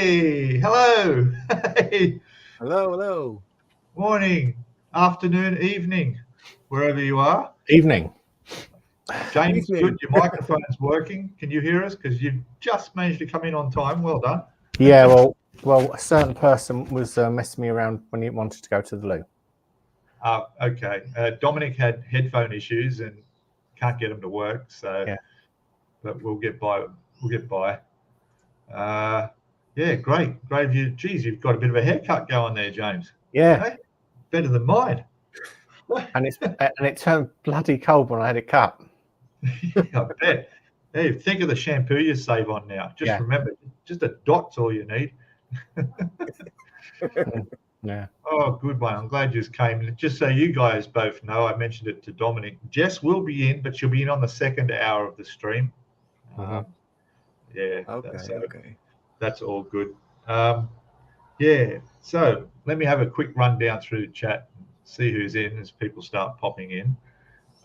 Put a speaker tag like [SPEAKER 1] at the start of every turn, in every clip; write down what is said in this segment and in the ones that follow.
[SPEAKER 1] Hey, hello. Hey,
[SPEAKER 2] Hello.
[SPEAKER 1] morning, afternoon, evening, wherever you are.
[SPEAKER 3] Evening.
[SPEAKER 1] James,
[SPEAKER 2] Evening.
[SPEAKER 1] good. Your microphone's working. Can you hear us? Because you've just managed to come in on time. Well done.
[SPEAKER 3] Yeah, well, a certain person was messing me around when he wanted to go to the loo.
[SPEAKER 1] Okay. Dominique had headphone issues and can't get them to work. So,
[SPEAKER 3] Yeah.
[SPEAKER 1] but we'll get by. We'll get by. Yeah, great of you. Geez, you've got a bit of a haircut going there, James.
[SPEAKER 3] Yeah,
[SPEAKER 1] Hey, better than mine.
[SPEAKER 3] and it turned bloody cold when I had it cut.
[SPEAKER 1] I bet. Hey, think of the shampoo you save on now. Just remember, just a dot's all you need.
[SPEAKER 3] Yeah.
[SPEAKER 1] Oh, good one. I'm glad you just came. Just so you guys both know, I mentioned it to Dominique. Jess will be in, but she'll be in on the second hour of the stream. Yeah.
[SPEAKER 2] Okay.
[SPEAKER 1] That's all good. Yeah. So let me have a quick run down through the chat and see who's in as people start popping in.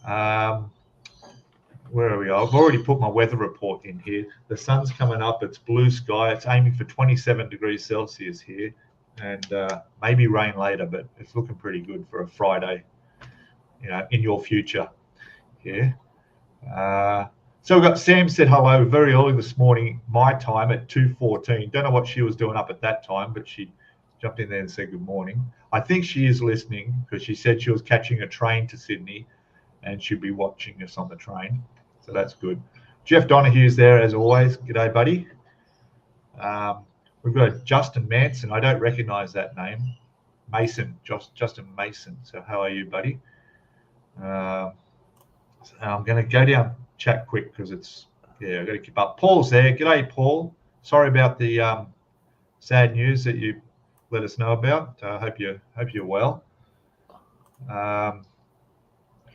[SPEAKER 1] Where are we? I've already put my weather report in here. The sun's coming up. It's blue sky. It's aiming for 27 degrees Celsius here, and maybe rain later, but it's looking pretty good for a Friday, in your future here. So we've got Sam said hello very early this morning, my time at 2:14. Don't know what she was doing up at that time, but she jumped in there and said good morning. I think she is listening because she said she was catching a train to Sydney and she'll be watching us on the train. So that's good. Jeff Donohue's there as always. G'day, buddy. We've got Justin Manson. I don't recognize that name. Mason, Justin Mason. So how are you, buddy? I'm going to go down chat quick because I've got to keep up. Paul's there. G'day, Paul. Sorry about the sad news that you let us know about. Hope you're well.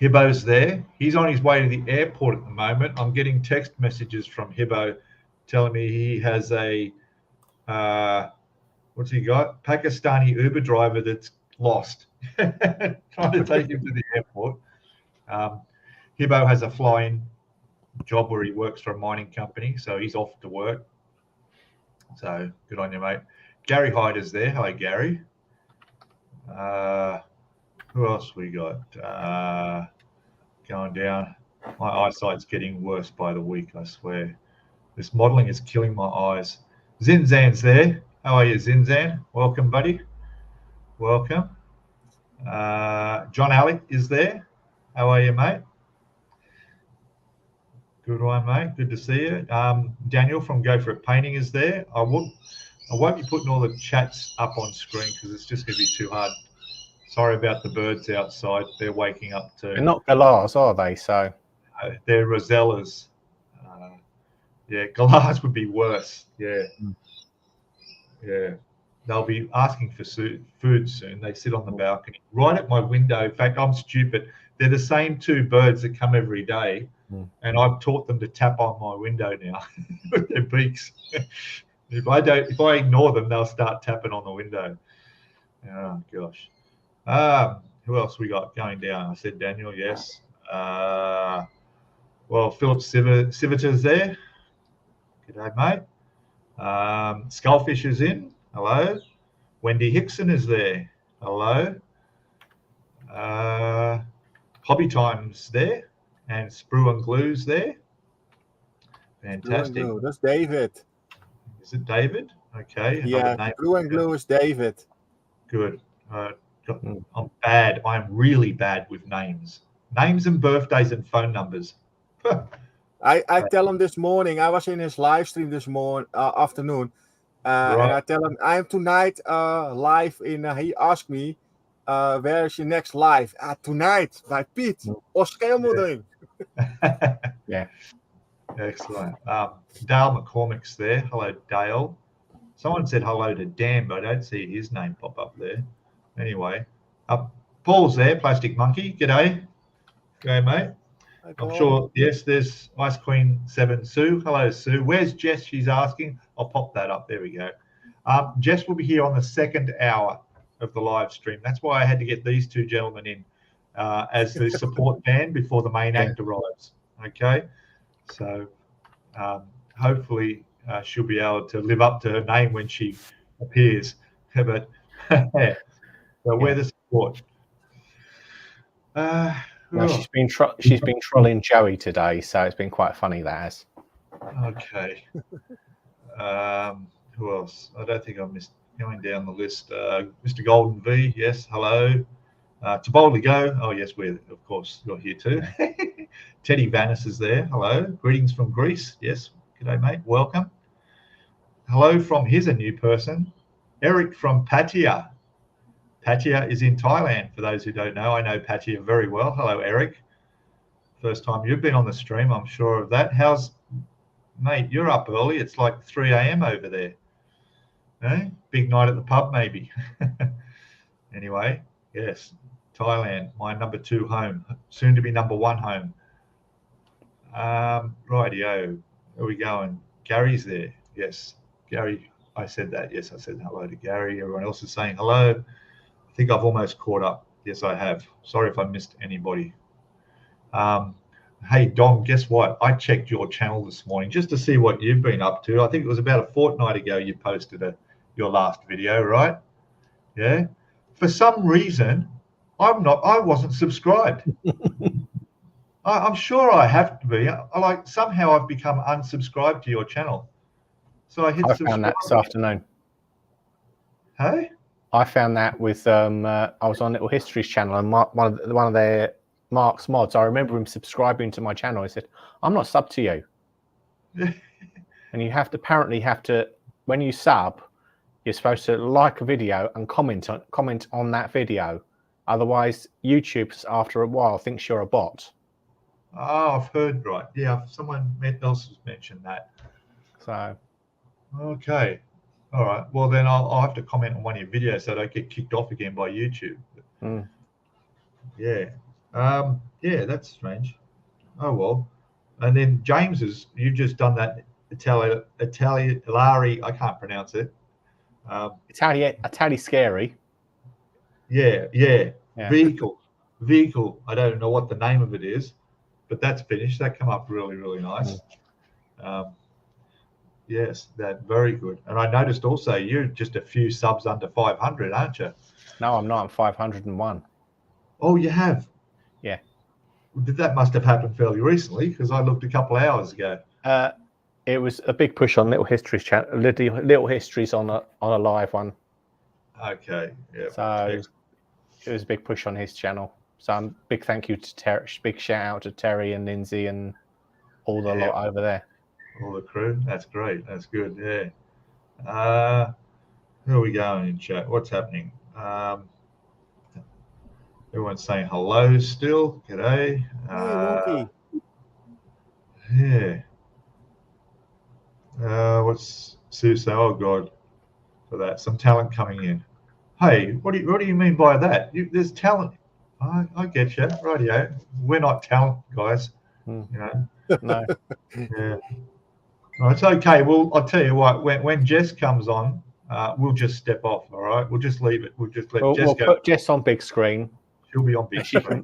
[SPEAKER 1] Hibbo's there. He's on his way to the airport at the moment. I'm getting text messages from Hibbo telling me he has a what's he got? Pakistani Uber driver that's lost, trying to take him to the airport. Hibbo has a fly-in job where he works for a mining company, so he's off to work. So good on you, mate. Gary Hyder's there. Hello, Gary. Who else we got? Going down. My eyesight's getting worse by the week, I swear. This modeling is killing my eyes. Zinzan's there. How are you, Zinzan? Welcome, buddy. Welcome. John Alec is there. How are you, mate? Good one, mate. Good to see you. Daniel from Go For It Painting is there. I won't be putting all the chats up on screen because it's just going to be too hard. Sorry about the birds outside. They're waking up too.
[SPEAKER 3] They're not galahs, are they? So
[SPEAKER 1] they're rosellas. Yeah, galahs would be worse. Yeah. Yeah. They'll be asking for food soon. They sit on the balcony right at my window. In fact, I'm stupid. They're the same two birds that come every day, and I've taught them to tap on my window now with their beaks. If I ignore them, they'll start tapping on the window. Oh gosh. Who else we got going down? I said Daniel, yes. Well, Philip Civitar's there. G'day, mate. Skullfish is in. Hello. Wendy Hickson is there. Hello. Hobby Time's there. And Sprue and Glue's there. Fantastic.
[SPEAKER 2] That's David.
[SPEAKER 1] Is it David? Okay.
[SPEAKER 2] Yeah, Sprue and Glue is David.
[SPEAKER 1] Good. I'm bad. I'm really bad with names. Names and birthdays and phone numbers.
[SPEAKER 2] I tell him this morning, I was in his live stream this afternoon, and I tell him, I'm tonight live in, he asked me, where is your next live? Tonight, by Pete, or Scalemodeling.
[SPEAKER 1] Yeah. Excellent. Dale McCormick's there. Hello, Dale. Someone said hello to Dan, but I don't see his name pop up there. Anyway, Paul's there, Plastic Monkey. G'day. G'day, mate.
[SPEAKER 2] Hi,
[SPEAKER 1] I'm sure, yes, there's Ice Queen 7 Sue. Hello, Sue. Where's Jess? She's asking. I'll pop that up. There we go. Jess will be here on the second hour of the live stream. That's why I had to get these two gentlemen in as the support band before the main act arrives. Okay? So hopefully she'll be able to live up to her name when she appears. But so we're the support.
[SPEAKER 3] No, she's been trolling Joey today, so it's been quite funny. That has.
[SPEAKER 1] Okay. Who else? I don't think I missed going down the list. Mr. Golden V, yes, hello. To boldly go. Oh yes, we're of course you're here too. Teddy Vanis is there. Hello. Greetings from Greece. Yes. G'day, mate. Welcome. Hello from, here's a new person. Eric from Pattaya. Pattaya is in Thailand, for those who don't know. I know Pattaya very well. Hello, Eric. First time you've been on the stream, I'm sure of that. How's, mate, you're up early. It's like 3 a.m. over there. Eh? Big night at the pub, maybe. Anyway, yes, Thailand, my number 2 home, soon to be number 1 home. Rightio, where are we going? Gary's there. Yes, Gary, I said that. Yes, I said hello to Gary. Everyone else is saying hello. I think I've almost caught up. Yes, I have. Sorry if I missed anybody. Hey, Dom, guess what? I checked your channel this morning just to see what you've been up to. I think it was about a fortnight ago you posted your last video, right? Yeah. For some reason, I wasn't subscribed. I'm sure I have to be. Somehow I've become unsubscribed to your channel. So I hit subscribe.
[SPEAKER 3] I found that this afternoon.
[SPEAKER 1] Hey?
[SPEAKER 3] I found that with I was on Little History's channel, and one of their Mark's mods. I remember him subscribing to my channel. He said, "I'm not sub to you," and you apparently have to when you sub, you're supposed to like a video and comment on that video. Otherwise, YouTube after a while thinks you're a bot.
[SPEAKER 1] Oh, I've heard right. Yeah, someone else has mentioned that.
[SPEAKER 3] So,
[SPEAKER 1] okay. All right. Well, then I'll have to comment on one of your videos so I don't get kicked off again by YouTube. Yeah. Yeah, that's strange. Oh, well. And then you've just done that Italiari, I can't pronounce it.
[SPEAKER 3] Itali scary.
[SPEAKER 1] Yeah. Vehicle. I don't know what the name of it is, but that's finished. That came up really, really nice. Yes, that very good. And I noticed also you're just a few subs under 500, aren't you?
[SPEAKER 3] No, I'm not. I'm 501.
[SPEAKER 1] Oh, you have?
[SPEAKER 3] Yeah.
[SPEAKER 1] That must have happened fairly recently because I looked a couple of hours ago.
[SPEAKER 3] It was a big push on Little History's channel. Little History's on a live one.
[SPEAKER 1] Okay. Yeah.
[SPEAKER 3] So it was a big push on his channel. So big thank you to Terry. Big shout out to Terry and Lindsay and all the lot over there.
[SPEAKER 1] All the crew. That's great. That's good. Yeah. Who are we going in chat? What's happening? Everyone's saying hello still. G'day.
[SPEAKER 2] Hey,
[SPEAKER 1] yeah. What's Sue say? Oh God, for that. Some talent coming in. Hey, what do you mean by that? There's talent. I get you. Rightio. We're not talent guys. You know.
[SPEAKER 3] No.
[SPEAKER 1] Yeah. No, it's okay. Well, I'll tell you what. When Jess comes on, we'll just step off. All right. We'll just leave it. We'll just let Jess go.
[SPEAKER 3] We'll put Jess on big screen.
[SPEAKER 1] She'll be on big screen.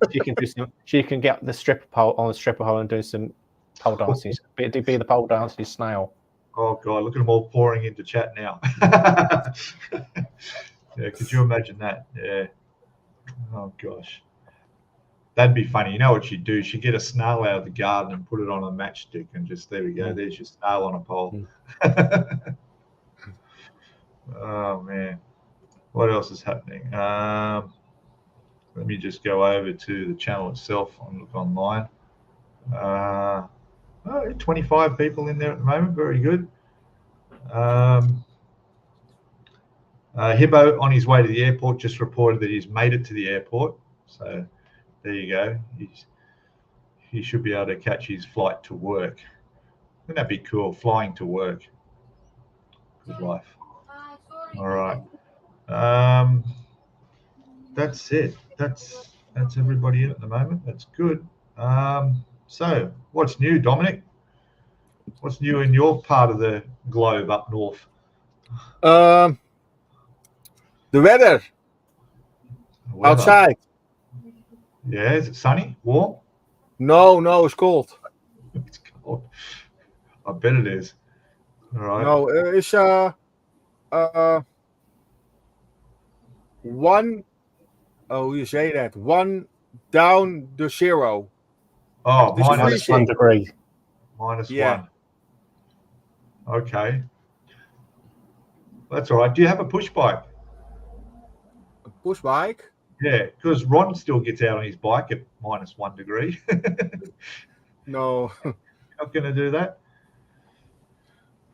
[SPEAKER 3] She can get the stripper pole on the stripper hole and do some pole dances. Be the pole dancing snail.
[SPEAKER 1] Oh God, look at them all pouring into chat now. Yeah, could you imagine that? Yeah. Oh gosh. That'd be funny. You know what she'd do? She'd get a snail out of the garden and put it on a matchstick and just, there we go. There's your snail on a pole. Oh man. What else is happening? Let me just go over to the channel itself and look online. 25 people in there at the moment. Very good. Hibbo on his way to the airport just reported that he's made it to the airport. So there you go. He should be able to catch his flight to work. Wouldn't that be cool? Flying to work. Good life. All right. That's it. That's everybody in at the moment. That's good. So what's new, Dominic? What's new in your part of the globe up north?
[SPEAKER 2] The weather outside.
[SPEAKER 1] Yeah, is it sunny? Warm?
[SPEAKER 2] No, it's cold.
[SPEAKER 1] It's cold. I bet it is. Right.
[SPEAKER 2] No, it's one. Oh, you say that one down the zero.
[SPEAKER 1] Oh,
[SPEAKER 2] This is
[SPEAKER 3] minus
[SPEAKER 2] freezing.
[SPEAKER 3] 1 degree.
[SPEAKER 1] minus
[SPEAKER 2] Yeah.
[SPEAKER 1] 1. Okay. That's all right. Do you have a push bike?
[SPEAKER 2] A push bike?
[SPEAKER 1] Yeah, because Ron still gets out on his bike at minus 1 degree.
[SPEAKER 2] No.
[SPEAKER 1] Not going to do that?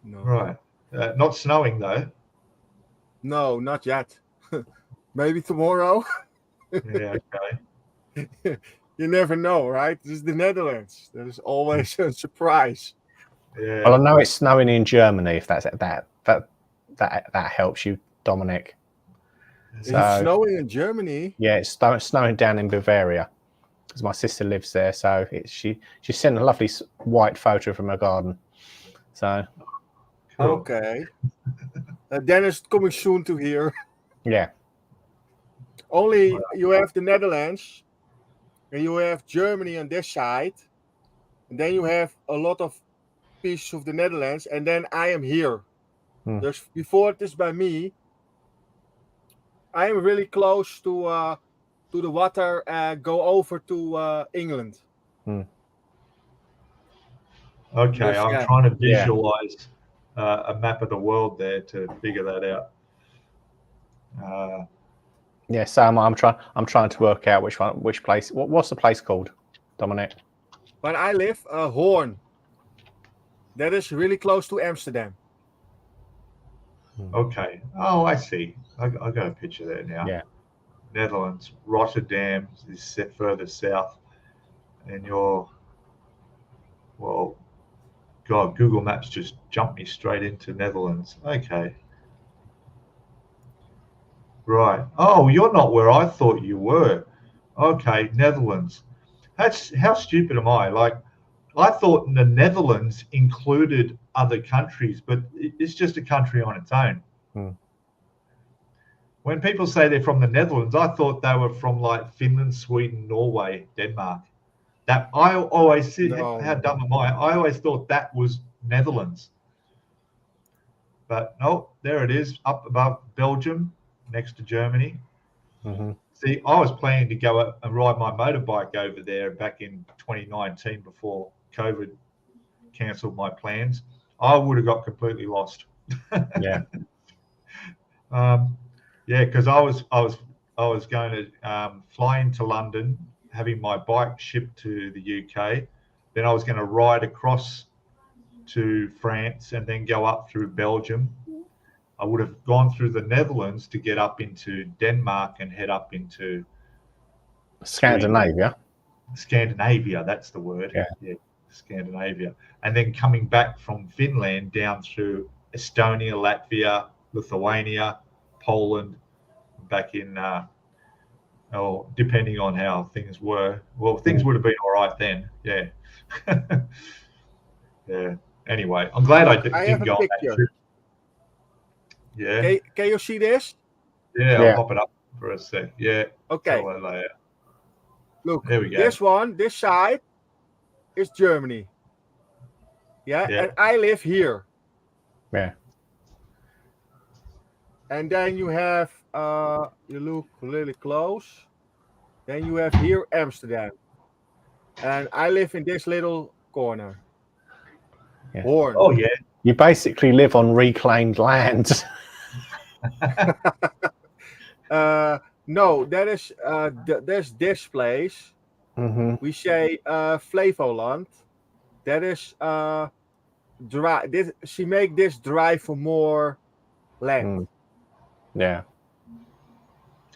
[SPEAKER 2] No.
[SPEAKER 1] Right. Not snowing, though.
[SPEAKER 2] No, not yet. Maybe tomorrow.
[SPEAKER 1] Yeah, okay.
[SPEAKER 2] You never know, right? This is the Netherlands. There's always a surprise.
[SPEAKER 1] Yeah.
[SPEAKER 3] Well, I know it's snowing in Germany. If that helps you, Dominic.
[SPEAKER 2] It's
[SPEAKER 3] So,
[SPEAKER 2] snowing in Germany.
[SPEAKER 3] yeah, it's snowing down in Bavaria because my sister lives there. So she sent a lovely white photo from her garden. So
[SPEAKER 1] Cool.
[SPEAKER 2] Okay. Then it's coming soon to here.
[SPEAKER 3] yeah,
[SPEAKER 2] Only you have the Netherlands, and you have Germany on this side, and then you have a lot of pieces of the Netherlands, and then I am here. There's before this by me. I am really close to the water. Go over to England.
[SPEAKER 1] Okay, I'm
[SPEAKER 2] yeah.
[SPEAKER 1] trying to visualize a map of the world there to figure that out.
[SPEAKER 3] yeah. So I'm trying to work out which place. What's the place called, Dominic?
[SPEAKER 2] But I live Hoorn. That is really close to Amsterdam.
[SPEAKER 1] Okay. Oh, I see. I got a picture there now.
[SPEAKER 3] Yeah.
[SPEAKER 1] Netherlands, Rotterdam is set further south, and you're, well, God, Google Maps just jumped me straight into Netherlands. Okay. Right. Oh, you're not where I thought you were. Okay, Netherlands. That's how stupid am I? Like, I thought the Netherlands included other countries, but it's just a country on its own. When people say they're from the Netherlands, I thought they were from like Finland, Sweden, Norway, Denmark. That I always see.
[SPEAKER 2] No.
[SPEAKER 1] How dumb am I? I always thought that was Netherlands. But no, there it is, up above Belgium, next to Germany. See, I was planning to go up and ride my motorbike over there back in 2019 before COVID cancelled my plans. I would have got completely lost.
[SPEAKER 3] Yeah.
[SPEAKER 1] Yeah, because I was going to fly into London, having my bike shipped to the UK. Then I was going to ride across to France and then go up through Belgium. I would have gone through the Netherlands to get up into Denmark and head up into
[SPEAKER 3] Scandinavia.
[SPEAKER 1] Scandinavia, that's the word. Yeah, Scandinavia. And then coming back from Finland down through Estonia, Latvia, Lithuania, Poland, back in, depending on how things were. Well, things would have been all right then. Yeah. Yeah. Anyway, I'm glad I didn't go on that trip. Yeah.
[SPEAKER 2] Can you see this?
[SPEAKER 1] Yeah, I'll pop it up for a sec. Yeah.
[SPEAKER 2] Okay. Look,
[SPEAKER 1] there we go.
[SPEAKER 2] This one, this side, is Germany. Yeah, and I live here.
[SPEAKER 3] Yeah.
[SPEAKER 2] And then you have, you look really close. Then you have here Amsterdam. And I live in this little corner.
[SPEAKER 3] Yeah.
[SPEAKER 2] Hoorn.
[SPEAKER 1] Oh, yeah.
[SPEAKER 3] You basically live on reclaimed land.
[SPEAKER 2] No, that is there's this place. We say Flevoland. That is dry. She make this dry for more land.
[SPEAKER 3] Yeah.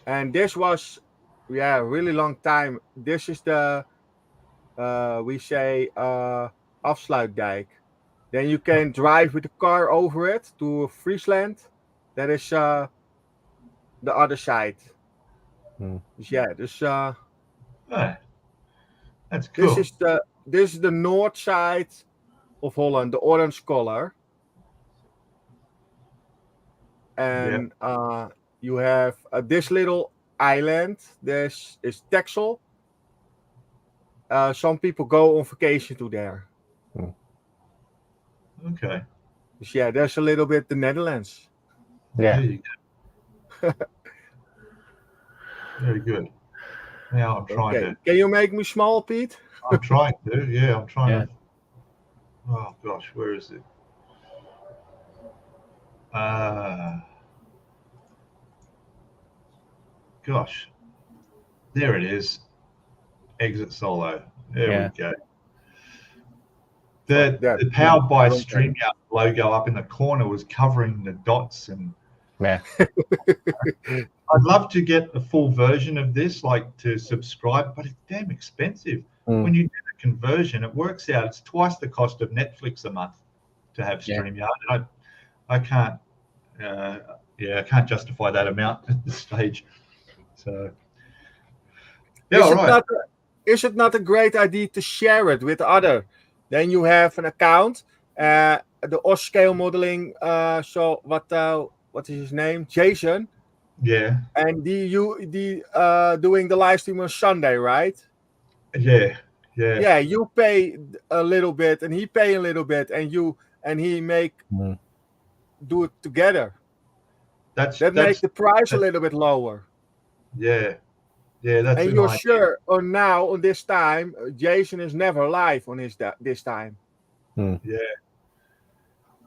[SPEAKER 2] And this was, really long time. This is the we say Afsluitdijk. Then you can drive with the car over it to Friesland. That is the other side. That's
[SPEAKER 1] cool.
[SPEAKER 2] This is the north side of Holland, the orange color. And you have this little island. This is Texel. Some people go on vacation to there.
[SPEAKER 1] Okay.
[SPEAKER 2] Yeah, there's a little bit the Netherlands.
[SPEAKER 3] Yeah.
[SPEAKER 1] There you go. Very good. Now I'm trying to.
[SPEAKER 2] Can you make me small, Pete?
[SPEAKER 1] I'm trying to. Yeah, I'm trying
[SPEAKER 3] Yeah.
[SPEAKER 1] to. Oh gosh, where is it? Gosh, there it is. Exit solo. There we go. The Powered by StreamYard logo up in the corner was covering the dots, and
[SPEAKER 3] Yeah.
[SPEAKER 1] I'd love to get a full version of this, like to subscribe, but it's damn expensive. When you do the conversion, it works out. It's twice the cost of Netflix a month to have StreamYard. And I can't. I can't justify that amount at this stage. So, yeah,
[SPEAKER 2] is it not a great idea to share it with other? Then you have an account, the Scale Modeling. So what is his name? Jason.
[SPEAKER 1] Yeah.
[SPEAKER 2] And doing the live stream on Sunday, right?
[SPEAKER 1] Yeah.
[SPEAKER 2] Yeah, you pay a little bit, and he pay a little bit, and he do it together. That makes the price a little bit lower.
[SPEAKER 1] Yeah. That's.
[SPEAKER 2] And you're sure on this time, Jason is never live on this time.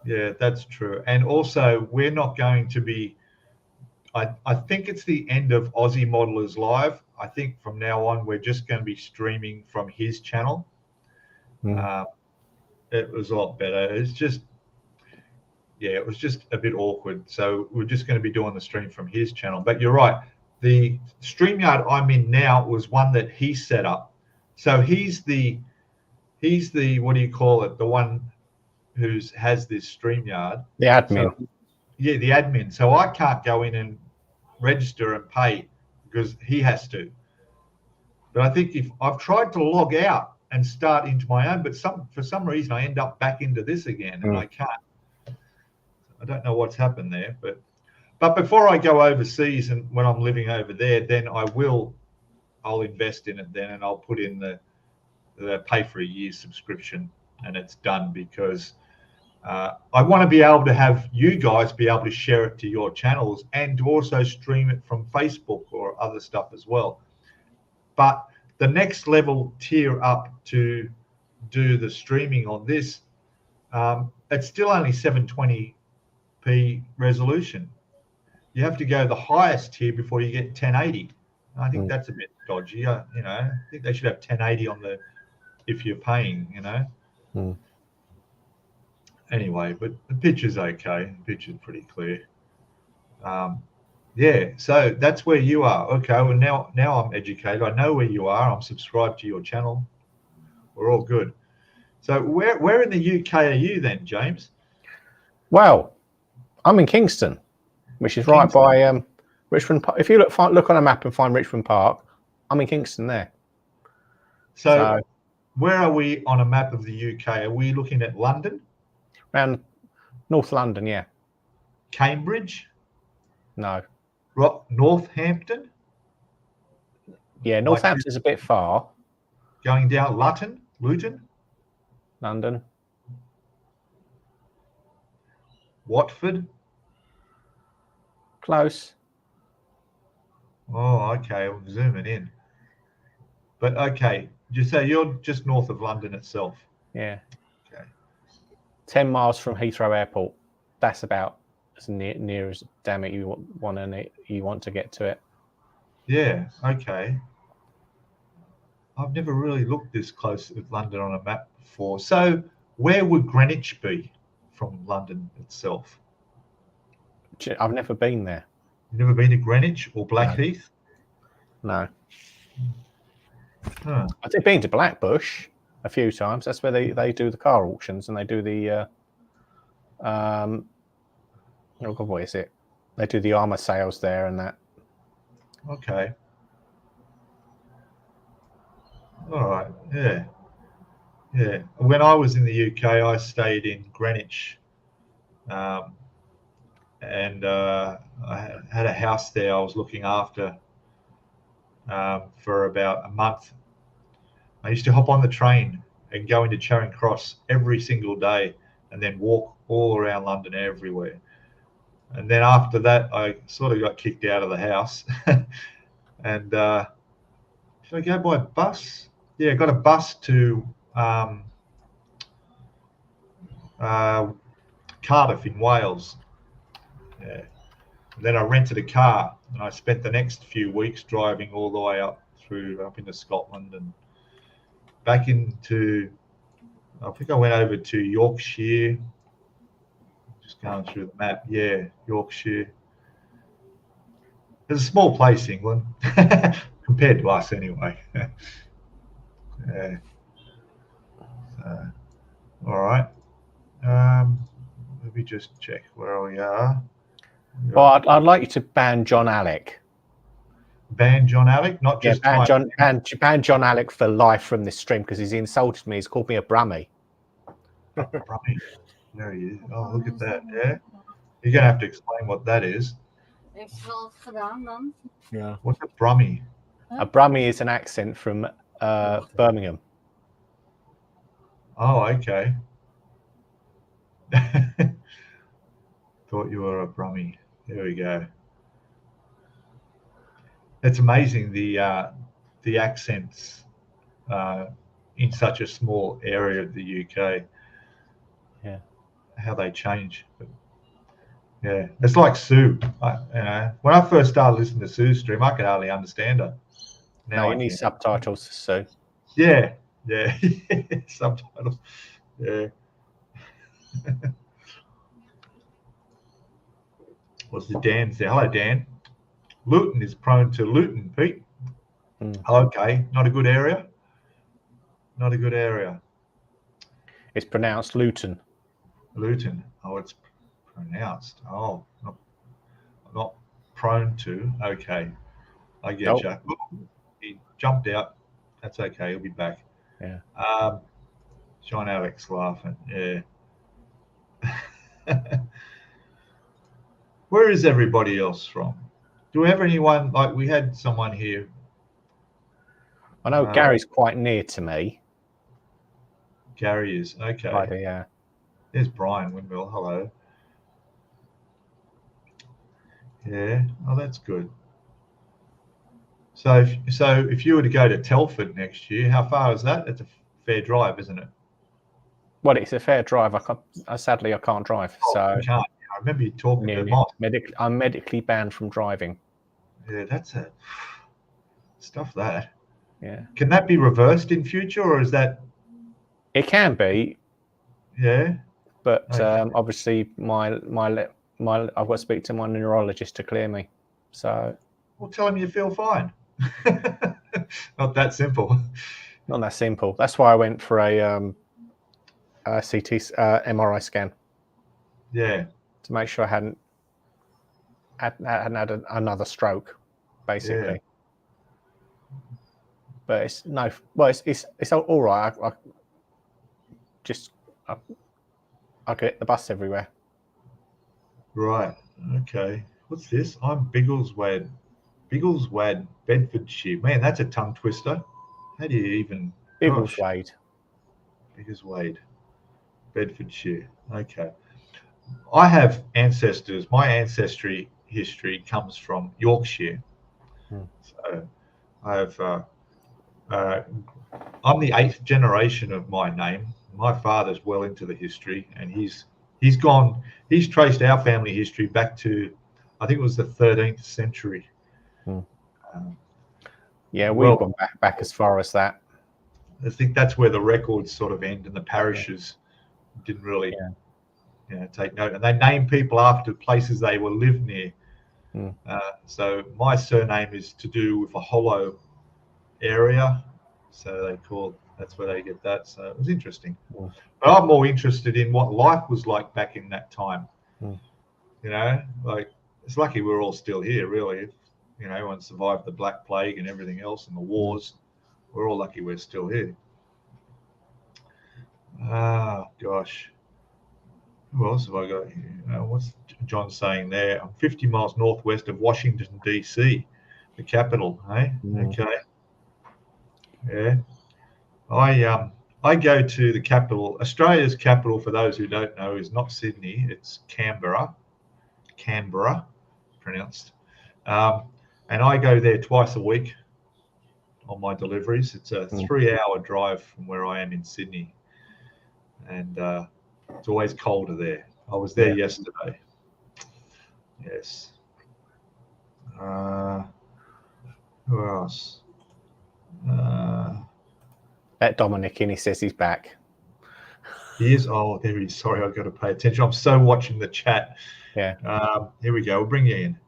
[SPEAKER 1] Yeah, that's true. And also, we're not going to be. I think it's the end of Aussie Modelers Live. I think from now on, we're just going to be streaming from his channel. It was a lot better. It's just, it was just a bit awkward. So we're just going to be doing the stream from his channel. But you're right. The StreamYard I'm in now was one that he set up. So he's the what do you call it? The one who has this StreamYard.
[SPEAKER 3] The admin.
[SPEAKER 1] So, the admin. So I can't go in and register and pay because he has to. But I think if I've tried to log out and start into my own, but for some reason I end up back into this again and I can't. I don't know what's happened there, but before I go overseas and when I'm living over there, then I'll invest in it then, and I'll put in the pay for a year's subscription, and it's done because I want to be able to have you guys be able to share it to your channels and to also stream it from Facebook or other stuff as well. But the next level tier up to do the streaming on this, it's still only 720p resolution. You have to go the highest tier before you get 1080. I think that's a bit dodgy. I think they should have 1080 on if you're paying. Anyway, but the picture's okay. The picture's pretty clear. So that's where you are. Okay, well now I'm educated. I know where you are. I'm subscribed to your channel. We're all good. So where in the UK are you then, James?
[SPEAKER 3] Well, I'm in Kingston, which is right by Richmond Park. If you look on a map and find Richmond Park, I'm in Kingston there.
[SPEAKER 1] So where are we on a map of the UK? Are we looking at London?
[SPEAKER 3] Around North London, yeah.
[SPEAKER 1] Cambridge?
[SPEAKER 3] No.
[SPEAKER 1] Northampton?
[SPEAKER 3] Yeah, Northampton's a bit far.
[SPEAKER 1] Going down Luton?
[SPEAKER 3] London.
[SPEAKER 1] Watford?
[SPEAKER 3] Close.
[SPEAKER 1] Oh, okay. I'm zooming in. But okay, you say you're just north of London itself.
[SPEAKER 3] Yeah.
[SPEAKER 1] Okay.
[SPEAKER 3] 10 miles from Heathrow Airport. That's about as near as damn it you want to get to it.
[SPEAKER 1] Yeah. Okay. I've never really looked this close at London on a map before. So where would Greenwich be from London itself?
[SPEAKER 3] I've never been there.
[SPEAKER 1] You've never been to Greenwich or Blackheath?
[SPEAKER 3] No. I've been to Blackbush a few times. That's where they do the car auctions and they do the what is it? They do the armor sales there and that.
[SPEAKER 1] Okay. All right. Yeah. Yeah. When I was in the UK, I stayed in Greenwich, and I had a house there I was looking after for about a month. I used to hop on the train and go into Charing Cross every single day and then walk all around London everywhere. And then after that, I sort of got kicked out of the house. And should I go by bus? Yeah, I got a bus to Cardiff in Wales. Yeah. And then I rented a car, and I spent the next few weeks driving all the way up into Scotland and back into. I think I went over to Yorkshire. Just going through the map. Yeah, Yorkshire. It's a small place, England, compared to us anyway. Yeah. All right. Let me just check where we are.
[SPEAKER 3] Well, I'd like you to ban John Alec.
[SPEAKER 1] Ban John Alec? Not just
[SPEAKER 3] ban John Alec for life from this stream because he's insulted me. He's called me a brummie.
[SPEAKER 1] Oh, brummie. There he is. Oh, look at that. Yeah. You're going to have to explain what that is.
[SPEAKER 2] Yeah.
[SPEAKER 1] What's a brummie?
[SPEAKER 3] A brummie is an accent from Birmingham.
[SPEAKER 1] Oh, okay. Thought you were a brummie. There we go. It's amazing the accents in such a small area of the UK.
[SPEAKER 3] Yeah.
[SPEAKER 1] How they change. But yeah, it's like Sue. When I first started listening to Sue's stream, I could hardly understand her.
[SPEAKER 3] Now you need subtitles, Sue.
[SPEAKER 1] Yeah. Subtitles. Yeah. What's the Dan there? Hello, Dan. Luton is prone to Luton, Pete. Okay, not a good area. Not a good area.
[SPEAKER 3] It's pronounced Luton.
[SPEAKER 1] Luton. Oh, it's pronounced. Oh, not prone to. Okay, I get you. He jumped out. That's okay. He'll be back.
[SPEAKER 3] Yeah.
[SPEAKER 1] John Alex laughing. Yeah. Where is everybody else from? Do we have anyone, like we had someone here?
[SPEAKER 3] I know Gary's quite near to me.
[SPEAKER 1] Gary is, okay.
[SPEAKER 3] Right, yeah.
[SPEAKER 1] There's Brian Windmill, hello. Yeah, oh, that's good. So if you were to go to Telford next year, how far is that? It's a fair drive, isn't it?
[SPEAKER 3] Well, it's a fair drive. Sadly, I can't drive.
[SPEAKER 1] Oh, you can't. I remember you talking to
[SPEAKER 3] I'm medically banned from driving.
[SPEAKER 1] Yeah, that's stuff that.
[SPEAKER 3] Yeah.
[SPEAKER 1] Can that be reversed in future, or is that?
[SPEAKER 3] It can be.
[SPEAKER 1] Yeah.
[SPEAKER 3] But okay. Obviously, I've got to speak to my neurologist to clear me. So.
[SPEAKER 1] Well, tell him you feel fine. Not that simple.
[SPEAKER 3] Not that simple. That's why I went for a CT MRI scan.
[SPEAKER 1] Yeah.
[SPEAKER 3] To make sure I hadn't had another stroke, basically. Yeah. But it's no. Well, it's all right. I get the bus everywhere.
[SPEAKER 1] Right. Okay. What's this? I'm Biggleswade, Bedfordshire. Man, that's a tongue twister. How do you even?
[SPEAKER 3] Biggleswade.
[SPEAKER 1] Biggleswade, Bedfordshire. Okay. I have ancestors. My ancestry history comes from Yorkshire. So I have. I'm the 8th generation of my name. My father's well into the history, and he's traced our family history back to, I think it was the 13th century.
[SPEAKER 3] Yeah, we've gone back as far as that.
[SPEAKER 1] I think that's where the records sort of end, and the parishes didn't really take note. And they name people after places they were lived near. So my surname is to do with a hollow area, so that's where they get that. So it was interesting. But I'm more interested in what life was like back in that time. You know, like it's lucky we're all still here, really. You know, everyone survived the Black Plague and everything else and the wars. We're all lucky we're still here. Ah, gosh. Who else have I got here? What's John saying there? I'm 50 miles northwest of Washington, D.C., the capital, eh? Okay. Yeah. I go to the capital. Australia's capital, for those who don't know, is not Sydney. It's Canberra pronounced. And I go there twice a week on my deliveries. It's a 3-hour drive from where I am in Sydney. And it's always colder there. I was there yesterday. Yes. Who else?
[SPEAKER 3] Bet Dominique in, he says he's back.
[SPEAKER 1] He is. Oh, there he is. Sorry, I've got to pay attention. I'm so watching the chat.
[SPEAKER 3] Yeah.
[SPEAKER 1] Here we go. We'll bring you in.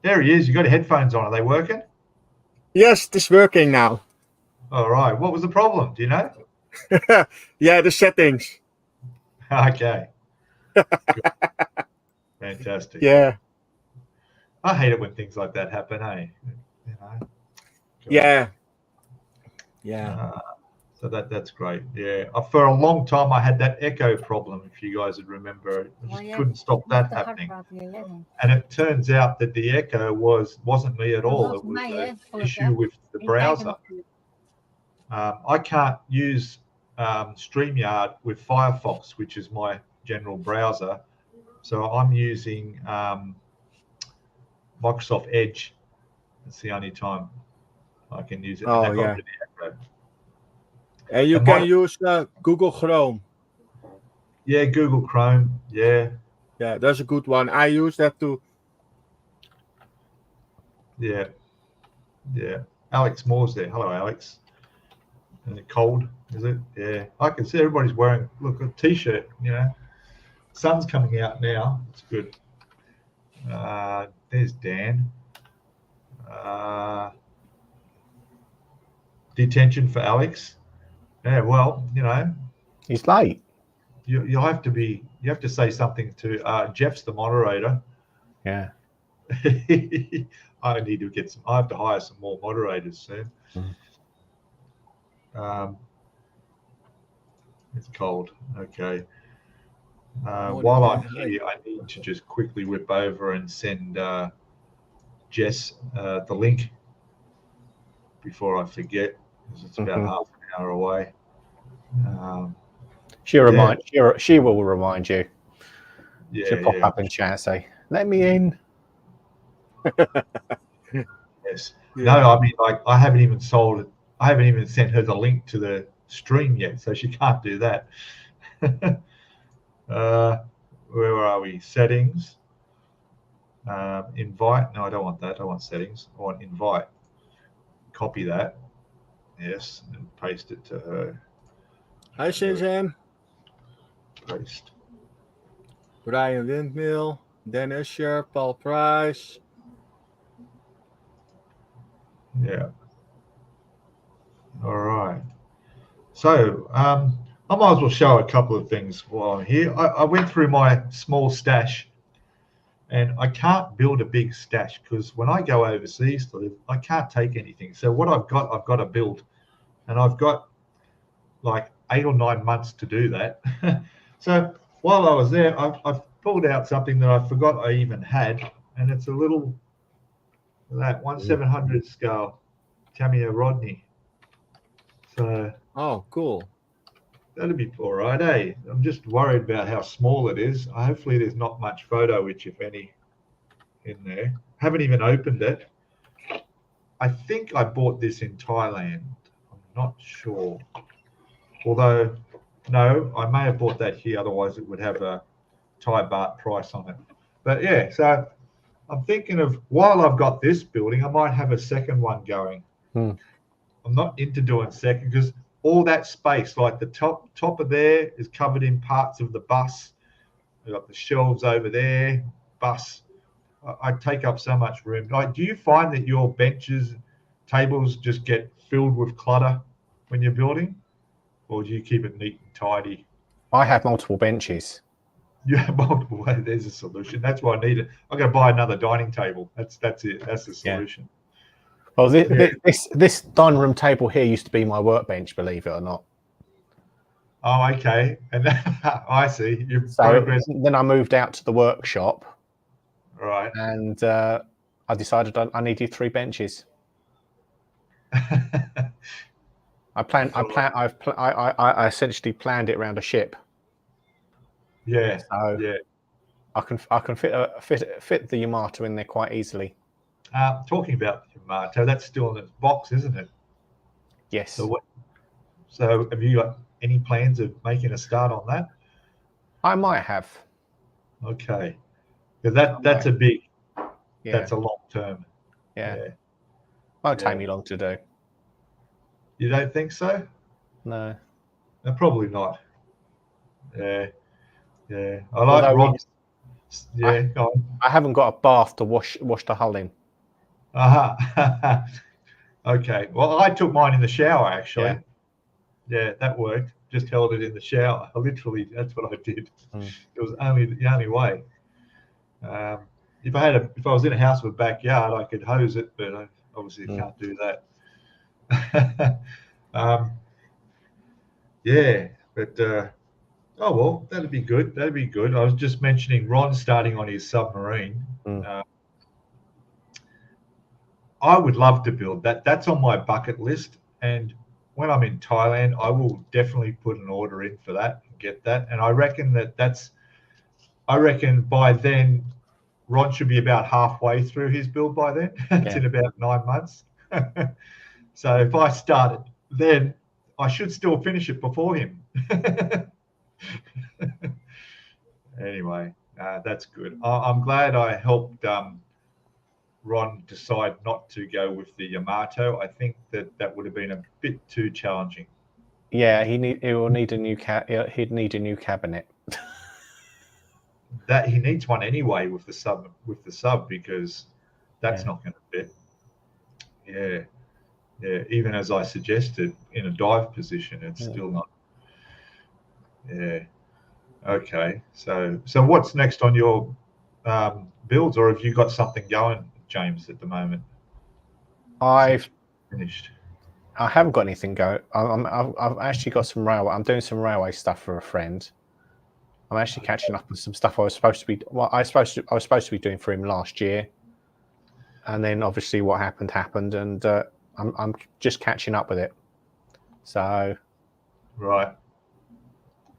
[SPEAKER 1] There he is. You got your headphones on. Are they working?
[SPEAKER 2] Yes, it's working now.
[SPEAKER 1] All right. What was the problem? Do you know?
[SPEAKER 2] Yeah, the settings.
[SPEAKER 1] Okay. Fantastic.
[SPEAKER 2] Yeah.
[SPEAKER 1] I hate it when things like that happen, hey? You know?
[SPEAKER 2] Yeah. Yeah.
[SPEAKER 1] So that's great. Yeah. For a long time, I had that echo problem, if you guys would remember. I just couldn't stop that happening. And it turns out that the echo wasn't me at all. It was an issue with the browser. I can't use StreamYard with Firefox, which is my general browser. So I'm using Microsoft Edge. That's the only time I can use it.
[SPEAKER 2] Oh,
[SPEAKER 1] and
[SPEAKER 2] yeah.
[SPEAKER 1] Echo.
[SPEAKER 2] And you can use Google Chrome.
[SPEAKER 1] Yeah, Google Chrome. Yeah.
[SPEAKER 2] Yeah, that's a good one. I use that too.
[SPEAKER 1] Yeah. Yeah. Alex Moore's there. Hello, Alex. Is it cold? Is it? Yeah. I can see everybody's wearing, look, a t-shirt, you know. Sun's coming out now. It's good. There's Dan. Detention for Alex. Yeah, well, you know.
[SPEAKER 3] He's late.
[SPEAKER 1] You have to say something to Jeff's the moderator.
[SPEAKER 3] Yeah.
[SPEAKER 1] I need to get I have to hire some more moderators soon. It's cold. Okay. While I'm here, I need to just quickly whip over and send Jess the link before I forget, because it's about half an hour away.
[SPEAKER 3] She will remind you.
[SPEAKER 1] Yeah,
[SPEAKER 3] she'll pop up in chat and say, "Let me in."
[SPEAKER 1] Yes. Yeah. No, I mean, like, I haven't even sent her the link to the stream yet, so she can't do that. Where are we? Settings. Invite. No, I don't want that. I want settings. I want invite. Copy that. Yes, and paste it to her.
[SPEAKER 2] Hi, Shenzhen.
[SPEAKER 1] Paste.
[SPEAKER 2] Brian Windmill, Dennis Sher, Paul Price.
[SPEAKER 1] Yeah. All right. So I might as well show a couple of things while I'm here. I went through my small stash, and I can't build a big stash because when I go overseas to live, I can't take anything. So what I've got to build, and I've got like 8 or 9 months to do that. So while I was there, I've pulled out something that I forgot I even had, and it's a little, that 1/700 scale Tamiya Rodney. So
[SPEAKER 2] oh, cool.
[SPEAKER 1] That'd be all right, eh? I'm just worried about how small it is. Hopefully there's not much photo itch, if any, in there. Haven't even opened it. I think I bought this in Thailand. I'm not sure. Although, no, I may have bought that here. Otherwise, it would have a Thai baht price on it. But yeah, so I'm thinking of, while I've got this building, I might have a second one going. I'm not into doing second because all that space, like the top of there is covered in parts of the bus. We've got the shelves over there, bus. I take up so much room. Like, do you find that your benches, tables just get filled with clutter when you're building? Or do you keep it neat and tidy?
[SPEAKER 3] I have multiple benches.
[SPEAKER 1] You have multiple. There's a solution. That's why I need it. I'm going to buy another dining table. That's it. That's the solution. Yeah.
[SPEAKER 3] Well, this dining room table here used to be my workbench, believe it or not.
[SPEAKER 1] Oh, okay. And I see.
[SPEAKER 3] Then I moved out to the workshop.
[SPEAKER 1] Right.
[SPEAKER 3] And I decided I needed 3 benches. I essentially planned it around a ship.
[SPEAKER 1] Yeah.
[SPEAKER 3] So
[SPEAKER 1] yeah.
[SPEAKER 3] I can fit the Yamato in there quite easily.
[SPEAKER 1] Talking about the Yamato, that's still in its box, isn't it?
[SPEAKER 3] Yes.
[SPEAKER 1] So have you got any plans of making a start on that?
[SPEAKER 3] I might have.
[SPEAKER 1] Okay. Because that's a big.
[SPEAKER 3] Yeah.
[SPEAKER 1] That's a long term.
[SPEAKER 3] Yeah. Won't take me long to do.
[SPEAKER 1] You don't think so?
[SPEAKER 3] No.
[SPEAKER 1] No, probably not. Yeah. Yeah. I like Ron's. Yeah. Go on.
[SPEAKER 3] I haven't got a bath to wash the hull in.
[SPEAKER 1] Okay. Well, I took mine in the shower actually.
[SPEAKER 3] Yeah,
[SPEAKER 1] that worked. Just held it in the shower. That's what I did. It was the only way. If I was in a house with a backyard, I could hose it, but I obviously can't do that. Oh well, that'd be good. That'd be good. I was just mentioning Ron starting on his submarine. I would love to build that. That's on my bucket list. And when I'm in Thailand, I will definitely put an order in for that and get that. And I reckon by then, Ron should be about halfway through his build by then. It's in about 9 months. So if I started then, I should still finish it before him. Anyway, that's good. I'm glad I helped Ron decide not to go with the Yamato. I think that would have been a bit too challenging.
[SPEAKER 3] Yeah, he'd need a new cabinet.
[SPEAKER 1] That he needs one anyway with the sub because that's not going to fit. Yeah. Even as I suggested in a dive position, it's still not. Yeah. Okay. So what's next on your builds, or have you got something going, James, at the moment?
[SPEAKER 3] I've
[SPEAKER 1] finished.
[SPEAKER 3] I haven't got anything going. I've actually got some railway. I'm doing some railway stuff for a friend. I'm actually catching up on some stuff I was supposed to be doing for him last year, and then obviously what happened, and I'm just catching up with it. So,
[SPEAKER 1] right.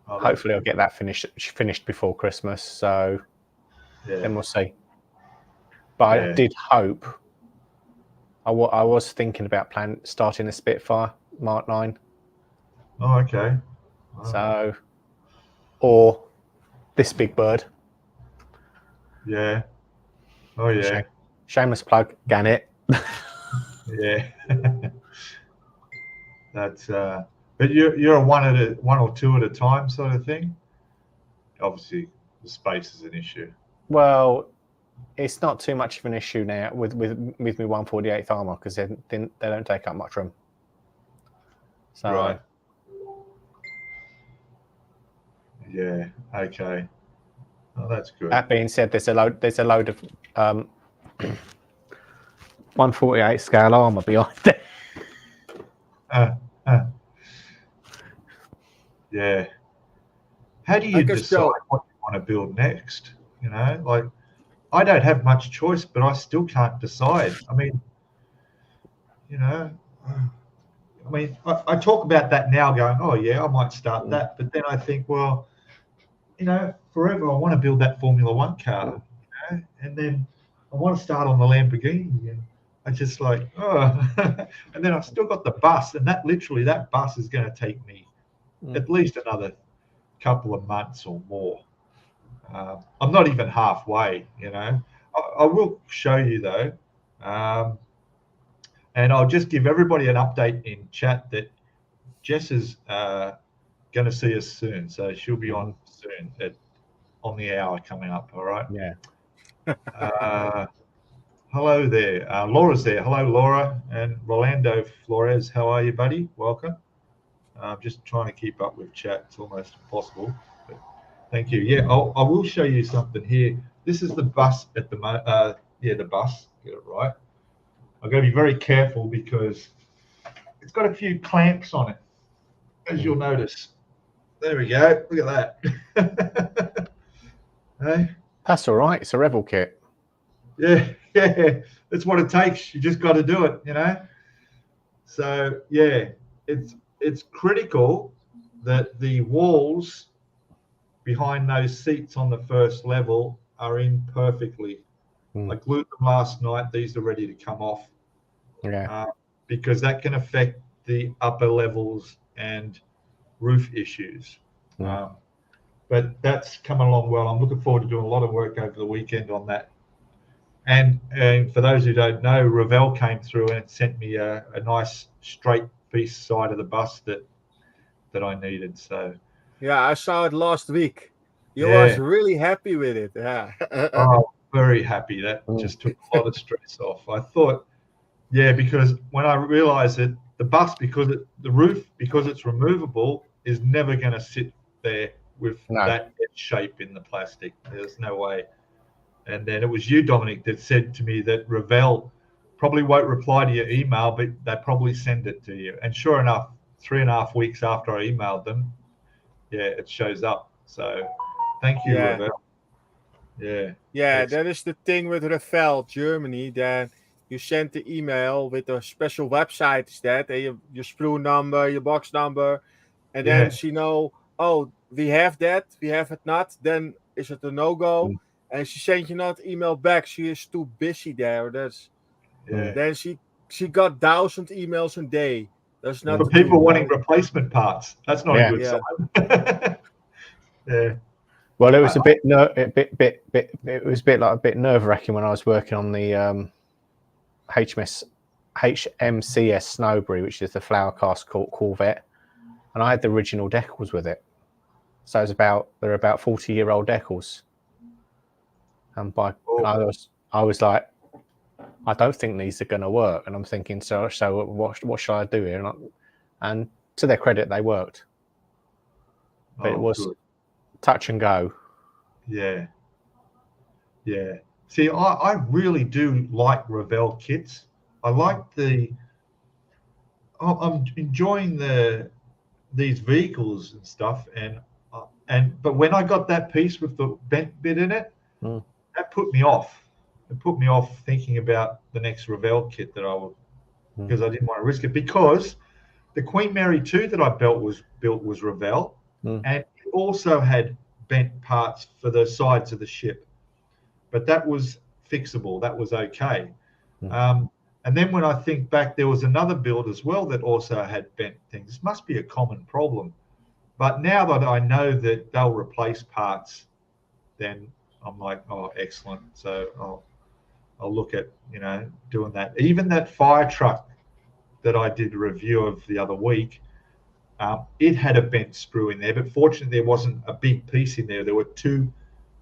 [SPEAKER 3] Hopefully, I'll get that finished before Christmas. So, then we'll see. But I did hope. I was thinking about starting a Spitfire Mark 9.
[SPEAKER 1] Oh, okay. Wow.
[SPEAKER 3] So, or this big bird.
[SPEAKER 1] Yeah. Oh, yeah.
[SPEAKER 3] Shameless plug, Gannet.
[SPEAKER 1] Yeah. That's but you're a one or two at a time sort of thing. Obviously, the space is an issue.
[SPEAKER 3] Well, it's not too much of an issue now with me 148th armor because they don't take up much room. So,
[SPEAKER 1] right. Yeah. Okay. Oh, that's good.
[SPEAKER 3] That being said, there's a load of 148 scale armor behind there.
[SPEAKER 1] Yeah. How do you decide what you want to build next? You know, like I don't have much choice, but I still can't decide. I mean, you know, I talk about that now going, oh yeah, I might start that. But then I think, well, you know, forever I want to build that Formula One car, you know, and then I want to start on the Lamborghini. And I just like, and then I've still got the bus, and that bus is going to take me at least another couple of months or more. I'm not even halfway, you know. I will show you though, and I'll just give everybody an update in chat that Jess is going to see us soon, so she'll be on soon on the hour coming up. All right.
[SPEAKER 3] Yeah.
[SPEAKER 1] Hello there. Laura's there. Hello, Laura. And Rolando Flores, how are you, buddy? Welcome. I'm just trying to keep up with chat. It's almost impossible. But thank you. Yeah, I will show you something here. This is the bus at the moment. The bus. Get it right. I've got to be very careful because it's got a few clamps on it, as you'll notice. There we go. Look at that. Hey?
[SPEAKER 3] That's all right. It's a Rebel kit.
[SPEAKER 1] Yeah, that's what it takes. You just got to do it, you know. So yeah, it's critical that the walls behind those seats on the first level are in perfectly. I glued them last night. These are ready to come off.
[SPEAKER 3] Yeah.
[SPEAKER 1] Because that can affect the upper levels and roof issues. But that's come along well. I'm looking forward to doing a lot of work over the weekend on that. And for those who don't know, Revell came through and sent me a nice straight piece side of the bus that I needed. So
[SPEAKER 2] yeah, I saw it last week. You was really happy with it. Yeah.
[SPEAKER 1] Oh, very happy. That just took a lot of stress off. I thought, because when I realized that the bus, the roof, because it's removable, is never going to sit there with that shape in the plastic. There's no way. And then it was you, Dominique, that said to me that Revell probably won't reply to your email, but they probably send it to you. And sure enough, 3.5 weeks after I emailed them, it shows up. So thank you, Revell.
[SPEAKER 2] Yeah, that is the thing with Revell Germany. That you send the email with a special website. Is that your sprue number, your box number, and then she know. Oh, we have that. We have it not. Then is it a no-go? And she sent you not email back. She is too busy there. Then she got 1,000 emails a day. That's not
[SPEAKER 1] for people wanting replacement parts. That's not a good sign.
[SPEAKER 3] Well, it was a bit nerve-wracking when I was working on the HMCS Snowberry, which is the flower cast Corvette, and I had the original decals with it. So they're about 40-year-old decals, and I was like, I don't think these are going to work, and I'm thinking, so what should I do here? And to their credit, they worked, but it was touch and go.
[SPEAKER 1] Yeah. See, I really do like Revell kits. I like I'm enjoying these vehicles and stuff, but when I got that piece with the bent bit in it, that put me off. It put me off thinking about the next Revell kit that I would, because I didn't want to risk it. Because the Queen Mary 2 that I built was Revell, and it also had bent parts for the sides of the ship, but that was fixable. That was okay. And then when I think back, there was another build as well that also had bent things. This must be a common problem. But now that I know that they'll replace parts, then I'm like, oh, excellent. So I'll look at, doing that. Even that fire truck that I did a review of the other week, it had a bent sprue in there, but fortunately there wasn't a big piece in there. There were 2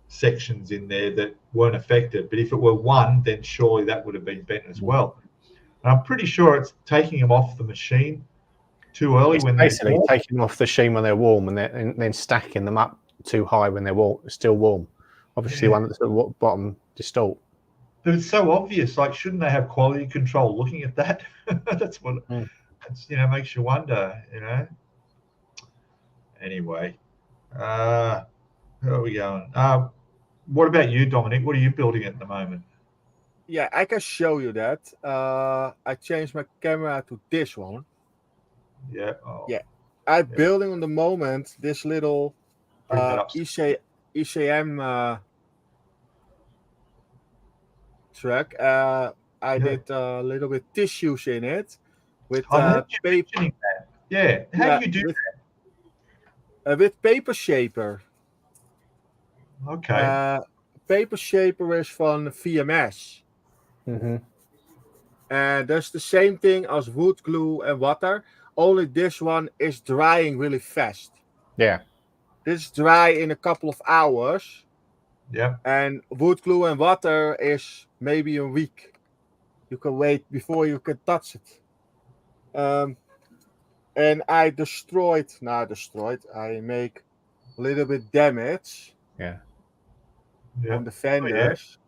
[SPEAKER 1] sections in there that weren't affected. But if it were one, then surely that would have been bent as well. And I'm pretty sure it's taking them off the machine too early.
[SPEAKER 3] It's basically taking them off the machine when they're warm and then stacking them up too high when they're still warm. Obviously, one that's at the bottom distort.
[SPEAKER 1] But it's so obvious. Like, shouldn't they have quality control looking at that? That's what makes you wonder. Anyway, how are we going? What about you, Dominique? What are you building at the moment?
[SPEAKER 2] Yeah, I can show you that. I changed my camera to this one.
[SPEAKER 1] Yeah.
[SPEAKER 2] I'm building on the moment this little ECM truck. I did a little bit tissues in it with paper.
[SPEAKER 1] Yeah. How do you do
[SPEAKER 2] that? With paper shaper.
[SPEAKER 1] Okay.
[SPEAKER 2] Paper shaper is from VMS. And that's the same thing as wood glue and water. Only this one is drying really fast.
[SPEAKER 3] Yeah.
[SPEAKER 2] This dry in a couple of hours.
[SPEAKER 1] Yeah.
[SPEAKER 2] And wood glue and water is maybe a week. You can wait before you can touch it. And I I make a little bit damage. On the fenders.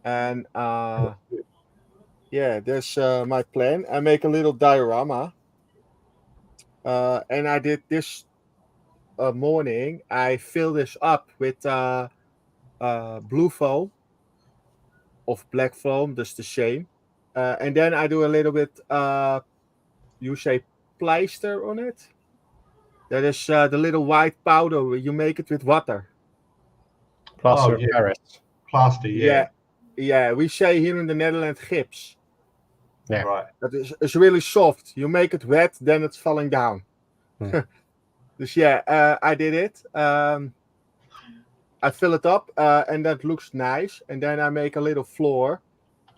[SPEAKER 2] And there's my plan. I make a little diorama. And I did this morning. I fill this up with blue foam of black foam, that's the same. And then I do a little bit you say pleister on it. That is the little white powder. You make it with water.
[SPEAKER 3] Plaster of Paris.
[SPEAKER 1] Plaster, yeah.
[SPEAKER 2] Yeah. We say here in the Netherlands gips.
[SPEAKER 3] Yeah.
[SPEAKER 1] Right.
[SPEAKER 2] That is really soft. You make it wet, then it's falling down. Dus I did it. I fill it up, and that looks nice. And then I make a little floor.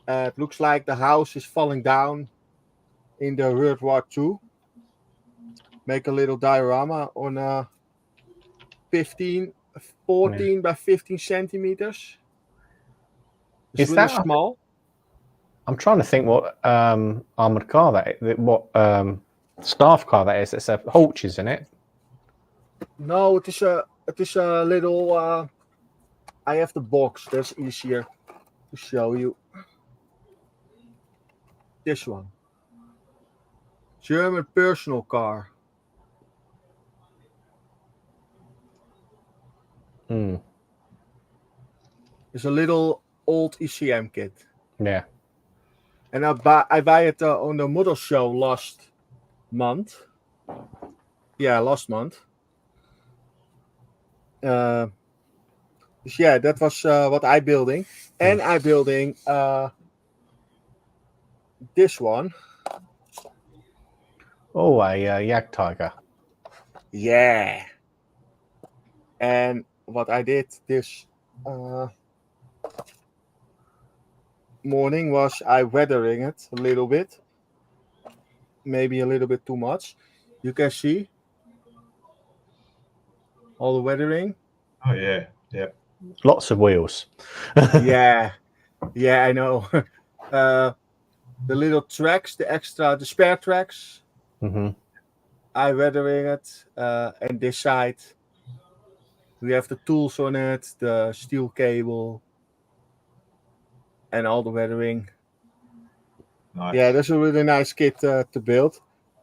[SPEAKER 2] It looks like the house is falling down in the World War II. Make a little diorama on 14 by 15 centimeters. It's really small.
[SPEAKER 3] I'm trying to think what armored car what staff car that is. It's a Hulch, isn't it?
[SPEAKER 2] No, it is a little. I have the box. That's easier to show you. This one. German personal car. It's a little old ECM kit.
[SPEAKER 3] Yeah.
[SPEAKER 2] And I buy it on the model show last month. Yeah, last month. That was what I building. And I building this one.
[SPEAKER 3] Oh, a Yak Tiger.
[SPEAKER 2] Yeah. And what I did this morning was I weathering it a little bit. Maybe a little bit too much. You can see all the weathering.
[SPEAKER 1] Oh, yeah. Yep.
[SPEAKER 3] Lots of wheels.
[SPEAKER 2] Yeah, I know. The little tracks, the spare tracks. I weathering it. And this side, we have the tools on it, the steel cable, and all the weathering.
[SPEAKER 1] Nice.
[SPEAKER 2] Yeah, that's a really nice kit to build.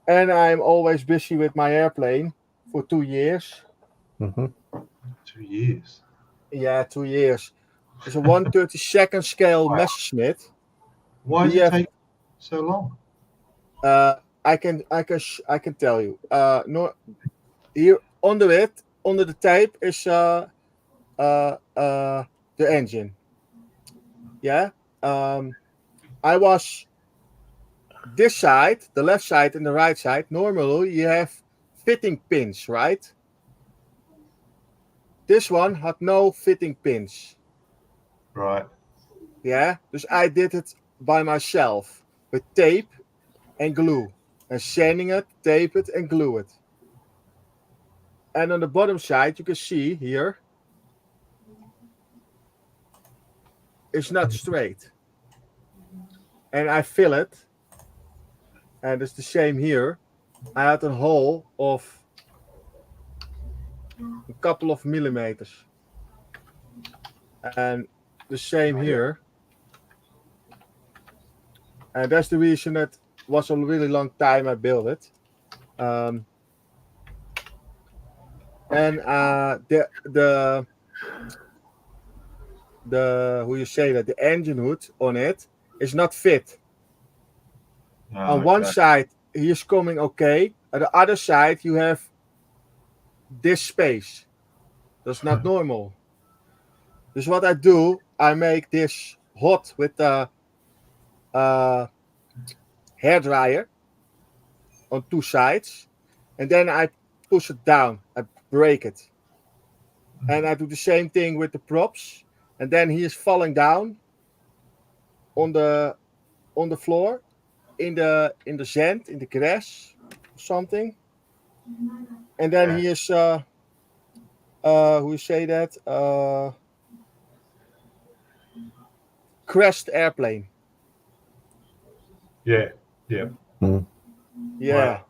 [SPEAKER 2] And I'm always busy with my airplane for 2 years.
[SPEAKER 1] 2 years?
[SPEAKER 2] Yeah, 2 years. It's a 1/32 scale Messerschmitt.
[SPEAKER 1] Why does it take so long?
[SPEAKER 2] I can tell you. Here under the tape is the engine. Yeah. I was this side, the left side and the right side. Normally you have fitting pins, right? This one had no fitting pins.
[SPEAKER 1] Right.
[SPEAKER 2] Yeah. Dus I did it by myself with tape and glue. And sanding it, tape it, and glue it. And on the bottom side, you can see here, it's not straight. And I fill it. And it's the same here. I had a hole of a couple of millimeters. And the same here. And that's the reason that was a really long time I built it. And the the engine hood on it is not fit. On one side he is coming okay. On the other side you have this space. That's not normal. Dus what I do, I make this hot with the hair dryer on 2 sides, and then I push it down. I break it, and I do the same thing with the props. And then he is falling down on the floor, in the sand, in the grass, or something. And then he is crashed airplane.
[SPEAKER 1] Yeah.
[SPEAKER 2] Yeah.
[SPEAKER 1] Wow.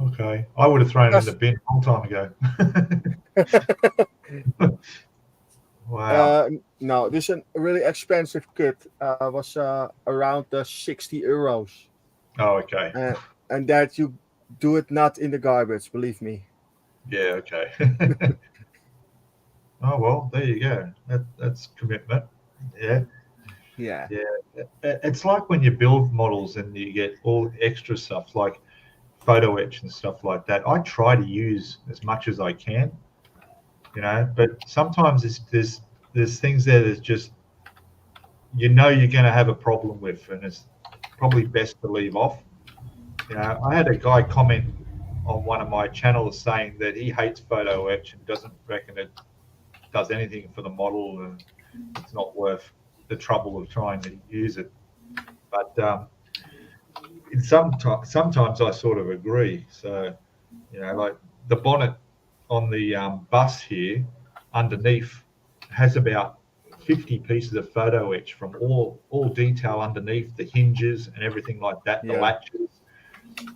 [SPEAKER 1] Okay. I would have thrown it in the bin a long time ago. Wow.
[SPEAKER 2] No, this is a really expensive kit. Was around 60 euros.
[SPEAKER 1] Oh, okay.
[SPEAKER 2] And that you do it not in the garbage, believe me.
[SPEAKER 1] Yeah, okay. Oh, well, there you go. That's commitment. Yeah.
[SPEAKER 2] Yeah.
[SPEAKER 1] it's like when you build models and you get all extra stuff like photo etch and stuff like that. I try to use as much as I can, but sometimes there's things there that's just you're going to have a problem with, and it's probably best to leave off. I had a guy comment on one of my channels saying that he hates photo etch and doesn't reckon it does anything for the model, and it's not worth the trouble of trying to use it. But sometimes I sort of agree. So, like the bonnet on the bus here underneath has about 50 pieces of photo etch from all detail underneath the hinges and everything like that, the latches.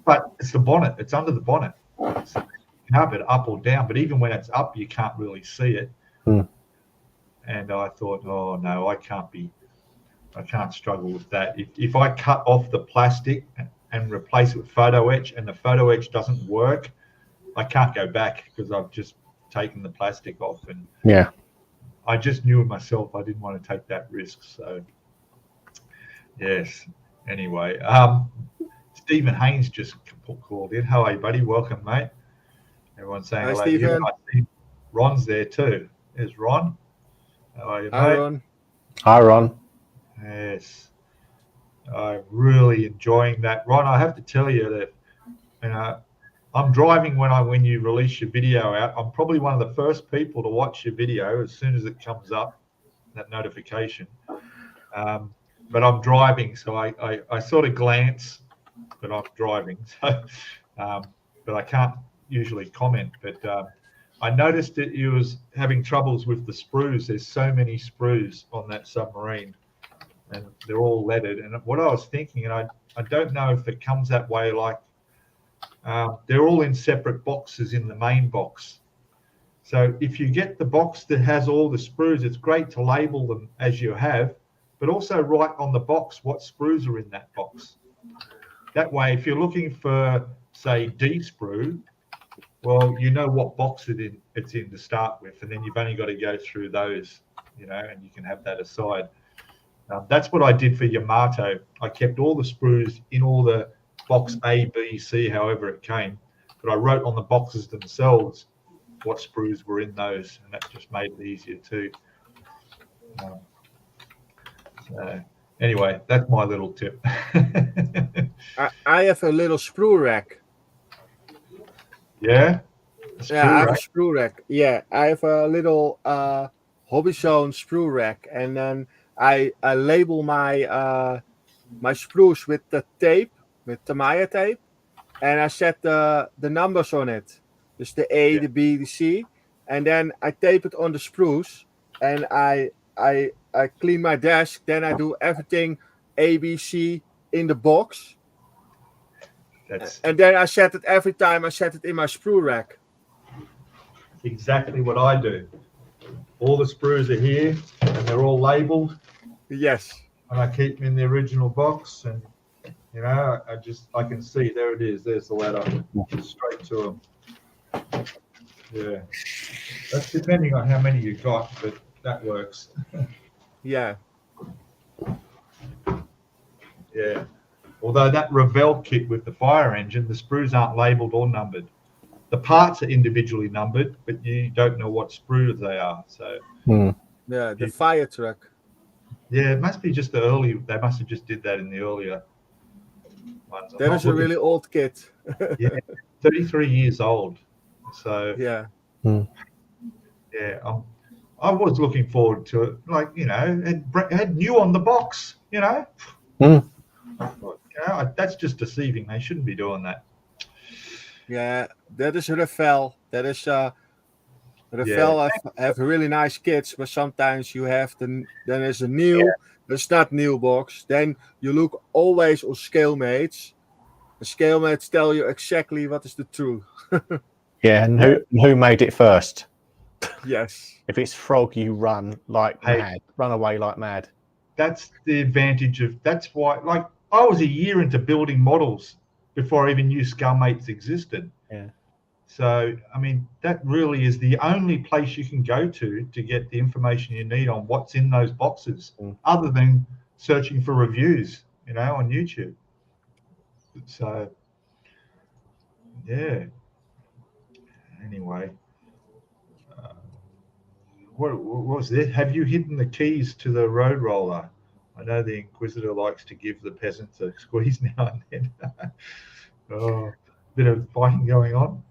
[SPEAKER 1] But it's the bonnet. It's under the bonnet. So you can have it up or down, but even when it's up, you can't really see it. And I thought, oh no, I can't struggle with that. If I cut off the plastic and replace it with photo etch, and the photo etch doesn't work, I can't go back because I've just taken the plastic off. And I just knew in myself I didn't want to take that risk. So yes. Anyway, Stephen Haynes just called in. How are you, buddy? Welcome, mate. Everyone's saying hello.
[SPEAKER 2] Stephen.
[SPEAKER 1] I see Ron's there too. There's Ron. How are you, mate?
[SPEAKER 2] Hi, Ron.
[SPEAKER 3] Hi, Ron.
[SPEAKER 1] Yes. I'm really enjoying that. Ron, I have to tell you that I'm driving when you release your video out. I'm probably one of the first people to watch your video as soon as it comes up, that notification. But I'm driving, so I sort of glance, but I'm driving. So, but I can't usually comment. But I noticed that you was having troubles with the sprues. There's so many sprues on that submarine, and they're all leaded. And what I was thinking, and I don't know if it comes that way, like they're all in separate boxes in the main box. So if you get the box that has all the sprues, it's great to label them as you have, but also write on the box what sprues are in that box. That way, if you're looking for, say, D sprue, well, you know what box it's in to start with, and then you've only got to go through those, and you can have that aside. That's what I did for Yamato. I kept all the sprues in all the box A, B, C, however it came, but I wrote on the boxes themselves what sprues were in those, and that just made it easier too. So anyway, that's my little tip.
[SPEAKER 2] I have a little sprue rack.
[SPEAKER 1] Yeah?
[SPEAKER 2] I have a sprue rack. Yeah, I have a little Hobbies sprue rack, and then I label my my sprues with the tape, with Tamiya tape, and I set the numbers on it. Just the A, the B, the C, and then I tape it on the sprues, and I clean my desk. Then I do everything A, B, C in the box. And then I set it every time. I set it in my sprue rack.
[SPEAKER 1] Exactly what I do. All the sprues are here, and they're all labeled.
[SPEAKER 2] Yes.
[SPEAKER 1] And I keep them in the original box, and I can see there it is. There's the ladder, straight to them. Yeah, that's depending on how many you got, but that works.
[SPEAKER 2] Yeah.
[SPEAKER 1] Yeah. Although that Revell kit with the fire engine, the sprues aren't labelled or numbered. The parts are individually numbered, but you don't know what sprues they are. So.
[SPEAKER 2] Yeah, the fire truck.
[SPEAKER 1] Yeah, it must be just the early. They must have just did that in the earlier ones.
[SPEAKER 2] That is a really old kit.
[SPEAKER 1] Yeah, 33 years old. So
[SPEAKER 2] yeah.
[SPEAKER 1] Yeah, I was looking forward to it. Like, it had new on the box. That's just deceiving. They shouldn't be doing that.
[SPEAKER 2] Yeah, that is Revell. That is Revell have really nice kits, but sometimes you have then there's a new, there's not new box. Then you look always on Scalemates. The Scalemates tell you exactly what is the truth.
[SPEAKER 3] Yeah, and who made it first?
[SPEAKER 2] Yes.
[SPEAKER 3] If it's frog, you run like mad. Run away like mad.
[SPEAKER 1] That's the advantage of. That's why. Like, I was a year into building models before I even knew Scalemates existed.
[SPEAKER 3] Yeah.
[SPEAKER 1] So, I mean, that really is the only place you can go to get the information you need on what's in those boxes, other than searching for reviews, on YouTube. So, yeah. Anyway, what was this? Have you hidden the keys to the road roller? I know the Inquisitor likes to give the peasants a squeeze now and then. Oh, bit of fighting going on.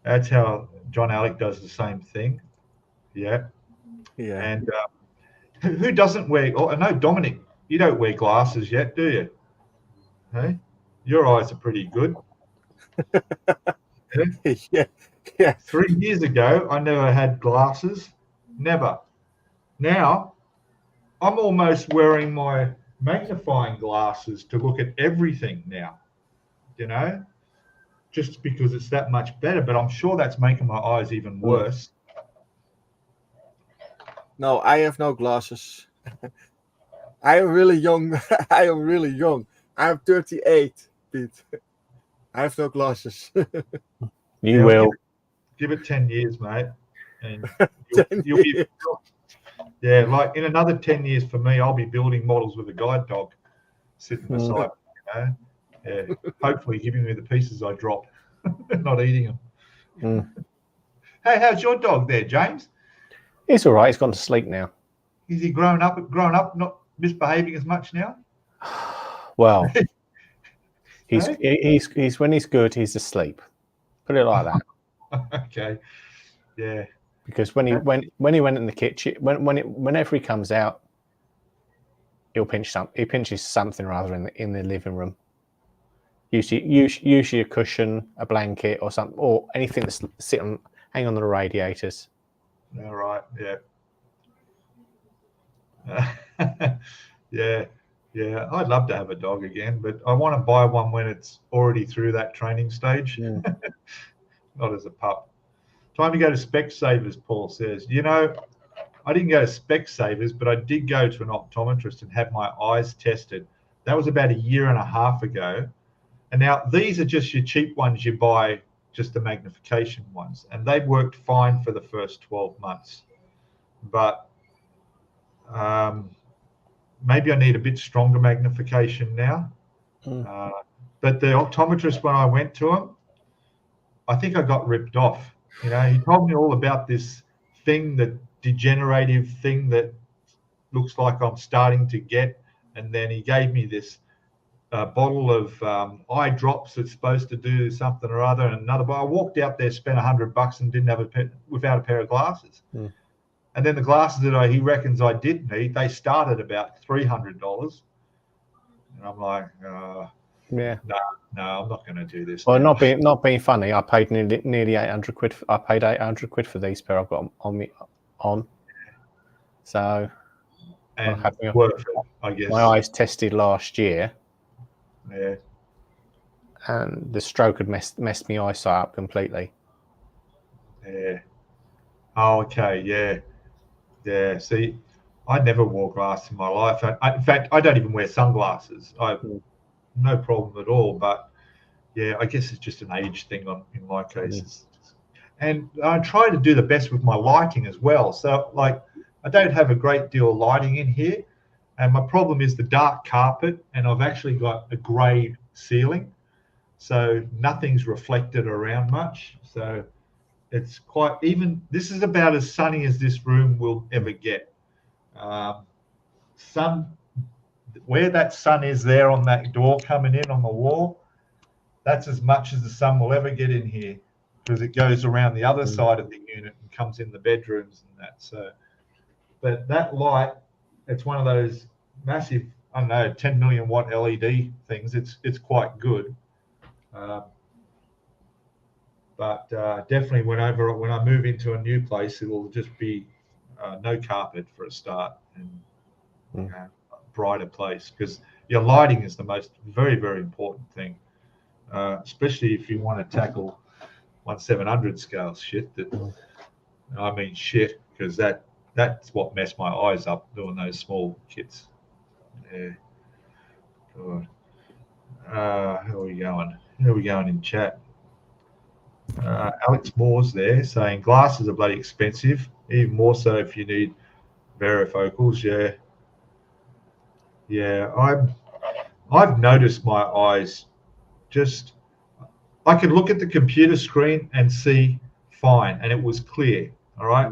[SPEAKER 1] That's how John Alec does the same thing. Yeah. And who doesn't wear? Oh, I know, Dominique, you don't wear glasses yet, do you? Hey, your eyes are pretty good.
[SPEAKER 2] Yeah.
[SPEAKER 1] 3 years ago, I never had glasses. Never. Now, I'm almost wearing my magnifying glasses to look at everything now, just because it's that much better. But I'm sure that's making my eyes even worse.
[SPEAKER 2] No, I have no glasses. I am really young. I am really young. I'm 38, Pete. I have no glasses.
[SPEAKER 3] You will.
[SPEAKER 1] Give it 10 years, mate. And you'll be, yeah, like in another 10 years for me, I'll be building models with a guide dog sitting beside me, Yeah, hopefully giving me the pieces I drop, not eating them. Hey, how's your dog there, James?
[SPEAKER 3] He's all right. He's gone to sleep now.
[SPEAKER 1] Is he grown up, not misbehaving as much now?
[SPEAKER 3] Well, he's when he's good, he's asleep. Put it like that.
[SPEAKER 1] Okay. Yeah.
[SPEAKER 3] Because when he went in the kitchen, whenever he comes out, he pinches something rather in the living room. Usually a cushion, a blanket, or something, or anything that's hang on the radiators.
[SPEAKER 1] All right. Yeah. Yeah. I'd love to have a dog again, but I want to buy one when it's already through that training stage. Not as a pup. Time to go to Specsavers, Paul says. I didn't go to Specsavers, but I did go to an optometrist and have my eyes tested. That was about 1.5 years ago. And now these are just your cheap ones you buy, just the magnification ones. And they worked fine for the first 12 months. But maybe I need a bit stronger magnification now. But the optometrist, when I went to him, I think I got ripped off. He told me all about this thing, the degenerative thing that looks like I'm starting to get. And then he gave me this bottle of eye drops that's supposed to do something or other. And another, but I walked out there, spent $100 and didn't have without a pair of glasses. And then the glasses that he reckons I did need, they started about $300. And I'm like,
[SPEAKER 3] yeah.
[SPEAKER 1] No, I'm not going to do this.
[SPEAKER 3] Well, not being funny, I paid nearly 800 quid. I paid 800 quid for these pair I've got on. So,
[SPEAKER 1] and worth it, I guess.
[SPEAKER 3] My eyes tested last year.
[SPEAKER 1] Yeah.
[SPEAKER 3] And the stroke had messed my eyesight up completely.
[SPEAKER 1] Yeah. Oh, okay. Yeah. Yeah. See, I never wore glasses in my life. In fact, I don't even wear sunglasses. No problem at all. But yeah, I guess it's just an age thing in my case. And I try to do the best with my lighting as well. So like, I don't have a great deal of lighting in here. And my problem is the dark carpet, and I've actually got a grey ceiling. So nothing's reflected around much. So it's quite, even this is about as sunny as this room will ever get. Where that sun is there on that door coming in on the wall, that's as much as the sun will ever get in here, because it goes around the other side of the unit and comes in the bedrooms and that. So, but that light, it's one of those massive, I don't know, 10 million watt LED things. It's quite good. But definitely when I move into a new place, it will just be no carpet for a start, and a brighter place, because your lighting is the most very, very important thing, especially if you want to tackle 1/700 scale shit. I mean shit, because that's what messed my eyes up, doing those small kits. Yeah. God. How are we going? How are we going in chat? Alex Moore's there saying glasses are bloody expensive, even more so if you need varifocals. Yeah. Yeah, I've noticed my eyes just. I could look at the computer screen and see fine, and it was clear. All right,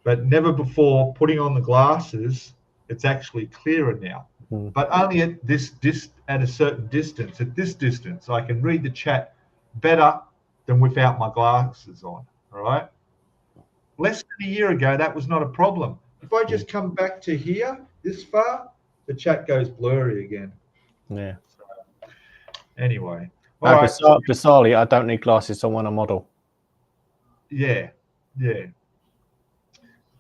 [SPEAKER 1] but never before putting on the glasses, it's actually clearer now. But only at at a certain distance. At this distance, I can read the chat better than without my glasses on. All right. Less than a year ago, that was not a problem. If I just come back to here, this far, the chat goes blurry again.
[SPEAKER 3] Yeah.
[SPEAKER 1] So, anyway.
[SPEAKER 3] No, right. Bizarrely, I don't need glasses on when I model.
[SPEAKER 1] Yeah.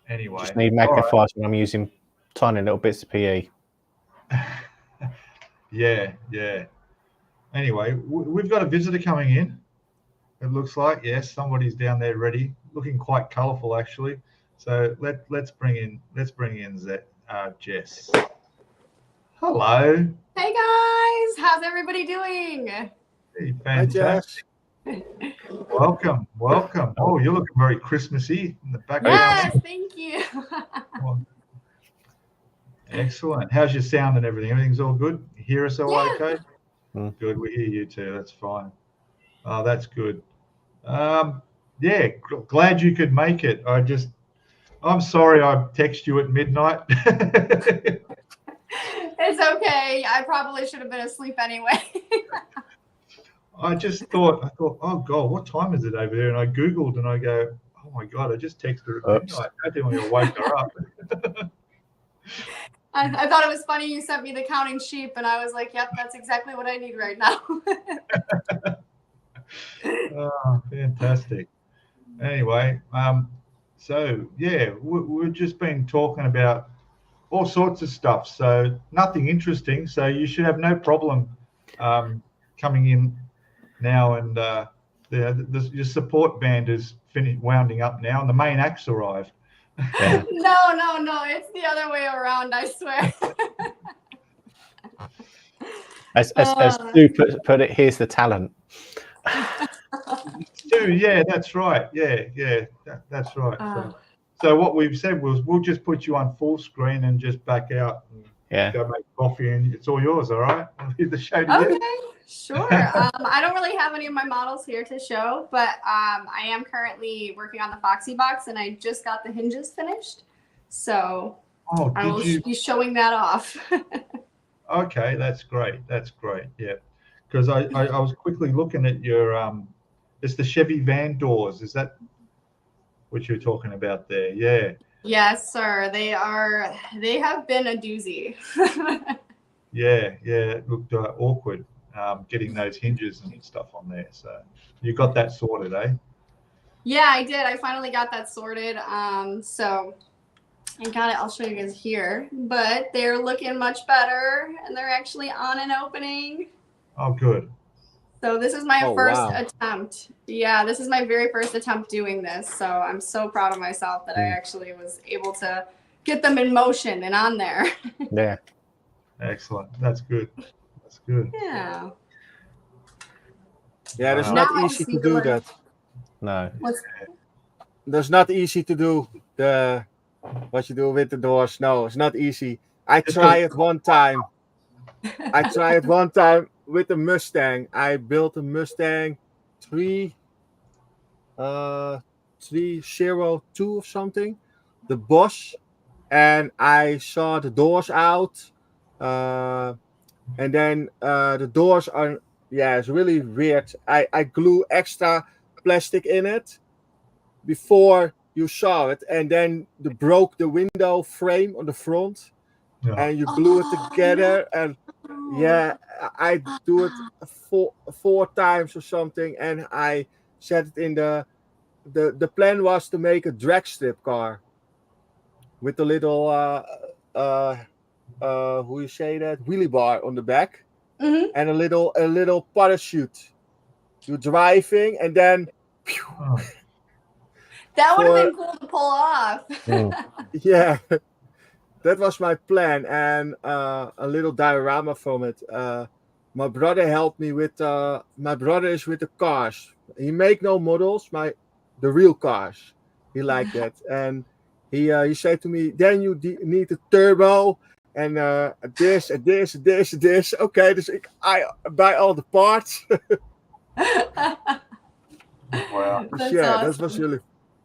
[SPEAKER 1] Anyway.
[SPEAKER 3] Just need magnifiers when I'm using tiny little bits of PE.
[SPEAKER 1] Yeah. Anyway, we've got a visitor coming in. It looks like, yes, somebody's down there ready, looking quite colourful actually. So let's bring in Jess. Hello.
[SPEAKER 4] Hey guys, how's everybody doing?
[SPEAKER 1] Hey, fantastic. Hi, welcome. Oh, you're looking very Christmassy in the background.
[SPEAKER 4] Yes, thank you.
[SPEAKER 1] Excellent. How's your sound and everything? Everything's all good? You hear us all okay? Good, we hear you too. That's fine. Oh, that's good. Yeah, glad you could make it. I'm sorry I texted you at midnight.
[SPEAKER 4] It's okay. I probably should have been asleep anyway.
[SPEAKER 1] I thought, oh God, what time is it over there? And I Googled and I go, oh my God, I just texted her at midnight. I didn't want to wake her up.
[SPEAKER 4] I thought it was funny you sent me the counting sheep and I was like, yep, that's exactly what I need right now.
[SPEAKER 1] Oh, fantastic. Anyway, so yeah, we've just been talking about all sorts of stuff. So nothing interesting. So you should have no problem coming in now. And your support band is wounding up now, and the main act's arrived.
[SPEAKER 4] Yeah. No, it's the other way around. I swear.
[SPEAKER 3] As Stu put it, here's the talent.
[SPEAKER 1] Stu, yeah, that's right. Yeah, that's right. So what we've said was we'll just put you on full screen and just back out and go make coffee, and it's all yours. All right, I'll leave the show to you.
[SPEAKER 4] Okay, sure. I don't really have any of my models here to show, but I am currently working on the Foxy box, and I just got the hinges finished, so I will be showing that off.
[SPEAKER 1] Okay, that's great. Yeah, because I was quickly looking at your it's the Chevy van doors. Is that what you're talking about there? Yeah.
[SPEAKER 4] Yes, sir. They have been a doozy.
[SPEAKER 1] Yeah. It looked awkward getting those hinges and stuff on there. So you got that sorted, eh?
[SPEAKER 4] Yeah, I did. I finally got that sorted. So I got it. I'll show you guys here. But they're looking much better, and they're actually on and opening.
[SPEAKER 1] Oh, good.
[SPEAKER 4] So this is my first attempt. Yeah, this is my very first attempt doing this. So I'm so proud of myself that I actually was able to get them in motion and on there.
[SPEAKER 3] Yeah.
[SPEAKER 1] Excellent. That's good.
[SPEAKER 4] Yeah.
[SPEAKER 2] Yeah, it's not easy to do that.
[SPEAKER 3] No.
[SPEAKER 2] It's not easy to do what you do with the doors. No, it's not easy. I tried it one time. With the Mustang. I built a Mustang 302 or something, the Bosch, and I saw the doors out, and then the doors are, it's really weird. I glue extra plastic in it before you saw it, and then broke the window frame on the front, and you glue it together, and I do it four times or something, and I set it in the plan was to make a drag strip car with a little wheelie bar on the back, and a little parachute. You're driving, and then
[SPEAKER 4] that would have been cool to pull off.
[SPEAKER 2] Yeah. That was my plan, and a little diorama from it. My brother helped me with. My brother is with the cars. He make no models, the real cars. He liked that, and he said to me, "Then you need a turbo En this. Oké, dus I buy all the parts.
[SPEAKER 1] Wow.
[SPEAKER 2] Dus ja, dat was jullie.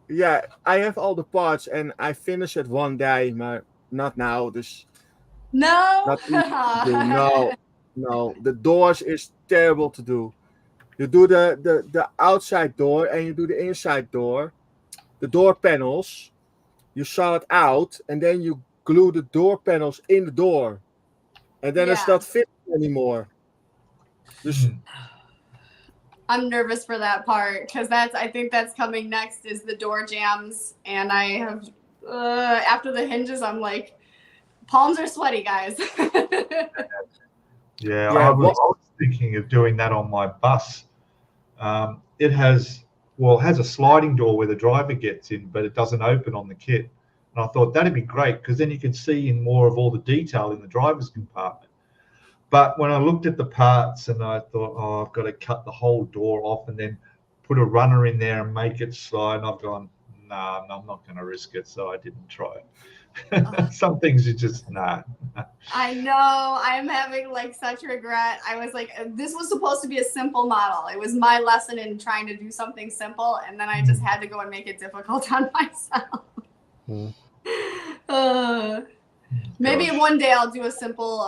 [SPEAKER 2] Yeah, I have all the parts and I finish it one day, maar not now. Dus
[SPEAKER 4] No.
[SPEAKER 2] not easy to do. No. The doors is terrible to do. You do the outside door and you do the inside door. The door panels, you saw it out and then you glue the door panels in the door. And then it's not fitting anymore. Dus
[SPEAKER 4] I'm nervous for that part because I think that's coming next is the door jams, and I have after the hinges I'm like palms are sweaty, guys.
[SPEAKER 1] I was thinking of doing that on my bus. It has a sliding door where the driver gets in, but it doesn't open on the kit. And I thought that'd be great because then you can see in more of all the detail in the driver's compartment. But when I looked at the parts and I thought, I've got to cut the whole door off and then put a runner in there and make it slide, and I've gone, no, I'm not going to risk it, so I didn't try it. Some things are just, nah.
[SPEAKER 4] I know. I'm having like such regret. I was like, this was supposed to be a simple model. It was my lesson in trying to do something simple, and then I just had to go and make it difficult on myself. Maybe one day I'll do a simple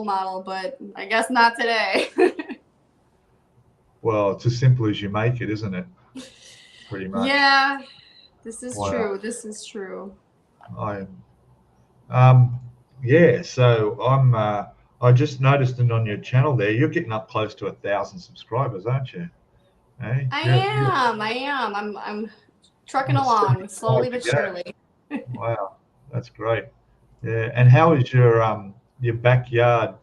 [SPEAKER 4] model, but I guess not today.
[SPEAKER 1] Well, it's as simple as you make it, isn't it? Pretty much.
[SPEAKER 4] Yeah, this is true. This is true.
[SPEAKER 1] So I just noticed it on your channel there. You're getting up close to 1,000 subscribers, aren't you? Hey?
[SPEAKER 4] I am. I'm trucking along slowly but surely.
[SPEAKER 1] Wow, that's great. Yeah, and how is your backyard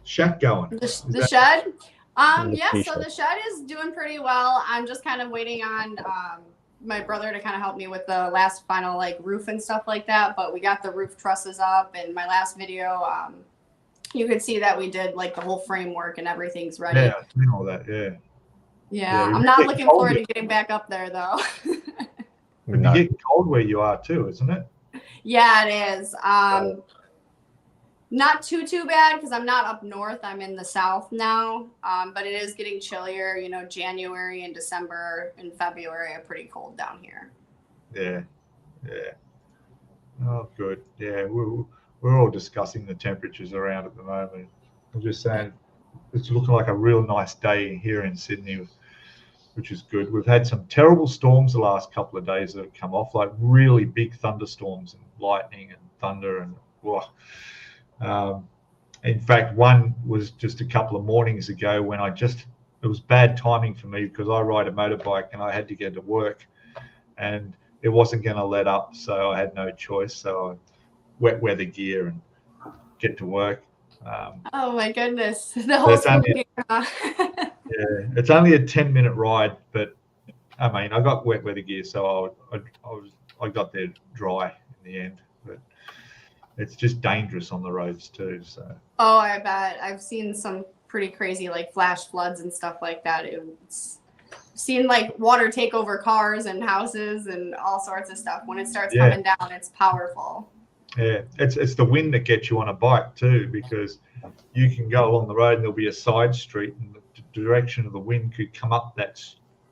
[SPEAKER 1] shack going?
[SPEAKER 4] The shed? So the shed is doing pretty well. I'm just kind of waiting on my brother to kind of help me with the last final like roof and stuff like that. But we got the roof trusses up, and my last video, you could see that we did like the whole framework and everything's ready.
[SPEAKER 1] Yeah, I've seen all that. Yeah,
[SPEAKER 4] I'm not looking forward to getting back up there though.
[SPEAKER 1] It's getting cold where you are too, isn't it?
[SPEAKER 4] Yeah, it is. Not too bad because I'm not up north. I'm in the south now. But it is getting chillier. You know, January and December and February are pretty cold down here.
[SPEAKER 1] Yeah. Oh, good. Yeah, we're all discussing the temperatures around at the moment. I'm just saying it's looking like a real nice day here in Sydney, which is good. We've had some terrible storms the last couple of days that have come off, like really big thunderstorms and lightning and thunder and in fact, one was just a couple of mornings ago when it was bad timing for me because I ride a motorbike and I had to get to work and it wasn't going to let up, so I had no choice. So I wet weather gear and get to work.
[SPEAKER 4] Oh my goodness, the whole school gear.
[SPEAKER 1] Yeah, it's only a 10-minute ride, but I mean, I got wet weather gear, so I got there dry in the end. But it's just dangerous on the roads too. So.
[SPEAKER 4] Oh, I bet. I've seen some pretty crazy like flash floods and stuff like that. It's seen like water take over cars and houses and all sorts of stuff. When it starts coming down, it's powerful.
[SPEAKER 1] Yeah, it's the wind that gets you on a bike too, because you can go along the road and there'll be a side street and the direction of the wind could come up that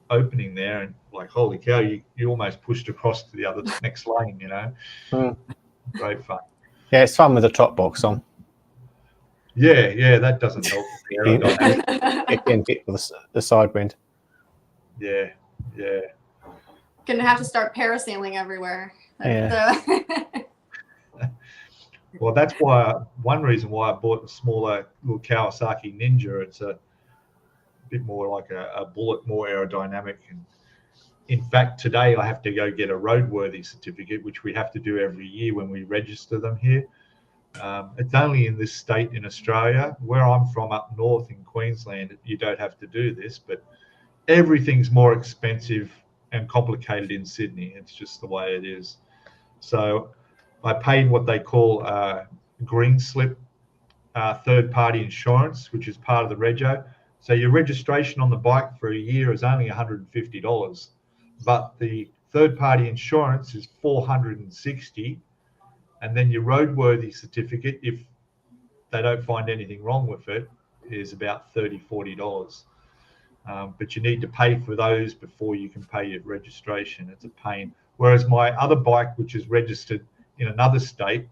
[SPEAKER 1] opening there and like, holy cow, you almost pushed across to the other next lane, you know. Great fun.
[SPEAKER 3] Yeah, it's fun with the top box on.
[SPEAKER 1] Yeah, that doesn't help.
[SPEAKER 3] It can hit with the side wind.
[SPEAKER 1] Yeah.
[SPEAKER 4] Gonna have to start parasailing everywhere.
[SPEAKER 3] Yeah.
[SPEAKER 1] Well, that's one reason why I bought the smaller little Kawasaki Ninja. It's a bit more like a bullet, more aerodynamic. And in fact, today I have to go get a roadworthy certificate, which we have to do every year when we register them here. It's only in this state in Australia. Where I'm from up north in Queensland, you don't have to do this, but everything's more expensive and complicated in Sydney. It's just the way it is. So I paid what they call green slip third-party insurance, which is part of the rego. So your registration on the bike for a year is only $150, but the third-party insurance is $460, and then your roadworthy certificate, if they don't find anything wrong with it, is about $30-40. But you need to pay for those before you can pay your registration. It's a pain. Whereas my other bike, which is registered in another state,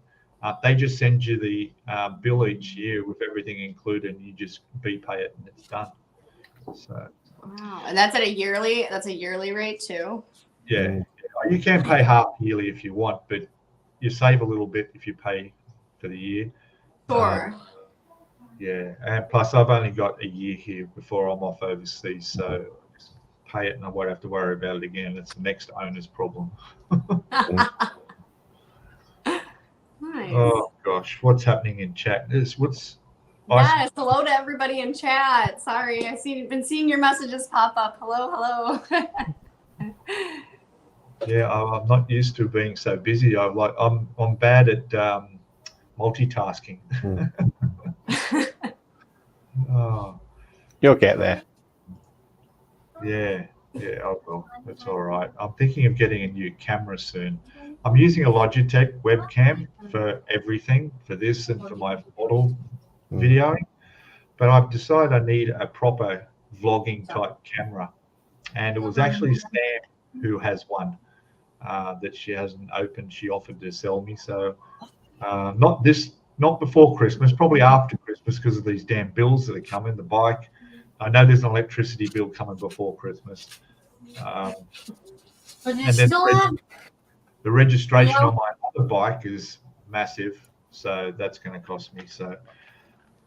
[SPEAKER 1] they just send you the bill each year with everything included, and you just pay it, and it's done. So.
[SPEAKER 4] Wow, and that's at a yearly. That's a yearly rate too.
[SPEAKER 1] Yeah, you can pay half yearly if you want, but you save a little bit if you pay for the year.
[SPEAKER 4] Sure.
[SPEAKER 1] Yeah, and plus I've only got a year here before I'm off overseas, so just pay it and I won't have to worry about it again. It's the next owner's problem.
[SPEAKER 4] Nice.
[SPEAKER 1] Oh gosh, what's happening in chat?
[SPEAKER 4] Yes, hello to everybody in chat. Sorry, been seeing your messages pop up. Hello.
[SPEAKER 1] Yeah, I'm not used to being so busy. I'm bad at multitasking. Oh,
[SPEAKER 3] You'll get there.
[SPEAKER 1] Yeah, I will. That's all right. I'm thinking of getting a new camera soon. I'm using a Logitech webcam for everything, for this and for my model videoing, but I've decided I need a proper vlogging type camera, and it was actually Sam who has one that she hasn't opened. She offered to sell me, so not before Christmas, probably after Christmas, because of these damn bills that are coming. The bike, I know there's an electricity bill coming before Christmas,
[SPEAKER 5] But
[SPEAKER 1] and
[SPEAKER 5] you
[SPEAKER 1] then
[SPEAKER 5] still have.
[SPEAKER 1] the registration on my other bike is massive, so that's going to cost me. So,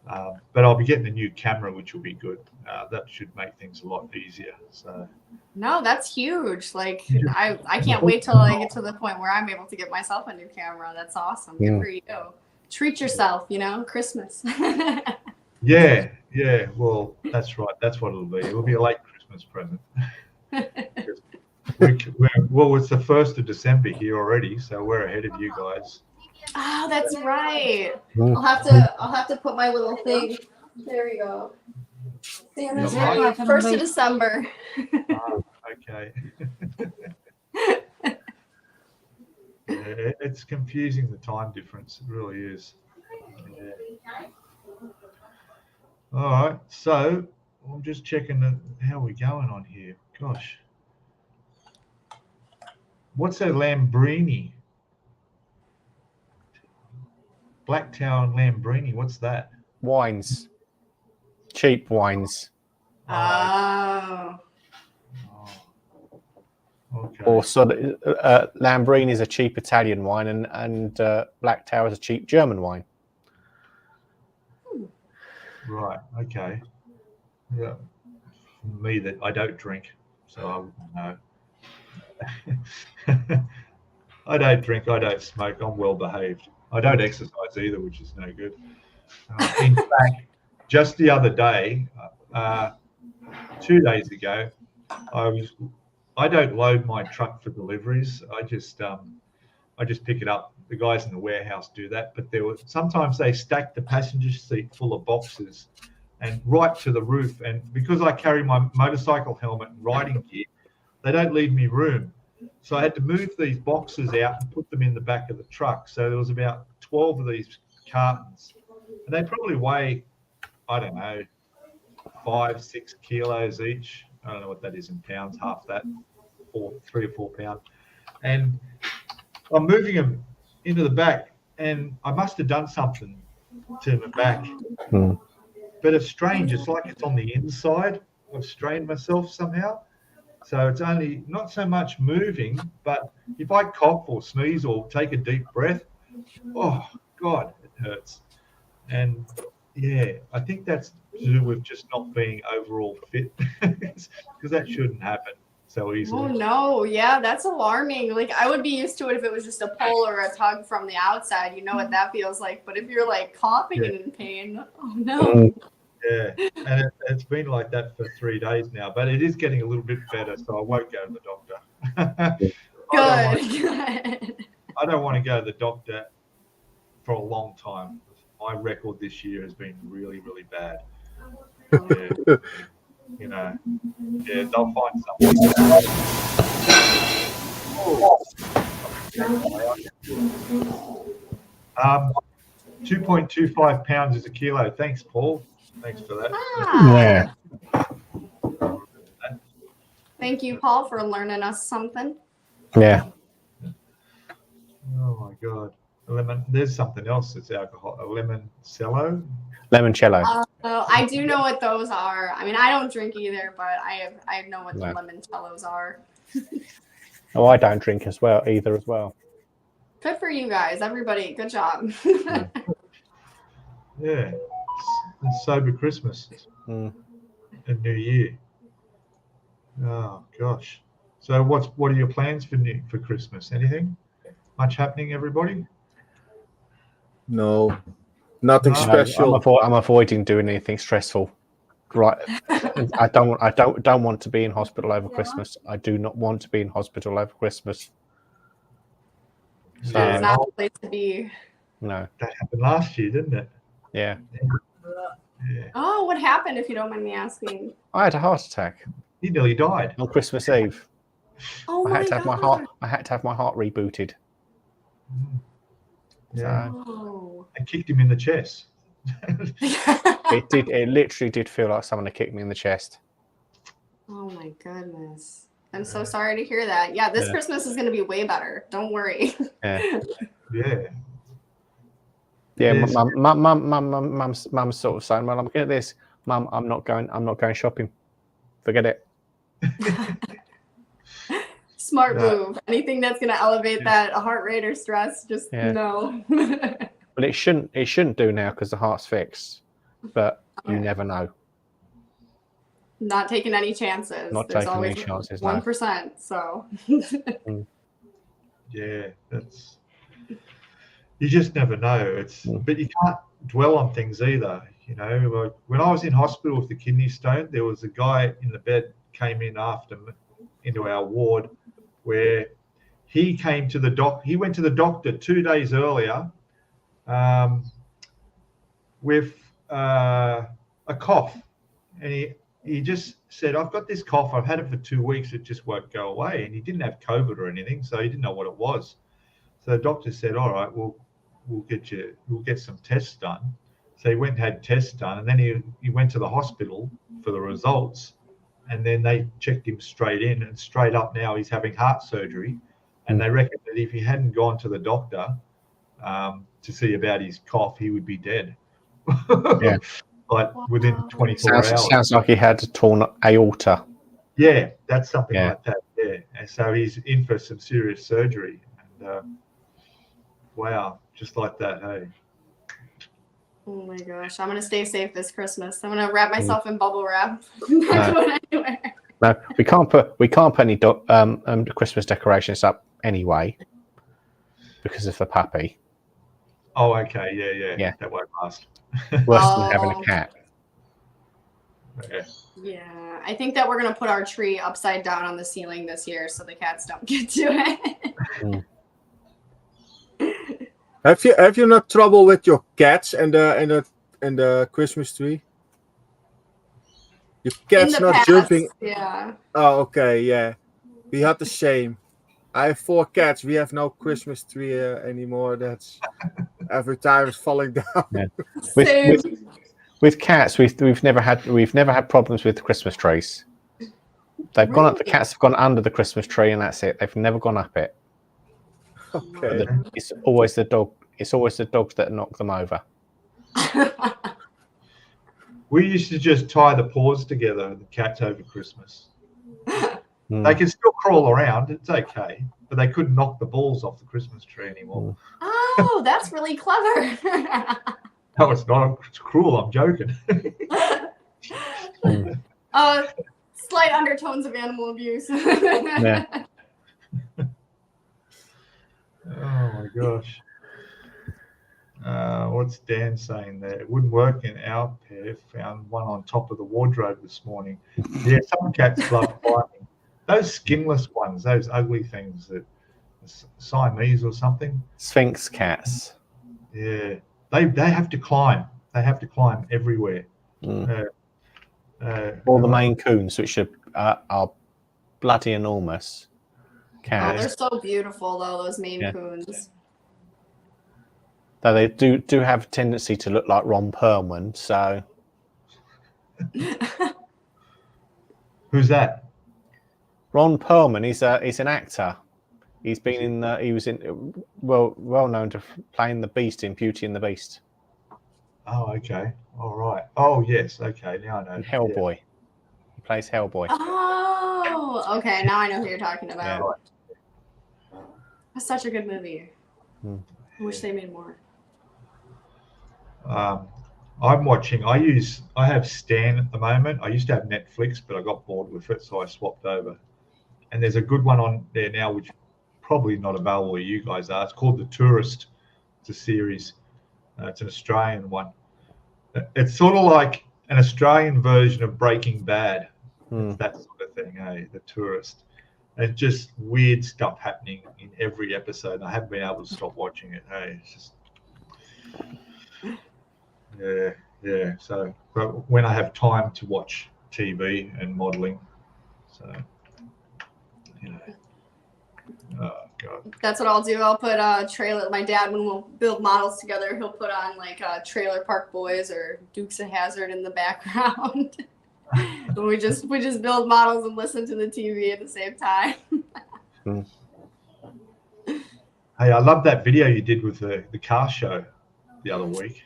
[SPEAKER 1] but I'll be getting a new camera, which will be good. That should make things a lot easier. So.
[SPEAKER 4] No, that's huge. Like I can't wait till I get to the point where I'm able to get myself a new camera. That's awesome. Good for you. Treat yourself, Christmas.
[SPEAKER 1] Yeah. Well, that's right. That's what it'll be. It'll be a late Christmas present. Well, it's the 1st of December here already, so we're ahead of you guys.
[SPEAKER 4] Oh, that's right. I'll have to put my little thing. There we go. Santa's right. 1st of December.
[SPEAKER 1] Oh, okay. Yeah, it's confusing, the time difference. It really is. Yeah. All right, so I'm just checking how we're going on here. Gosh. What's a Lambrini? Blacktown Lambrini, what's that?
[SPEAKER 3] Wines. Cheap wines.
[SPEAKER 4] Oh.
[SPEAKER 1] Okay.
[SPEAKER 3] Or Lambrini is a cheap Italian wine, and Black Tower is a cheap German wine.
[SPEAKER 1] Right. Okay. Yeah. For me, that I don't drink, so I wouldn't know. I don't drink. I don't smoke. I'm well behaved. I don't exercise either, which is no good. In fact, just the other day, 2 days ago, I don't load my truck for deliveries. I just pick it up. The guys in the warehouse do that. But sometimes they stack the passenger seat full of boxes and right to the roof. And because I carry my motorcycle helmet and riding gear, they don't leave me room. So I had to move these boxes out and put them in the back of the truck. So there was about 12 of these cartons, and they probably weigh, I don't know, 5-6 kilos each. I don't know what that is in pounds, half that, 3 or 4 pounds. And I'm moving them into the back, and I must have done something to the back. But it's strange. It's like it's on the inside. I've strained myself somehow. So it's only not so much moving, but if I cough or sneeze or take a deep breath, oh, God, it hurts. And, yeah, I think that's to do with just not being overall fit, because that shouldn't happen so easily.
[SPEAKER 4] Oh, no. Yeah, that's alarming. Like, I would be used to it if it was just a pull or a tug from the outside. You know what that feels like. But if you're, like, coughing and in pain, oh, no.
[SPEAKER 1] Yeah, and it's been like that for 3 days now, but it is getting a little bit better, so I won't go to the doctor.
[SPEAKER 4] Good.
[SPEAKER 1] I don't want to go to the doctor for a long time. My record this year has been really, really bad. Yeah, they'll find something. 2.25 pounds is a kilo. Thanks, Paul. Thanks for that.
[SPEAKER 3] Yeah.
[SPEAKER 4] Thank you, Paul, for learning us something.
[SPEAKER 3] Yeah.
[SPEAKER 1] Oh my God. Lemon. There's something else that's alcohol. A limoncello.
[SPEAKER 3] Limoncello.
[SPEAKER 4] I do know what those are. I mean, I don't drink either, but I know what the limoncellos are.
[SPEAKER 3] Oh, I don't drink as well either.
[SPEAKER 4] Good for you guys, everybody. Good job.
[SPEAKER 1] Yeah. It's sober Christmas and New Year. Oh gosh. So what are your plans for Christmas? Anything? Much happening, everybody?
[SPEAKER 2] No, nothing special.
[SPEAKER 3] I'm avoiding doing anything stressful. Right. I don't want to be in hospital over Christmas. I do not want to be in hospital over Christmas. So,
[SPEAKER 4] it's not a place to be.
[SPEAKER 3] No.
[SPEAKER 1] That happened last year, didn't it?
[SPEAKER 3] Yeah.
[SPEAKER 4] Oh, what happened, if you don't mind me asking?
[SPEAKER 3] I had a heart attack.
[SPEAKER 1] You nearly died
[SPEAKER 3] on Christmas Eve.
[SPEAKER 4] Oh
[SPEAKER 3] I had to have my heart. I had to have my heart rebooted.
[SPEAKER 1] Yeah.
[SPEAKER 4] Oh.
[SPEAKER 1] I kicked him in the chest.
[SPEAKER 3] It did. It literally did feel like someone had kicked me in the chest.
[SPEAKER 4] Oh my goodness. I'm so sorry to hear that. Yeah, this Christmas is going to be way better. Don't worry.
[SPEAKER 3] Yeah.
[SPEAKER 1] Yeah.
[SPEAKER 3] Yeah, mum's sort of saying, "Well, I'm looking at this, Mum. I'm not going shopping. Forget it."
[SPEAKER 4] Smart move. Anything that's going to elevate that heart rate or stress, just no.
[SPEAKER 3] Well, it shouldn't do now because the heart's fixed, but you never know.
[SPEAKER 4] Not taking any chances. There's always
[SPEAKER 3] any chances.
[SPEAKER 4] 1%. So.
[SPEAKER 1] Yeah, that's. You just never know. But you can't dwell on things either. You know, like when I was in hospital with the kidney stone, there was a guy in the bed came in after into our ward, where he came to the He went to the doctor 2 days earlier, with a cough, and he just said, "I've got this cough. I've had it for 2 weeks. It just won't go away." And he didn't have COVID or anything, so he didn't know what it was. So the doctor said, "All right, we'll get some tests done." So he went and had tests done, and then he went to the hospital for the results, and then they checked him straight in, and straight up now he's having heart surgery, and they reckon that if he hadn't gone to the doctor to see about his cough, he would be dead.
[SPEAKER 3] Yeah.
[SPEAKER 1] Like within 24 hours.
[SPEAKER 3] Sounds like he had a torn aorta.
[SPEAKER 1] Yeah, that's something like that. Yeah, and so he's in for some serious surgery. And wow, just like that, hey.
[SPEAKER 4] Oh my gosh, I'm gonna stay safe this Christmas. I'm gonna wrap myself in bubble wrap. Not going anywhere.
[SPEAKER 3] No, we can't put any Christmas decorations up anyway because of the puppy.
[SPEAKER 1] Oh, okay, yeah. That won't last.
[SPEAKER 3] Worse than having a cat.
[SPEAKER 4] Yeah, I think that we're gonna put our tree upside down on the ceiling this year so the cats don't get to it.
[SPEAKER 2] Have you not trouble with your cats and the Christmas tree? Your cat's not
[SPEAKER 4] past,
[SPEAKER 2] jumping.
[SPEAKER 4] Yeah.
[SPEAKER 2] Oh, okay, yeah. We had the same. I have 4 cats. We have no Christmas tree anymore. That's every time it's falling down.
[SPEAKER 3] Yeah. With cats, we've never had problems with Christmas trees. They've gone up. The cats have gone under the Christmas tree, and that's it. They've never gone up it.
[SPEAKER 2] Okay.
[SPEAKER 3] It's always the dog. It's always the dogs that knock them over.
[SPEAKER 1] We used to just tie the paws together, the cats, over Christmas. They can still crawl around. It's okay, but they couldn't knock the balls off the Christmas tree anymore.
[SPEAKER 4] Oh, that's really clever.
[SPEAKER 1] No, it's not. It's cruel. I'm joking.
[SPEAKER 4] Slight undertones of animal abuse.
[SPEAKER 3] Yeah.
[SPEAKER 1] Oh my gosh. What's Dan saying there? It wouldn't work in our pair. Found one on top of the wardrobe this morning. Yeah, some cats love climbing. Those skinless ones, those ugly things, that Siamese or something.
[SPEAKER 3] Sphinx cats.
[SPEAKER 1] Yeah, they have to climb. They have to climb everywhere.
[SPEAKER 3] Or the Maine Coons, which are bloody enormous cats.
[SPEAKER 4] Oh, they're so beautiful, though, those Maine Coons.
[SPEAKER 3] Though they do have a tendency to look like Ron Perlman. So
[SPEAKER 1] Who's that?
[SPEAKER 3] Ron Perlman, he's an actor. He's been in. He was in well known to playing the Beast in Beauty and the Beast.
[SPEAKER 1] Oh, okay. All right. Oh, yes. Okay. Now I know.
[SPEAKER 3] And Hellboy. Yeah. He plays Hellboy.
[SPEAKER 4] Oh, okay. Now I know who you're talking about.
[SPEAKER 3] Yeah.
[SPEAKER 4] That's such a good movie. I wish they made more.
[SPEAKER 1] I'm watching. I have Stan at the moment. I used to have Netflix, but I got bored with it, so I swapped over. And there's a good one on there now, which probably not available where you guys are. It's called The Tourist. It's a series. It's an Australian one. It's sort of like an Australian version of Breaking Bad. It's that sort of thing, The Tourist. And just weird stuff happening in every episode. I haven't been able to stop watching it. It's just, yeah. So, but when I have time to watch TV and modeling, so oh God.
[SPEAKER 4] That's what I'll do. I'll put a trailer. My dad, when we'll build models together, he'll put on like Trailer Park Boys or Dukes of Hazzard in the background. we just build models and listen to the TV at the same time.
[SPEAKER 1] Hey, I love that video you did with the car show the other week.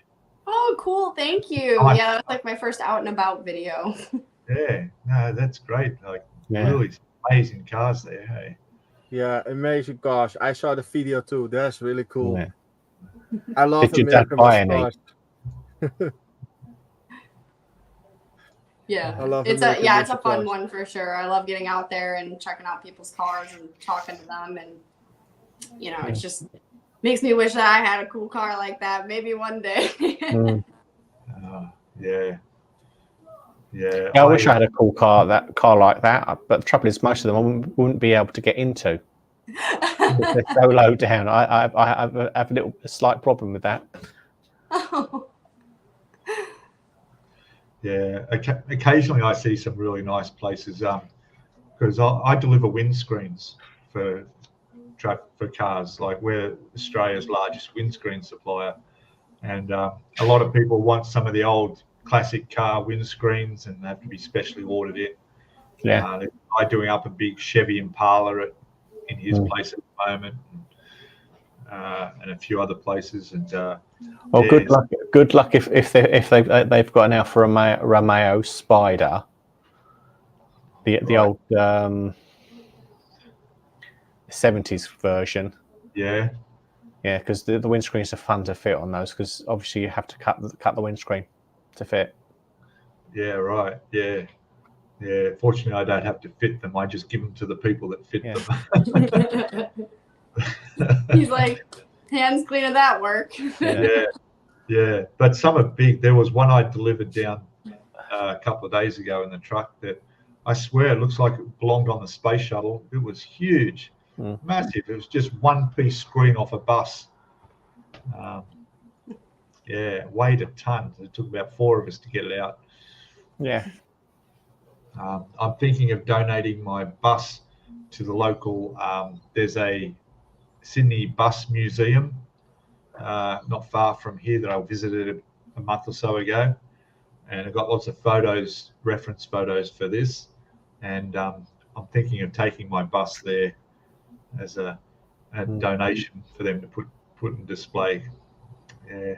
[SPEAKER 4] Oh, cool. Thank you. Yeah, that was like my first out and about video.
[SPEAKER 1] Yeah, no, that's great. Like really amazing cars there. Hey.
[SPEAKER 2] Yeah, amazing cars. I saw the video too. That's really cool.
[SPEAKER 3] Yeah.
[SPEAKER 2] I love
[SPEAKER 3] Did your dad buy any?
[SPEAKER 4] Yeah,
[SPEAKER 2] I love
[SPEAKER 4] it's a fun one for sure. I love getting out there and checking out people's cars and talking to them, and it just makes me wish that I had a cool car like that. Maybe one day.
[SPEAKER 1] Yeah.
[SPEAKER 3] I wish I had a cool car like that. But the trouble is, most of them I wouldn't be able to get into. They're so low down. I have a slight problem with that.
[SPEAKER 4] Oh.
[SPEAKER 1] Yeah, occasionally I see some really nice places because I deliver windscreens for cars. Like we're Australia's largest windscreen supplier, and a lot of people want some of the old classic car windscreens, and they have to be specially ordered in.
[SPEAKER 3] Yeah,
[SPEAKER 1] I'm doing up a big Chevy Impala in his place at the moment, and a few other places, and.
[SPEAKER 3] Good luck if they've got an Alfa Romeo Spider, the old 70s version.
[SPEAKER 1] Yeah,
[SPEAKER 3] because the windscreens are fun to fit on those, because obviously you have to cut the windscreen to fit.
[SPEAKER 1] Yeah, right. Yeah. Fortunately, I don't have to fit them. I just give them to the people that fit them.
[SPEAKER 4] He's like, hands clean of that work.
[SPEAKER 1] Yeah, but some are big. There was one I delivered down a couple of days ago in the truck that I swear it looks like it belonged on the space shuttle. It was huge, massive. It was just one piece screen off a bus. Weighed a ton. It took about 4 of us to get it out.
[SPEAKER 3] Yeah.
[SPEAKER 1] I'm thinking of donating my bus to the local. There's a Sydney bus museum not far from here that I visited a month or so ago, and I got lots of photos, reference photos for this, and I'm thinking of taking my bus there as a donation for them to put in display. Yeah,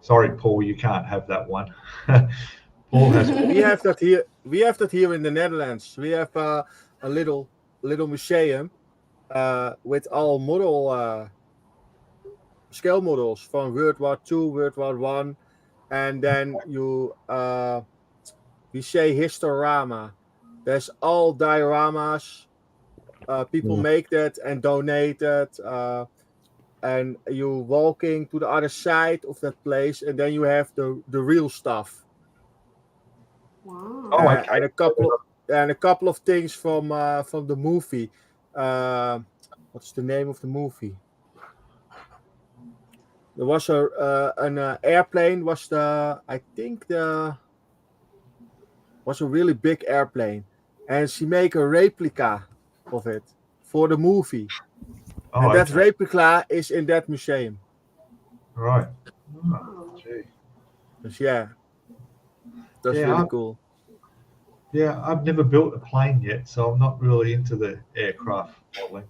[SPEAKER 1] sorry, Paul, you can't have that one. Paul has.
[SPEAKER 2] We have that here. We have that here in the Netherlands. We have a little museum with all model. Scale models from World War II, World War I, and then we say Historama. There's all dioramas. People make that and donate that, and you're walking to the other side of that place, and then you have the real stuff.
[SPEAKER 4] Wow.
[SPEAKER 1] Okay.
[SPEAKER 2] And a couple of things from the movie. What's the name of the movie? There was an airplane. Was a really big airplane, and she make a replica of it for the movie. And that replica is in that museum.
[SPEAKER 1] Right. Oh, gee.
[SPEAKER 2] Yeah, that's really cool.
[SPEAKER 1] Yeah, I've never built a plane yet, so I'm not really into the aircraft modeling.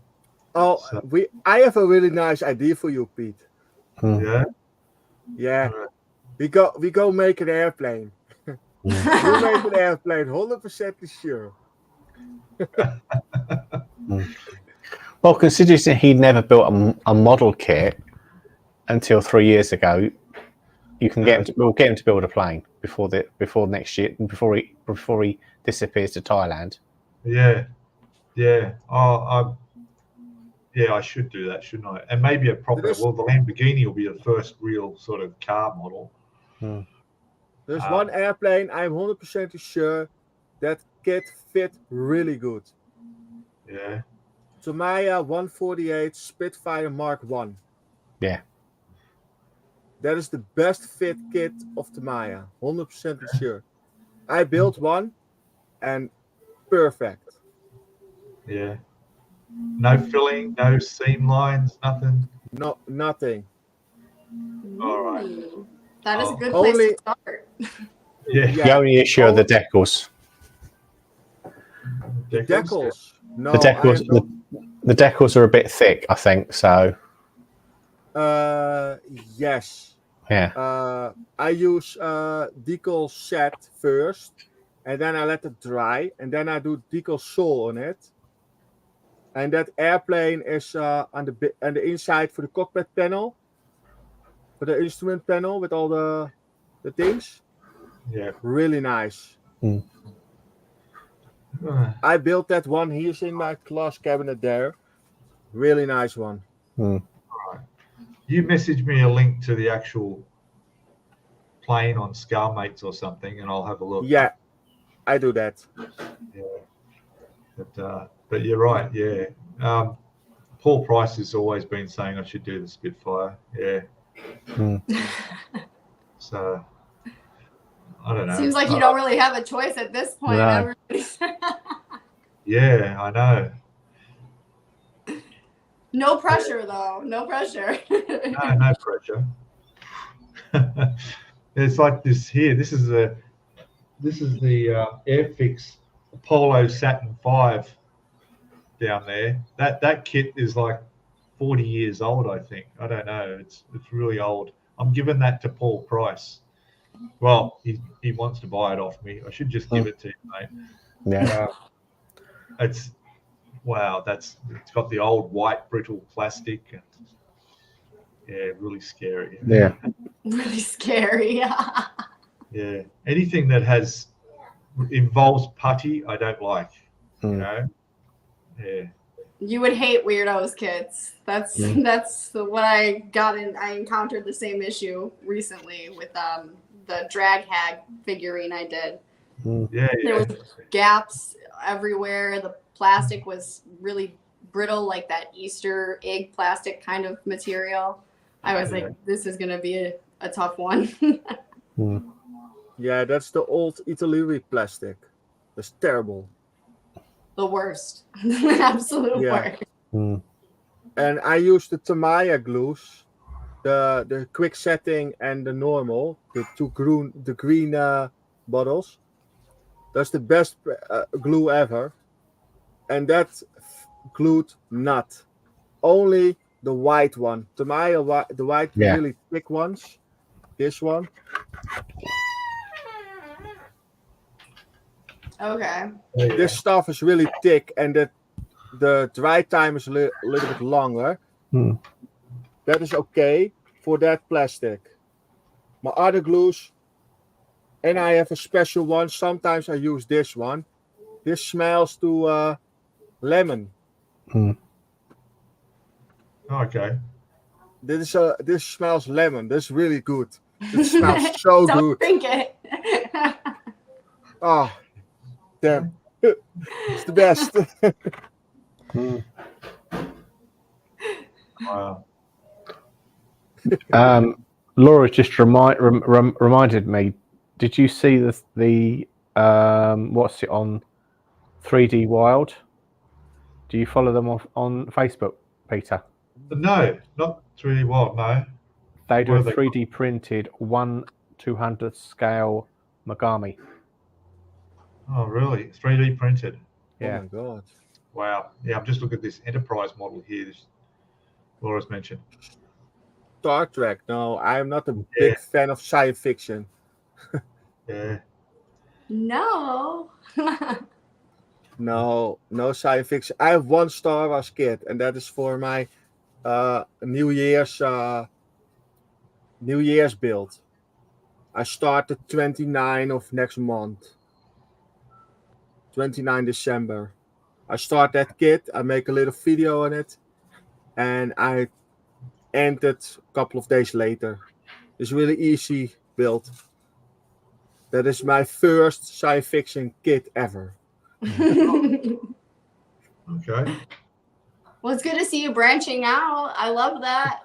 [SPEAKER 2] Oh,
[SPEAKER 1] so,
[SPEAKER 2] I have a really nice idea for you, Pete.
[SPEAKER 1] Yeah.
[SPEAKER 2] Yeah. We go make an airplane. You make an airplane, 100% sure.
[SPEAKER 3] Well, considering he'd never built a model kit until 3 years ago, you can get him to, we'll get him to build a plane before next year, before he disappears to Thailand.
[SPEAKER 1] Yeah. Oh, I should do that, shouldn't I? And maybe a proper. Well, the Lamborghini will be the first real sort of car model.
[SPEAKER 2] There's one airplane I'm 100% sure that kit fit really good.
[SPEAKER 1] Yeah.
[SPEAKER 2] Tamiya 148 Spitfire Mark 1.
[SPEAKER 3] Yeah.
[SPEAKER 2] That is the best fit kit of Tamiya, 100% sure. I built one and perfect.
[SPEAKER 1] Yeah. No filling, no seam lines, nothing.
[SPEAKER 2] No, nothing.
[SPEAKER 1] All right.
[SPEAKER 4] That is a good place to start.
[SPEAKER 1] Yeah.
[SPEAKER 3] The only issue are the decals.
[SPEAKER 2] The decals. No,
[SPEAKER 3] the decals are a bit thick, I think. So.
[SPEAKER 2] Yes.
[SPEAKER 3] Yeah.
[SPEAKER 2] I use decal set first, and then I let it dry, and then I do decal sole on it. And that airplane is on the inside for the cockpit panel, for the instrument panel with all the things.
[SPEAKER 1] Yeah.
[SPEAKER 2] Really nice. I built that one. He's in my class cabinet there. Really nice one.
[SPEAKER 1] All right. You message me a link to the actual plane on ScaleMates or something, and I'll have a look.
[SPEAKER 2] Yeah, I do that.
[SPEAKER 1] Yeah. But you're right. Yeah. Paul Price has always been saying I should do the Spitfire. Yeah. So I don't know.
[SPEAKER 4] Seems like you don't really have a choice at this point.
[SPEAKER 3] No.
[SPEAKER 1] Yeah, I know.
[SPEAKER 4] No pressure, though. No pressure.
[SPEAKER 1] No pressure. It's like this here. This is the Airfix Apollo Saturn V down there. That kit is like 40 years old, I think. I don't know. It's really old. I'm giving that to Paul Price. Well, he wants to buy it off me. I should just give it to him, mate.
[SPEAKER 3] Yeah.
[SPEAKER 1] It's got the old white brittle plastic and really scary.
[SPEAKER 3] Yeah.
[SPEAKER 4] Really scary.
[SPEAKER 1] Yeah. Anything that involves putty, I don't like. You know. Yeah.
[SPEAKER 4] You would hate weirdos kits. That's what I got in. I encountered the same issue recently with the drag hag figurine I did. There was gaps everywhere. The plastic was really brittle, like that Easter egg plastic kind of material. I was like, this is gonna be a tough one.
[SPEAKER 2] Yeah, that's the old Italy plastic. That's terrible.
[SPEAKER 4] The worst. Absolute worst.
[SPEAKER 2] And I use the Tamiya glues, the quick setting and the normal, the green bottles. That's the best glue ever. And that glued not. Only the white one. Tamiya, the white really thick ones. This one.
[SPEAKER 4] Okay.
[SPEAKER 2] This stuff is really thick, and the dry time is a little bit longer. That is okay for that plastic. My other glues, and I have a special one. Sometimes I use this one. This smells to lemon.
[SPEAKER 1] Okay.
[SPEAKER 2] This smells lemon. That's really good. It smells so
[SPEAKER 4] Don't
[SPEAKER 2] good.
[SPEAKER 4] drink it.
[SPEAKER 2] Oh, damn. It's the best.
[SPEAKER 1] Wow.
[SPEAKER 3] Laura just reminded me. Did you see the what's it on 3D Wild? Do you follow them on Facebook, Peter?
[SPEAKER 1] No, not 3D Wild. No.
[SPEAKER 3] They do a 3D printed 1/200th scale Mogami.
[SPEAKER 1] Oh, really? 3D printed?
[SPEAKER 3] Yeah.
[SPEAKER 2] Oh my god.
[SPEAKER 1] Wow. Yeah, I'm just looking at this enterprise model here. This Laura's mentioned.
[SPEAKER 2] Star Trek. No, I'm not a big fan of science fiction.
[SPEAKER 1] Yeah.
[SPEAKER 4] No.
[SPEAKER 2] No science fiction. I have one Star Wars kit, and that is for my New Year's build. I start the 29 of next month. 29 December. I start that kit, I make a little video on it, and I end it a couple of days later. It's really easy build. That is my first science fiction kit ever.
[SPEAKER 1] Okay.
[SPEAKER 4] Well, it's good to see you branching out. I love that.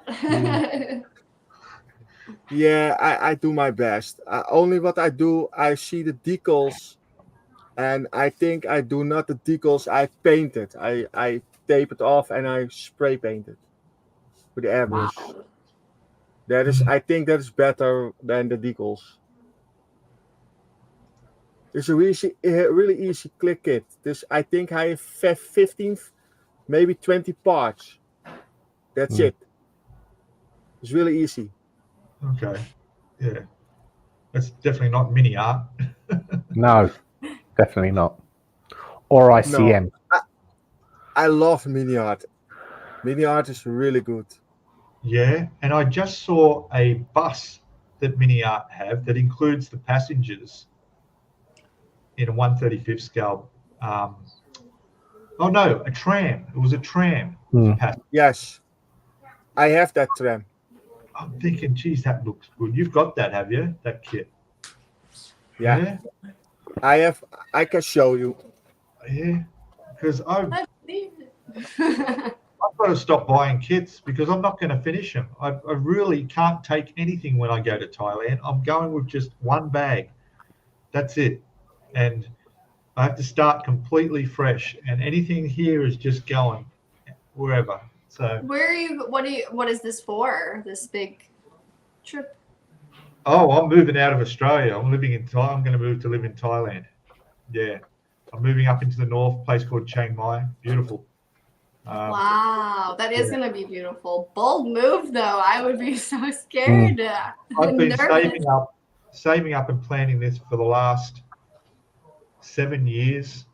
[SPEAKER 2] Yeah, I do my best. Only what I do, I see the decals, and I think I do not the decals, I paint it. I tape it off and I spray paint it with the airbrush.
[SPEAKER 4] Wow.
[SPEAKER 2] That is, I think that is better than the decals. It's a really easy click kit. I think I have 15, maybe 20 parts. That's it. It's really easy.
[SPEAKER 1] Okay. Yeah. That's definitely not mini art.
[SPEAKER 3] No, definitely not. Or ICM.
[SPEAKER 2] No, I love mini art. Mini art is really good.
[SPEAKER 1] Yeah. And I just saw a bus that mini art have that includes the passengers in a 1/35th scale. Oh no, a tram. It was a tram.
[SPEAKER 2] Yes, I have that tram.
[SPEAKER 1] I'm thinking, geez, that looks good. You've got that, have you? That kit?
[SPEAKER 2] Yeah. I can show you.
[SPEAKER 1] Yeah, because I've got to stop buying kits because I'm not going to finish them. I really can't take anything when I go to Thailand. I'm going with just one bag. That's it. And I have to start completely fresh. And anything here is just going wherever. So
[SPEAKER 4] where are you? What is this for? This big trip?
[SPEAKER 1] Oh, I'm moving out of Australia. I'm living in Thailand. I'm going to move to live in Thailand. Yeah, I'm moving up into the north, place called Chiang Mai. Beautiful.
[SPEAKER 4] Wow, that is going to be beautiful. Bold move, though. I would be so scared.
[SPEAKER 1] I've been saving up and planning this for the last 7 years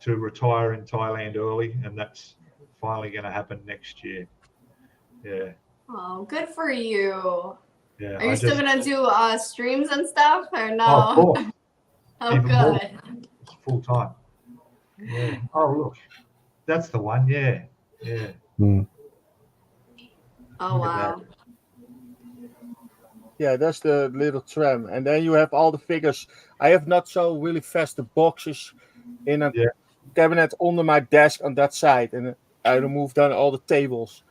[SPEAKER 1] to retire in Thailand early, and that's finally going to happen next year. Yeah.
[SPEAKER 4] Oh, good for you.
[SPEAKER 1] Yeah.
[SPEAKER 4] Are you still going to do streams and stuff, or no?
[SPEAKER 1] Oh, of course.
[SPEAKER 4] Oh,
[SPEAKER 1] Even
[SPEAKER 4] good.
[SPEAKER 1] more. It's full time. Yeah. Oh, look. That's the one. Yeah. Yeah.
[SPEAKER 4] Oh, wow.
[SPEAKER 2] Yeah, that's the little tram. And then you have all the figures. I have not so really fast the boxes in a cabinet under my desk on that side. And I removed down all the tables.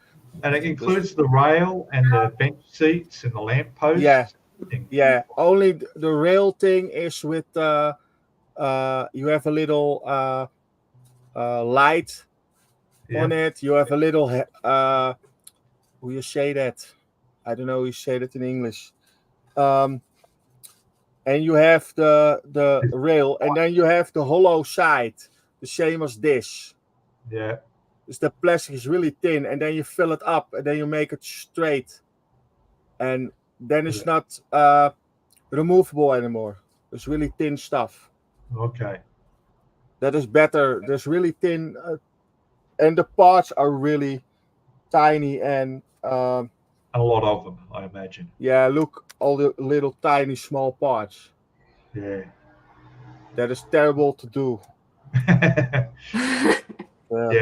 [SPEAKER 1] And it includes the rail and the bench seats and the lamp posts.
[SPEAKER 2] Yeah. Yeah. Only the rail thing is with you have a little light on it. You have a little how you say that? I don't know how you say that in English. And you have the rail, and then you have the hollow side, the same as this.
[SPEAKER 1] Yeah.
[SPEAKER 2] It's the plastic is really thin, and then you fill it up, and then you make it straight, and then it's not removable anymore. It's really thin stuff.
[SPEAKER 1] Okay.
[SPEAKER 2] That is better. There's really thin, and the parts are really tiny and.
[SPEAKER 1] A lot of them, I imagine.
[SPEAKER 2] Yeah, look, all the little tiny small parts.
[SPEAKER 1] Yeah.
[SPEAKER 2] That is terrible to do.
[SPEAKER 1] Yeah, but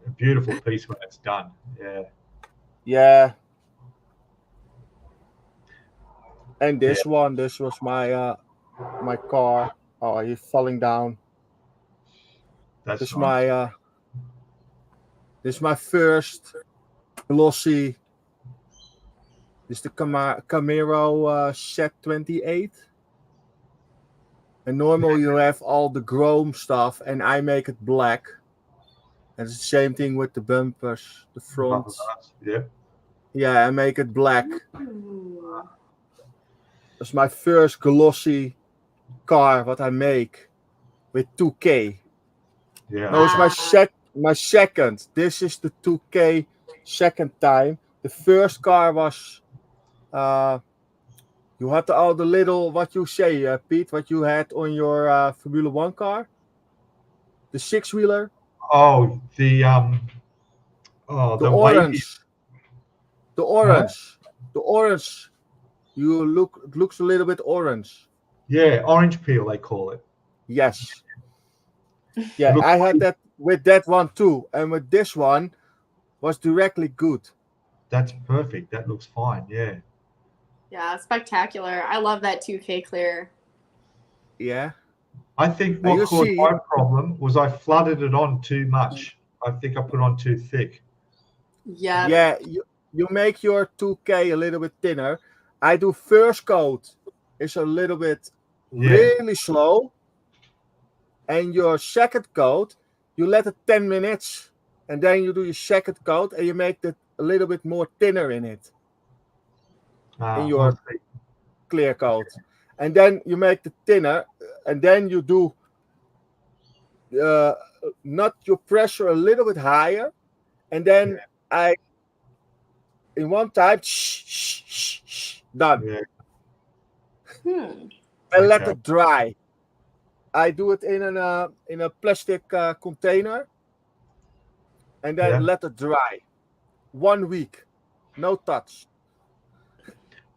[SPEAKER 1] a beautiful piece when it's done. Yeah.
[SPEAKER 2] Yeah. And this one, this was my my car. Oh, he's falling down.
[SPEAKER 1] That's
[SPEAKER 2] this
[SPEAKER 1] nice.
[SPEAKER 2] This is my first glossy. This is the Camaro Set 28. And normally you have all the chrome stuff, and I make it black. And it's the same thing with the bumpers, the front.
[SPEAKER 1] Yeah.
[SPEAKER 2] Yeah, and make it black.
[SPEAKER 4] Ooh.
[SPEAKER 2] That's my first glossy car what I make with 2K.
[SPEAKER 1] Yeah.
[SPEAKER 2] No, it's my second. This is the 2K second time. The first car was you had all the little what you say, Pete, what you had on your Formula 1 car, the 6-wheeler.
[SPEAKER 1] Oh, the
[SPEAKER 2] The
[SPEAKER 1] wavy.
[SPEAKER 2] orange, the orange. It looks a little bit orange.
[SPEAKER 1] Yeah, orange peel they call it.
[SPEAKER 2] Yes. Yeah, I had that with that one too, and with this one was directly good.
[SPEAKER 1] That's perfect. That looks fine. Yeah.
[SPEAKER 4] Yeah, spectacular. I love that 2K clear.
[SPEAKER 2] Yeah.
[SPEAKER 1] I think what caused my problem was I flooded it on too much. I think I put on too thick.
[SPEAKER 4] Yeah.
[SPEAKER 2] Yeah, you make your 2K a little bit thinner. I do first coat is a little bit really slow. And your second coat, you let it 10 minutes. And then you do your second coat and you make it a little bit more thinner in it. In your clear coat. And then you make the thinner. And then you do not your pressure a little bit higher. And then in one time, done.
[SPEAKER 1] Yeah.
[SPEAKER 2] And let it dry. I do it in a plastic container. And then let it dry. 1 week. No touch.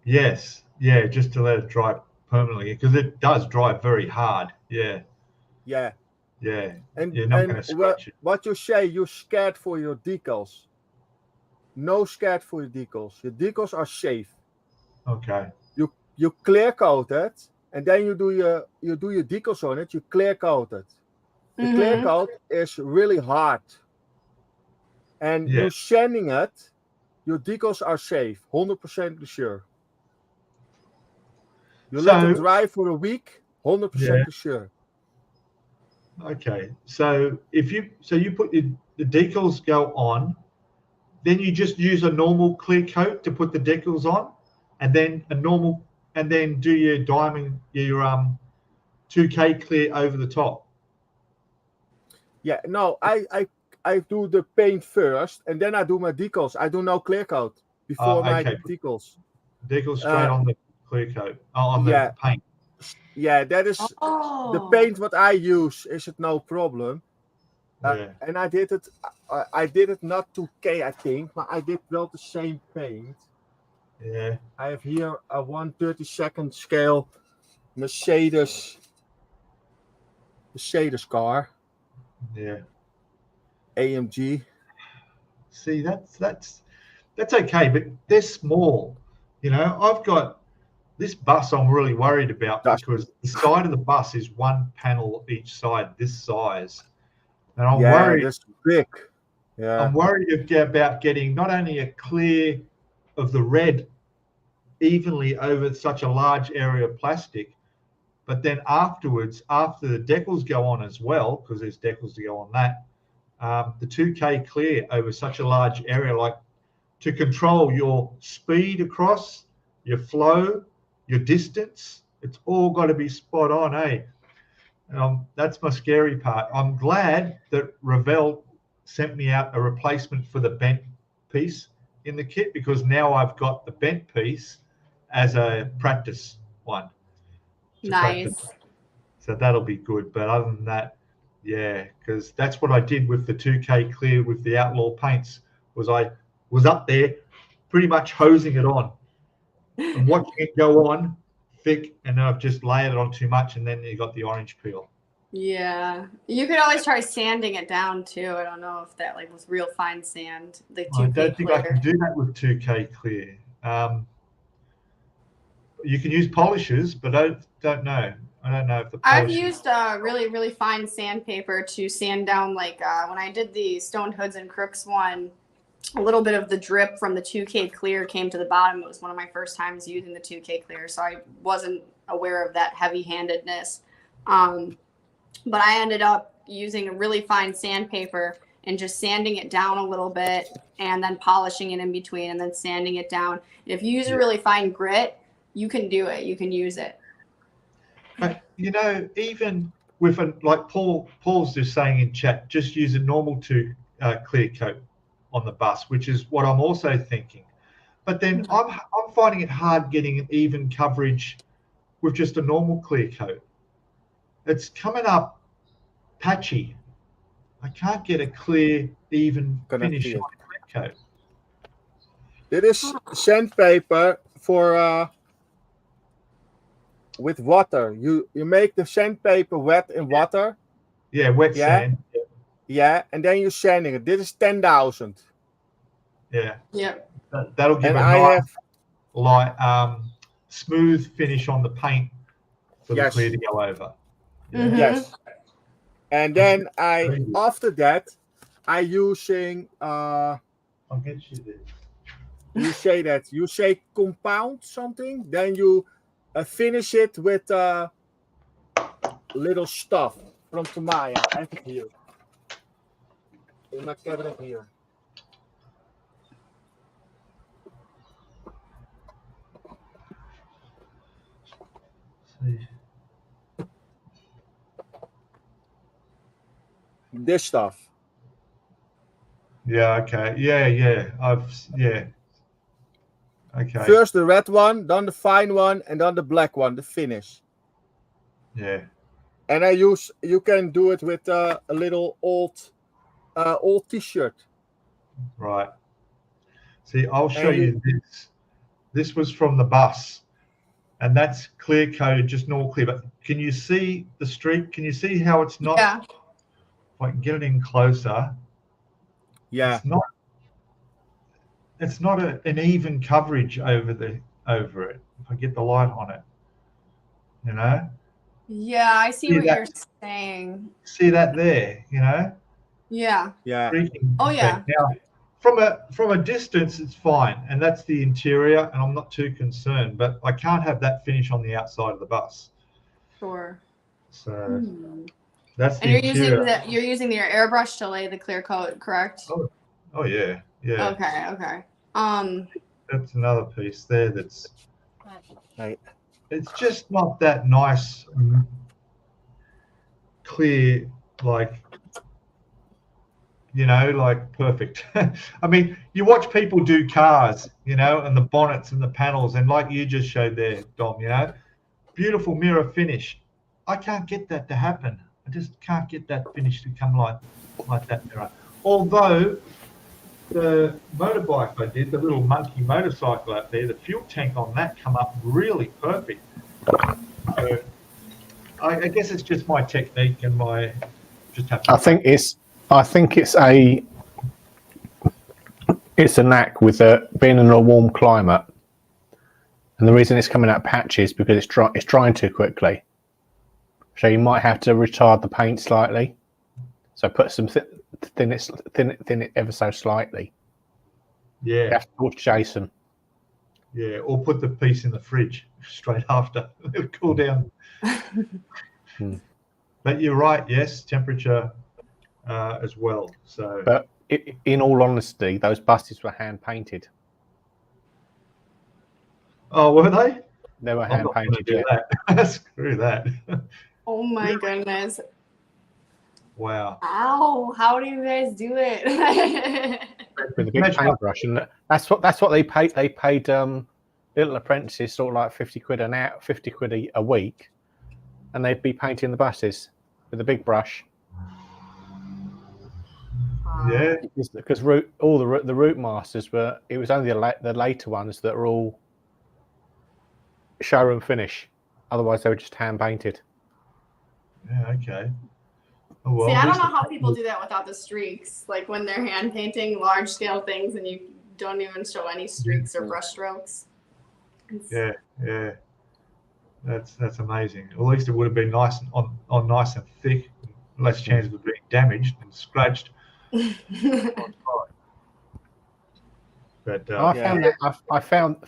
[SPEAKER 1] Yes. Yeah, just to let it dry permanently because it does dry very hard. Yeah.
[SPEAKER 2] Yeah.
[SPEAKER 1] Yeah.
[SPEAKER 2] And
[SPEAKER 1] you're not going to scratch it.
[SPEAKER 2] What you say, you're scared for your decals. No scared for your decals. Your decals are safe.
[SPEAKER 1] Okay.
[SPEAKER 2] You clear coat it, and then you do your decals on it. You clear coat it. The clear coat is really hard, and you sanding it. Your decals are safe, 100% sure. You let it dry for a week, 100% sure.
[SPEAKER 1] Okay, so you put the decals go on, then you just use a normal clear coat to put the decals on, and then do your diamond, your 2K clear over the top.
[SPEAKER 2] Yeah, no, I do the paint first, and then I do my decals. I do no clear coat before my decals.
[SPEAKER 1] Decals straight on the clear coat, on the paint.
[SPEAKER 2] Yeah, that is the paint what I use. Is it no problem? And I did it. I did it not 2K, I think, but I did well the same paint.
[SPEAKER 1] Yeah.
[SPEAKER 2] I have here a 1/32 scale Mercedes car.
[SPEAKER 1] Yeah.
[SPEAKER 2] AMG.
[SPEAKER 1] See, that's okay, but they're small. You know, I've got this bus I'm really worried about because the side of the bus is one panel each side, this size. And I'm worried.
[SPEAKER 2] That's big. Yeah.
[SPEAKER 1] I'm worried about getting not only a clear of the red evenly over such a large area of plastic, but then afterwards, after the decals go on as well, because there's decals to go on that, the 2K clear over such a large area, like to control your speed across, your flow, your distance, it's all got to be spot on, eh? That's my scary part. I'm glad that Revell sent me out a replacement for the bent piece in the kit because now I've got the bent piece as a practice one.
[SPEAKER 4] Nice.
[SPEAKER 1] Practice. So that'll be good. But other than that, yeah, because that's what I did with the 2K clear with the Outlaw paints was I was up there pretty much hosing it on and watching it go on thick, and then I've just layered it on too much, and then you got the orange peel.
[SPEAKER 4] Yeah, you could always try sanding it down too. I don't know if that was real fine sand. The 2K
[SPEAKER 1] I don't think
[SPEAKER 4] clear.
[SPEAKER 1] I can do that with 2K clear. You can use polishers, but I don't know. I don't know if the
[SPEAKER 4] I've used really, really fine sandpaper to sand down, like when I did the Stoned Hoods and Crooks one, a little bit of the drip from the 2K clear came to the bottom. It was one of my first times using the 2K clear, so I wasn't aware of that heavy-handedness. But I ended up using a really fine sandpaper and just sanding it down a little bit and then polishing it in between and then sanding it down. If you use a really fine grit, you can do it. You can use it.
[SPEAKER 1] But, you know, even with like Paul's just saying in chat, just use a normal to clear coat on the bus, which is what I'm also thinking. But then I'm finding it hard getting an even coverage with just a normal clear coat. It's coming up patchy. I can't get a clear, even finish on a clear coat.
[SPEAKER 2] Dit is sandpaper for with water. You make the sandpaper wet in water.
[SPEAKER 1] Yeah, wet sand.
[SPEAKER 2] Yeah, and then you're sanding it. This is 10,000.
[SPEAKER 1] Yeah.
[SPEAKER 4] Yeah.
[SPEAKER 1] That'll give a nice, light, smooth finish on the paint for the clear to go over.
[SPEAKER 2] Yeah. Yes. And then after that, I using
[SPEAKER 1] I'll get you this.
[SPEAKER 2] You say compound something, then you finish it with little stuff from Tamaya. I have it here. In my cabinet here. This stuff.
[SPEAKER 1] Yeah, okay. Yeah. Okay.
[SPEAKER 2] First the red one, then the fine one, and then the black one, the finish.
[SPEAKER 1] Yeah.
[SPEAKER 2] And you can do it with a little old t-shirt.
[SPEAKER 1] Right. See, I'll show you this. This was from the bus. And that's clear coated, just normal clear. But can you see the streak? Can you see how it's not?
[SPEAKER 4] Yeah.
[SPEAKER 1] If I can get it in closer.
[SPEAKER 2] Yeah.
[SPEAKER 1] It's not an even coverage over it. If I get the light on it, you know.
[SPEAKER 4] Yeah, I see what you're saying.
[SPEAKER 1] See that there, you know.
[SPEAKER 4] Yeah.
[SPEAKER 2] Yeah.
[SPEAKER 4] Oh yeah.
[SPEAKER 1] Now, from a distance, it's fine, and that's the interior, and I'm not too concerned. But I can't have that finish on the outside of the bus.
[SPEAKER 4] Sure.
[SPEAKER 1] So that's the
[SPEAKER 4] and
[SPEAKER 1] interior.
[SPEAKER 4] you're using your airbrush to lay the clear coat, correct?
[SPEAKER 1] Oh yeah.
[SPEAKER 4] Okay.
[SPEAKER 1] That's another piece there. That's.
[SPEAKER 2] Right.
[SPEAKER 1] It's just not that nice, clear, like. You know, like perfect. I mean, you watch people do cars, you know, and the bonnets and the panels, and like you just showed there, Dom, you know, beautiful mirror finish. I can't get that to happen. I just can't get that finish to come like that mirror. Although the motorbike I did, the little monkey motorcycle out there, the fuel tank on that come up really perfect. So I guess it's just my technique and my just have to.
[SPEAKER 3] I think it's a knack with being in a warm climate, and the reason it's coming out patchy is because it's drying too quickly. So you might have to retard the paint slightly. So put some thin it ever so slightly.
[SPEAKER 1] Yeah.
[SPEAKER 3] You have to talk to Jason.
[SPEAKER 1] Yeah, or put the piece in the fridge straight after. It'll cool down. But you're right. Yes, temperature. As well. So,
[SPEAKER 3] but in all honesty, those buses were hand painted.
[SPEAKER 1] Oh, were they?
[SPEAKER 3] They were hand painted.
[SPEAKER 1] Yeah. Screw that.
[SPEAKER 4] Oh my goodness!
[SPEAKER 1] Wow.
[SPEAKER 4] Ow! How do you guys do it?
[SPEAKER 3] With a big paintbrush, and that's what they paid. They paid little apprentices sort of like 50 quid an hour, 50 quid a week, and they'd be painting the buses with a big brush.
[SPEAKER 1] Yeah,
[SPEAKER 3] because all the route masters were. It was only the later ones that were all showroom finish. Otherwise, they were just hand painted.
[SPEAKER 1] Yeah. Okay. Oh, well,
[SPEAKER 4] see, I don't know how people do that without the streaks. Like when they're hand painting large scale things, and you don't even show any streaks or brush strokes.
[SPEAKER 1] Yeah. That's amazing. At least it would have been nice on nice and thick, less chance of it being damaged and scratched. But
[SPEAKER 3] I found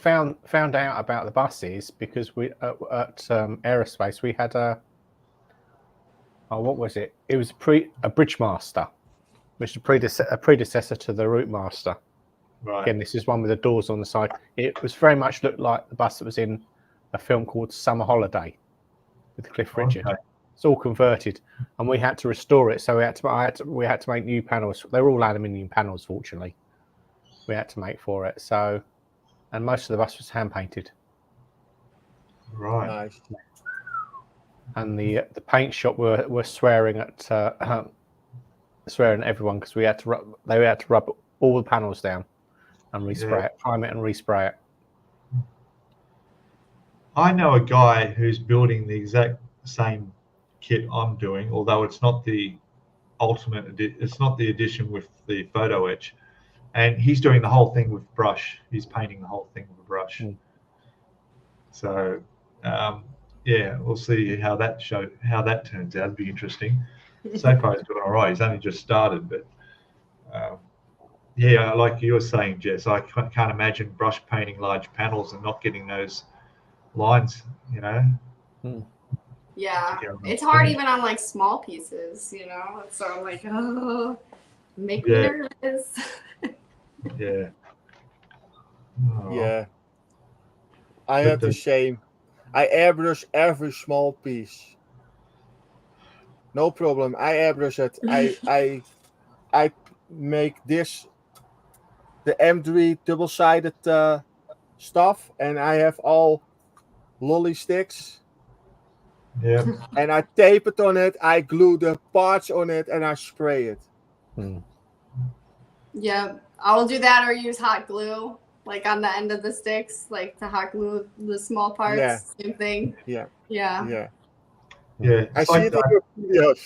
[SPEAKER 3] out about the buses because we at aerospace we had what was it? It was a bridge master, which is a predecessor to the Route Master.
[SPEAKER 1] Right.
[SPEAKER 3] Again, this is one with the doors on the side. It was very much looked like the bus that was in a film called Summer Holiday with Cliff Richard.
[SPEAKER 1] Okay.
[SPEAKER 3] It's all converted, and we had to restore it. So we had to make new panels. They were all aluminium panels, fortunately. We had to make for it. So, and most of the bus was hand painted.
[SPEAKER 1] Right.
[SPEAKER 2] Nice.
[SPEAKER 3] And the paint shop were swearing at everyone because they had to rub all the panels down and respray it, prime it and respray it.
[SPEAKER 1] I know a guy who's building the exact same kit I'm doing, although it's not the ultimate. It's not the edition with the photo etch, and he's doing the whole thing with brush. He's painting the whole thing with a brush. So, we'll see how that turns out. It'll be interesting. So far, he's doing all right. He's only just started, but like you were saying, Jess, I can't imagine brush painting large panels and not getting those lines.
[SPEAKER 4] Yeah, it's hard even on like small pieces, So I'm like, oh, make me nervous.
[SPEAKER 1] Yeah. Oh.
[SPEAKER 2] Yeah. I have the same. I airbrush every small piece. No problem. I airbrush it. I make this the M3 double-sided stuff, and I have all lolly sticks.
[SPEAKER 1] Yeah.
[SPEAKER 2] And I tape it on it. I glue the parts on it, and I spray it.
[SPEAKER 4] Yeah, I'll do that or use hot glue, like on the end of the sticks, like to hot glue the small parts.
[SPEAKER 2] Yeah.
[SPEAKER 4] Same thing.
[SPEAKER 2] Yeah.
[SPEAKER 1] I see
[SPEAKER 2] it in your videos.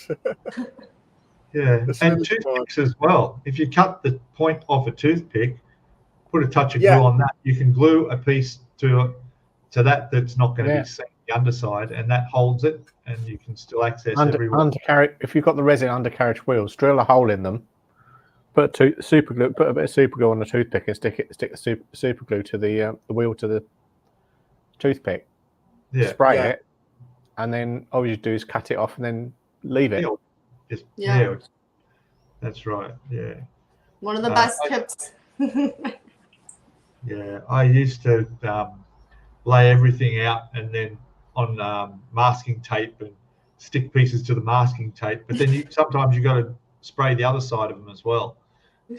[SPEAKER 1] Yeah, and toothpicks as well. If you cut the point off a toothpick, put a touch of glue on that. You can glue a piece to that's not going to be seen the underside, and that holds it, and you can still access everywhere.
[SPEAKER 3] If you've got the resin undercarriage wheels, drill a hole in them. Put a bit of super glue on the toothpick and stick the super glue to the wheel to the toothpick.
[SPEAKER 1] Yeah.
[SPEAKER 3] Spray it, and then all you do is cut it off and then leave it.
[SPEAKER 1] That's right. Yeah.
[SPEAKER 4] One of the best tips.
[SPEAKER 1] Yeah, I used to lay everything out and then on masking tape and stick pieces to the masking tape. But then sometimes you got to spray the other side of them as well.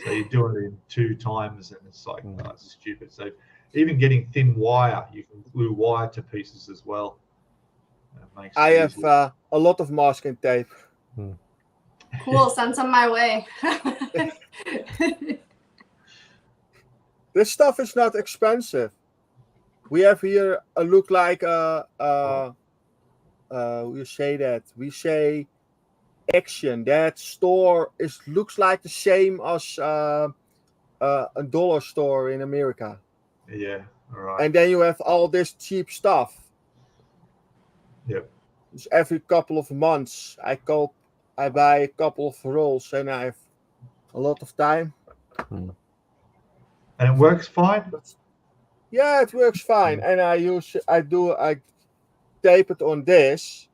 [SPEAKER 1] So you're doing it in 2 times, and it's like, it's stupid. So even getting thin wire, you can glue wire to pieces as well.
[SPEAKER 2] I have a lot of masking tape.
[SPEAKER 4] Cool, send some my way.
[SPEAKER 2] This stuff is not expensive. We have here a look like we say that. We say Action. That store looks like the same as a dollar store in America.
[SPEAKER 1] Yeah, all right.
[SPEAKER 2] And then you have all this cheap stuff.
[SPEAKER 1] Yep.
[SPEAKER 2] So every couple of months, I buy a couple of rolls, and I have a lot of time.
[SPEAKER 1] And it works fine?
[SPEAKER 2] Yeah, it works fine. And I tape it on this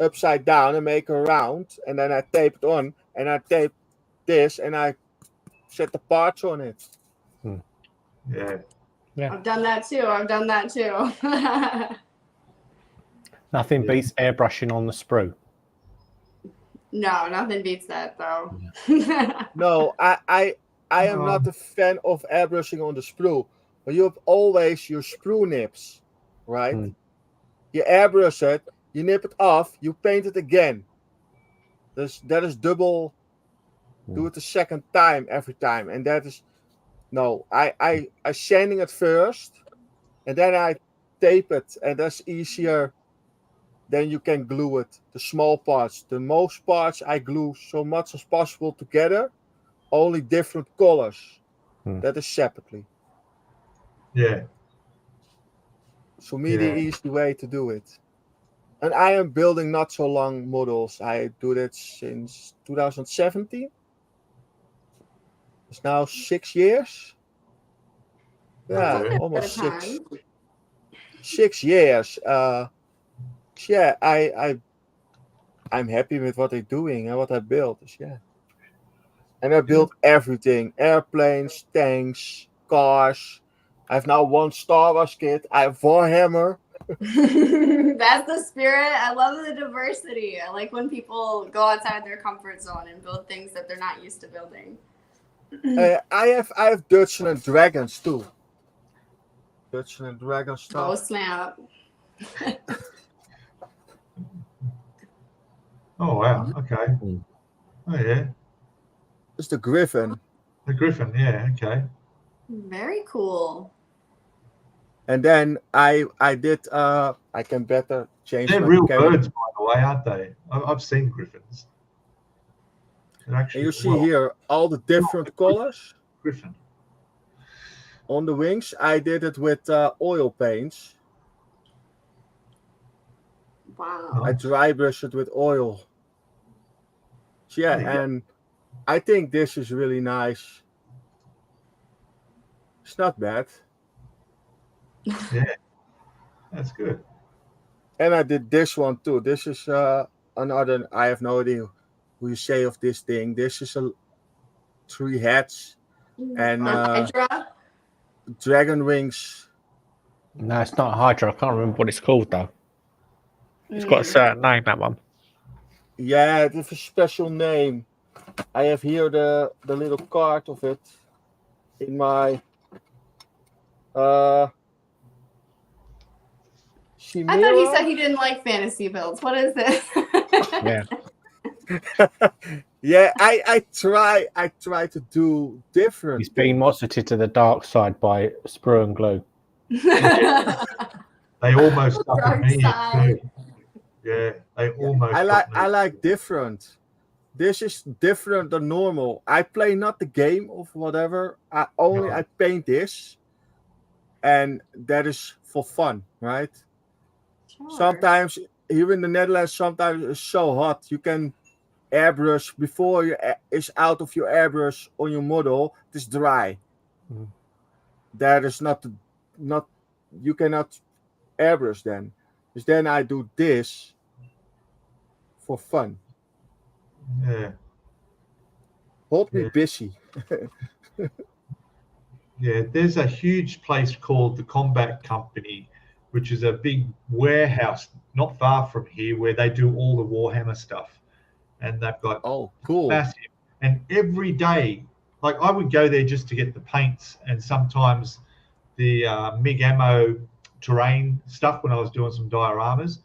[SPEAKER 2] upside down and make a round, and then I tape it on, and I tape this, and I set the parts on it.
[SPEAKER 1] Yeah.
[SPEAKER 4] I've done that too.
[SPEAKER 3] Nothing beats airbrushing on the sprue.
[SPEAKER 4] No, nothing beats that though.
[SPEAKER 2] No, I am not a fan of airbrushing on the sprue. But you have always your sprue nips, right? You airbrush it, you nip it off, you paint it again. That is double. Do it the second time every time, and that is I sanding it first, and then I tape it, and that's easier. Then you can glue it. The small parts, the most parts, I glue so much as possible together, only different colors. That is separately.
[SPEAKER 1] Yeah.
[SPEAKER 2] For me, the easy way to do it. And I am building not so long models. I do that since 2017. It's now 6 years. Yeah, almost 6. 6 years. I'm happy with what I'm doing and what I built. Yeah. And I built everything: airplanes, tanks, cars. I have now one Star Wars kit. I have Warhammer.
[SPEAKER 4] That's the spirit. I love the diversity. I like when people go outside their comfort zone and build things that they're not used to building.
[SPEAKER 2] I have Dungeons and Dragons too. Dungeons and Dragons stuff.
[SPEAKER 4] Oh snap!
[SPEAKER 1] Oh wow. Okay. Oh yeah.
[SPEAKER 2] It's the Griffin.
[SPEAKER 1] The Griffin. Yeah. Okay.
[SPEAKER 4] Very cool.
[SPEAKER 2] And then I did I can better change.
[SPEAKER 1] They're real birds, by the way, aren't they? I've seen griffins. Actually,
[SPEAKER 2] and you see here all the different colors.
[SPEAKER 1] Griffin.
[SPEAKER 2] On the wings, I did it with oil paints.
[SPEAKER 4] Wow.
[SPEAKER 2] I dry brush it with oil. So yeah, and I think this is really nice. It's not bad.
[SPEAKER 1] Yeah, that's good.
[SPEAKER 2] And I did this one too. This is another, I have no idea who you say of this thing. This is a 3 heads and dragon wings.
[SPEAKER 3] No, it's not Hydra. I can't remember what it's called though. It's got a certain name, that one.
[SPEAKER 2] Yeah, it has a special name. I have here the little card of it in my Chimera.
[SPEAKER 4] I thought he said he didn't like fantasy builds. What is this?
[SPEAKER 3] Yeah.
[SPEAKER 2] Yeah, I try to do different.
[SPEAKER 3] He's being mossited to the dark side by sprue and glue.
[SPEAKER 1] They almost stuck me too. Yeah, they almost.
[SPEAKER 2] I like different. This is different than normal. I play not the game of whatever. I paint this, and that is for fun, right? Sure. Sometimes here in the Netherlands, sometimes it's so hot you can airbrush before it's out of your airbrush on your model. It is dry. Mm. That is not you cannot airbrush then. Because then I do this for fun.
[SPEAKER 1] Yeah.
[SPEAKER 2] Hold me busy.
[SPEAKER 1] Yeah, there's a huge place called the Combat Company, which is a big warehouse not far from here where they do all the Warhammer stuff. And they've got
[SPEAKER 2] cool.
[SPEAKER 1] Massive. And every day, like I would go there just to get the paints and sometimes the MIG ammo terrain stuff when I was doing some dioramas.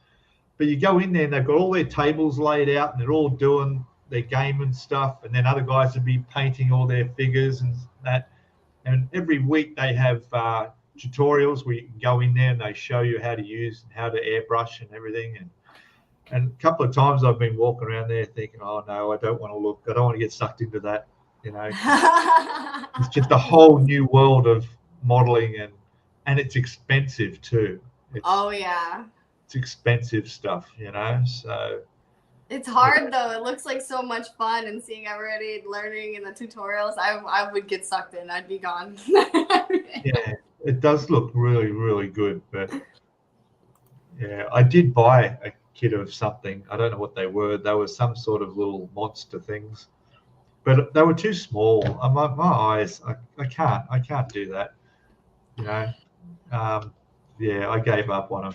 [SPEAKER 1] But you go in there and they've got all their tables laid out and they're all doing their game and stuff. And then other guys would be painting all their figures and that. And every week they have tutorials where you can go in there and they show you how to use and how to airbrush and everything. And a couple of times I've been walking around there thinking, oh no, I don't want to look. I don't want to get sucked into that. You know, it's just a whole new world of modeling and it's expensive too. It's expensive stuff, you know, so.
[SPEAKER 4] It's hard though. It looks like so much fun and seeing everybody learning in the tutorials. I would get sucked in. I'd be gone.
[SPEAKER 1] Yeah, it does look really, really good. But yeah, I did buy a kit of something. I don't know what they were. They were some sort of little monster things, but they were too small. My eyes, I can't do that. You know, yeah, I gave up on them.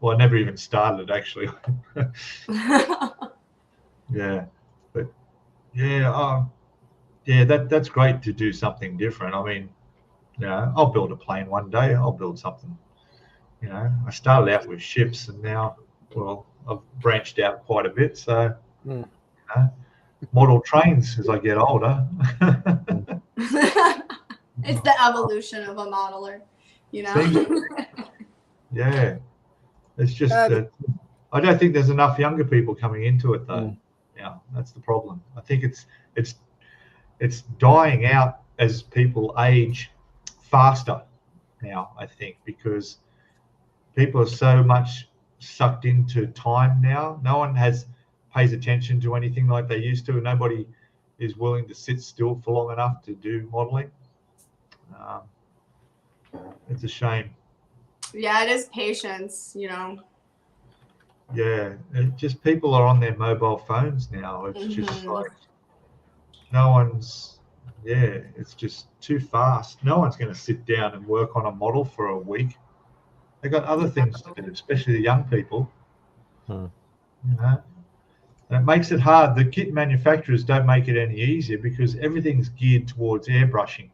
[SPEAKER 1] I never even started actually. Yeah, but yeah, that's great to do something different. I mean, you know, I'll build a plane one day. I'll build something. You know, I started out with ships, and now, well, I've branched out quite a bit. So, you know, model trains as I get older.
[SPEAKER 4] It's the evolution of a modeler, you know.
[SPEAKER 1] Yeah. It's just that I don't think there's enough younger people coming into it though. Yeah, that's the problem. I think it's dying out as people age faster now, I think, because people are so much sucked into time now. No one pays attention to anything like they used to. Nobody is willing to sit still for long enough to do modeling. It's a shame.
[SPEAKER 4] Yeah, it is patience, you know.
[SPEAKER 1] Yeah, just people are on their mobile phones now. It's just like, no one's, it's just too fast. No one's going to sit down and work on a model for a week. They've got other things to do, especially the young people. You know, and it makes it hard. The kit manufacturers don't make it any easier because everything's geared towards airbrushing.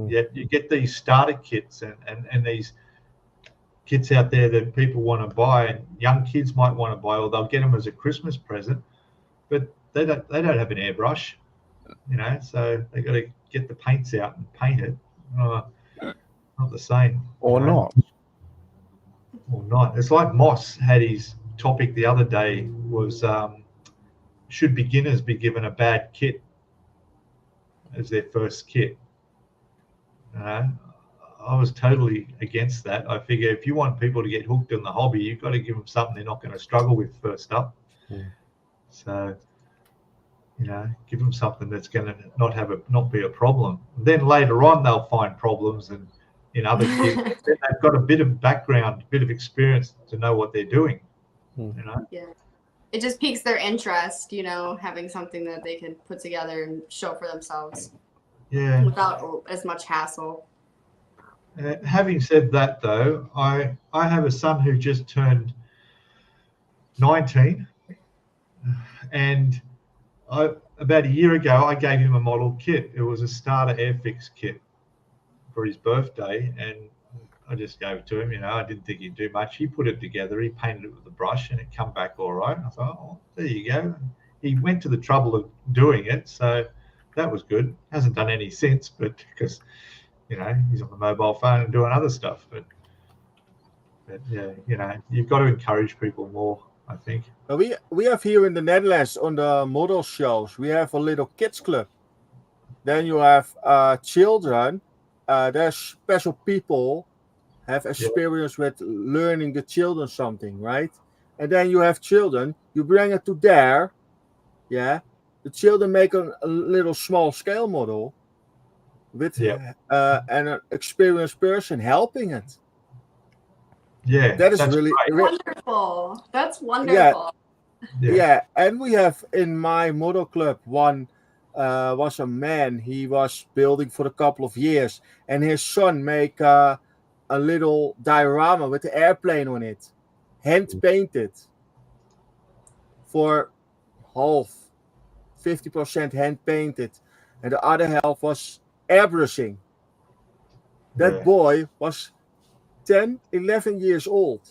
[SPEAKER 1] Yet you get these starter kits and these kits out there that people want to buy, and young kids might want to buy, or they'll get them as a Christmas present, but they don't have an airbrush, you know, so they got to get the paints out and paint it. Not the same.
[SPEAKER 3] Or not.
[SPEAKER 1] Or not. It's like Moss had his topic the other day was should beginners be given a bad kit as their first kit? I was totally against that. I figure if you want people to get hooked in the hobby, you've got to give them something they're not going to struggle with first up. So, you know, give them something that's going to not be a problem. And then later on, they'll find problems and in other kits. Then they've got a bit of background, a bit of experience to know what they're doing. You know.
[SPEAKER 4] Yeah. It just piques their interest, you know, having something that they can put together and show for themselves.
[SPEAKER 1] Yeah.
[SPEAKER 4] Without as much hassle.
[SPEAKER 1] Having said that, though, I have a son who just turned 19, and about a year ago I gave him a model kit. It was a starter Airfix kit for his birthday, and I just gave it to him. You know, I didn't think he'd do much. He put it together. He painted it with a brush, and it come back all right. I thought, oh, there you go. He went to the trouble of doing it, so that was good. Hasn't done any since, but because, you know, he's on the mobile phone and doing other stuff. But yeah, you know, you've got to encourage people more, I think.
[SPEAKER 2] We have here in the Netherlands on the model shows, we have a little kids club. Then you have children. There's special people have experience with learning the children something, right? And then you have children. You bring it to there. Yeah. The children make a little small scale model with and an experienced person helping it.
[SPEAKER 1] Yeah,
[SPEAKER 2] that is really
[SPEAKER 4] wonderful. That's wonderful.
[SPEAKER 2] Yeah, and we have in my model club one was a man. He was building for a couple of years, and his son make a little diorama with the airplane on it, hand painted for half. 50% hand painted, and the other half was airbrushing. That boy was 10, 11 years old,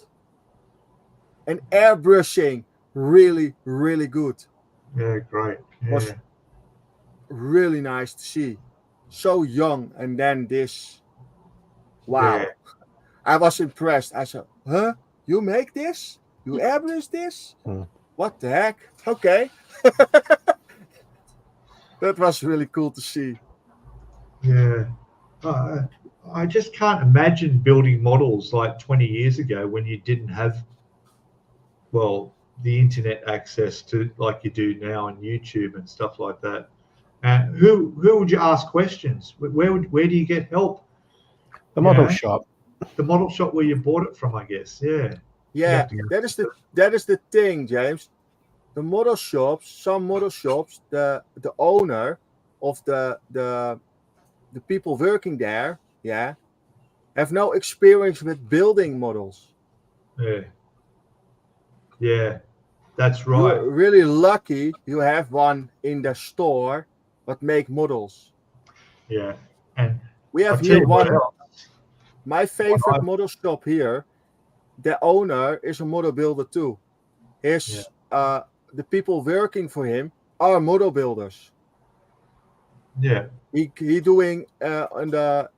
[SPEAKER 2] and airbrushing really, really good.
[SPEAKER 1] Yeah, great. Yeah.
[SPEAKER 2] Was really nice to see. So young, and then this. Wow. Yeah. I was impressed. I said, huh? You make this? You airbrush this? What the heck? Okay. That was really cool to see.
[SPEAKER 1] Yeah. I just can't imagine building models like 20 years ago when you didn't have, well, the internet access to like you do now on YouTube and stuff like that. And who would you ask questions? Where do you get help?
[SPEAKER 3] The model shop.
[SPEAKER 1] The model shop where you bought it from, I guess. Yeah.
[SPEAKER 2] Yeah, that is the thing, James. The model shops, some model shops, the owner of the people working there, have no experience with building models.
[SPEAKER 1] Yeah, that's right.
[SPEAKER 2] You're really lucky you have one in the store that make models.
[SPEAKER 1] Yeah, and
[SPEAKER 2] we have here one. My favorite model shop here, the owner is a model builder too. His the people working for him are model builders.
[SPEAKER 1] Yeah,
[SPEAKER 2] he doing in the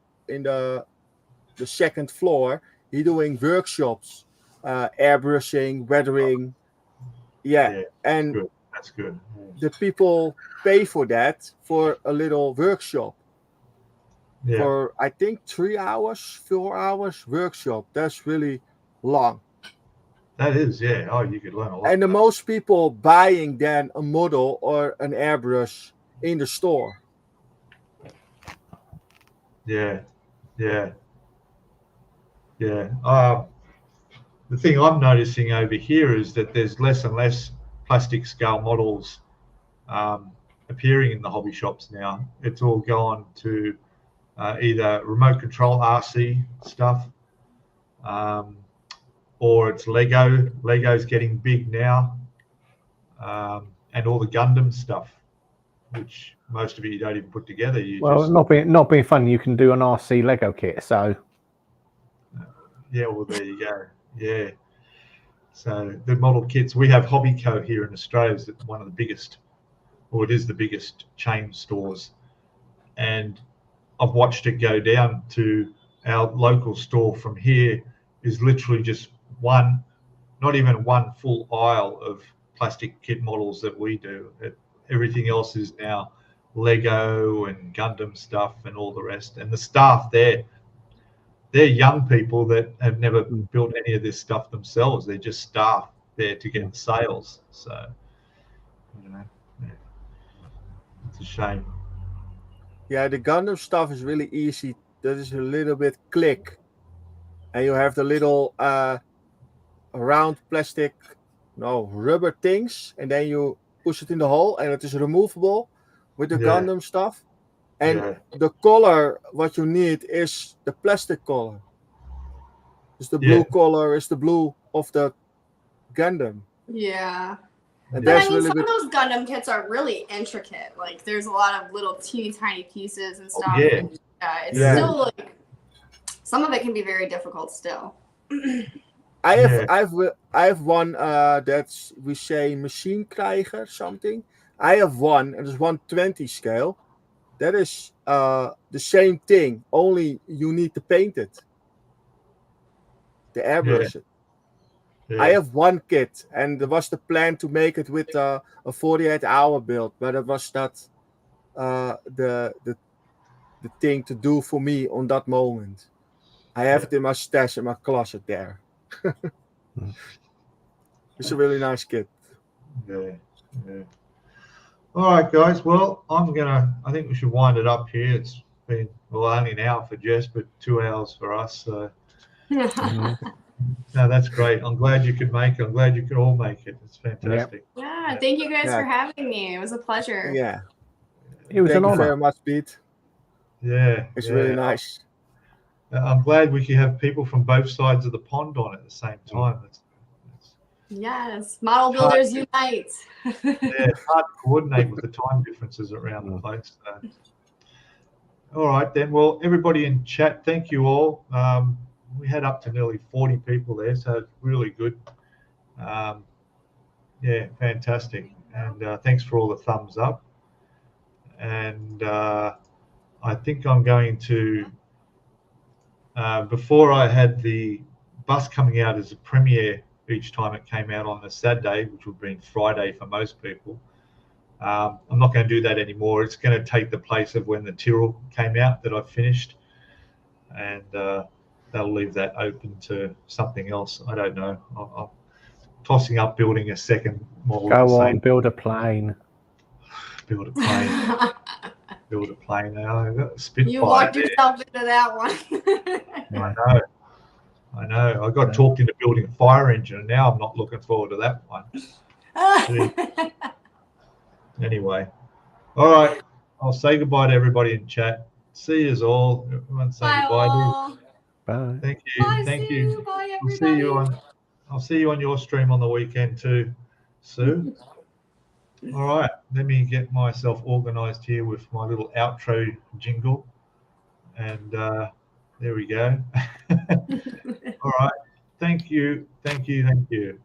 [SPEAKER 2] second floor. He doing workshops, airbrushing, weathering. And
[SPEAKER 1] good. That's good.
[SPEAKER 2] The people pay for that for a little workshop. For I think 3 hours, 4 hours workshop. That's really long.
[SPEAKER 1] That is, yeah. Oh, you could learn a lot.
[SPEAKER 2] And the most people buying then a model or an airbrush in the store.
[SPEAKER 1] Yeah. The thing I'm noticing over here is that there's less and less plastic scale models appearing in the hobby shops now. It's all gone to either remote control RC stuff, or it's Lego. Lego's getting big now, and all the Gundam stuff, which most of it you don't even put together.
[SPEAKER 3] Not being funny, you can do an RC Lego kit. So
[SPEAKER 1] yeah, well there you go. Yeah. So the model kits, we have Hobby Co here in Australia, is one of the biggest, or it is the biggest chain stores, and I've watched it go down to our local store from here is literally just one, not even one full aisle of plastic kit models that we do. Everything else is now Lego and Gundam stuff and all the rest. And the staff there, they're young people that have never built any of this stuff themselves. They're just staff there to get the sales. So, you know, yeah. It's a shame.
[SPEAKER 2] Yeah, the Gundam stuff is really easy. That is a little bit click. And you have the little round plastic, rubber things. And then you push it in the hole and it is removable with the Gundam stuff. And the color, what you need is the plastic color. It's the blue color, is the blue of the Gundam.
[SPEAKER 4] Yeah.
[SPEAKER 2] And
[SPEAKER 4] but
[SPEAKER 2] that's
[SPEAKER 4] I mean,
[SPEAKER 2] really
[SPEAKER 4] some of those Gundam kits are really intricate. Like, there's a lot of little teeny tiny pieces and stuff. And, it's still like, some of it can be very difficult still.
[SPEAKER 2] I have one that's, we say machine krijger something. I have one, and it's 120 scale. That is the same thing, only you need to paint it. The airbrush it. I have one kit, and there was the plan to make it with a 48-hour build, but it was not the thing to do for me on that moment. I have it in my stash in my closet there. It's a really nice kit.
[SPEAKER 1] Yeah. All right, guys. Well, I think we should wind it up here. It's been, only an hour for Jess, but 2 hours for us. So. No, that's great. I'm glad you could make it. I'm glad you could all make it. It's fantastic.
[SPEAKER 4] Yeah, thank you guys for having me. It was a pleasure.
[SPEAKER 2] Yeah.
[SPEAKER 3] It was an honor.
[SPEAKER 2] Thank you very much, Pete.
[SPEAKER 1] Yeah.
[SPEAKER 2] It's really nice.
[SPEAKER 1] I'm glad we can have people from both sides of the pond on at the same time.
[SPEAKER 4] Yes, model builders unite.
[SPEAKER 1] It's hard to coordinate with the time differences around the place. So. All right, then. Well, everybody in chat, thank you all. We had up to nearly 40 people there, so it's really good. Yeah, fantastic. And thanks for all the thumbs up. And I think I'm going to, before I had the bus coming out as a premiere each time it came out on a Saturday, which would have been Friday for most people, I'm not going to do that anymore. It's going to take the place of when the Tyrrell came out that I finished. And they'll leave that open to something else. I don't know. I'm tossing up building a second model.
[SPEAKER 3] Go on, build a plane.
[SPEAKER 1] Build a plane. Build a plane. Spitfire.
[SPEAKER 4] You walked yourself into that one.
[SPEAKER 1] I know. I got talked into building a fire engine, and now I'm not looking forward to that one. Anyway, all right. I'll say goodbye to everybody in chat. See you all. Everyone say goodbye.
[SPEAKER 3] Bye.
[SPEAKER 1] Thank you.
[SPEAKER 4] Bye,
[SPEAKER 1] Thank
[SPEAKER 4] Sue.
[SPEAKER 1] you.
[SPEAKER 4] Bye,
[SPEAKER 1] everybody. I'll see you on your stream on the weekend too, Sue. All right. Let me get myself organized here with my little outro jingle. And there we go. All right. Thank you. Thank you. Thank you.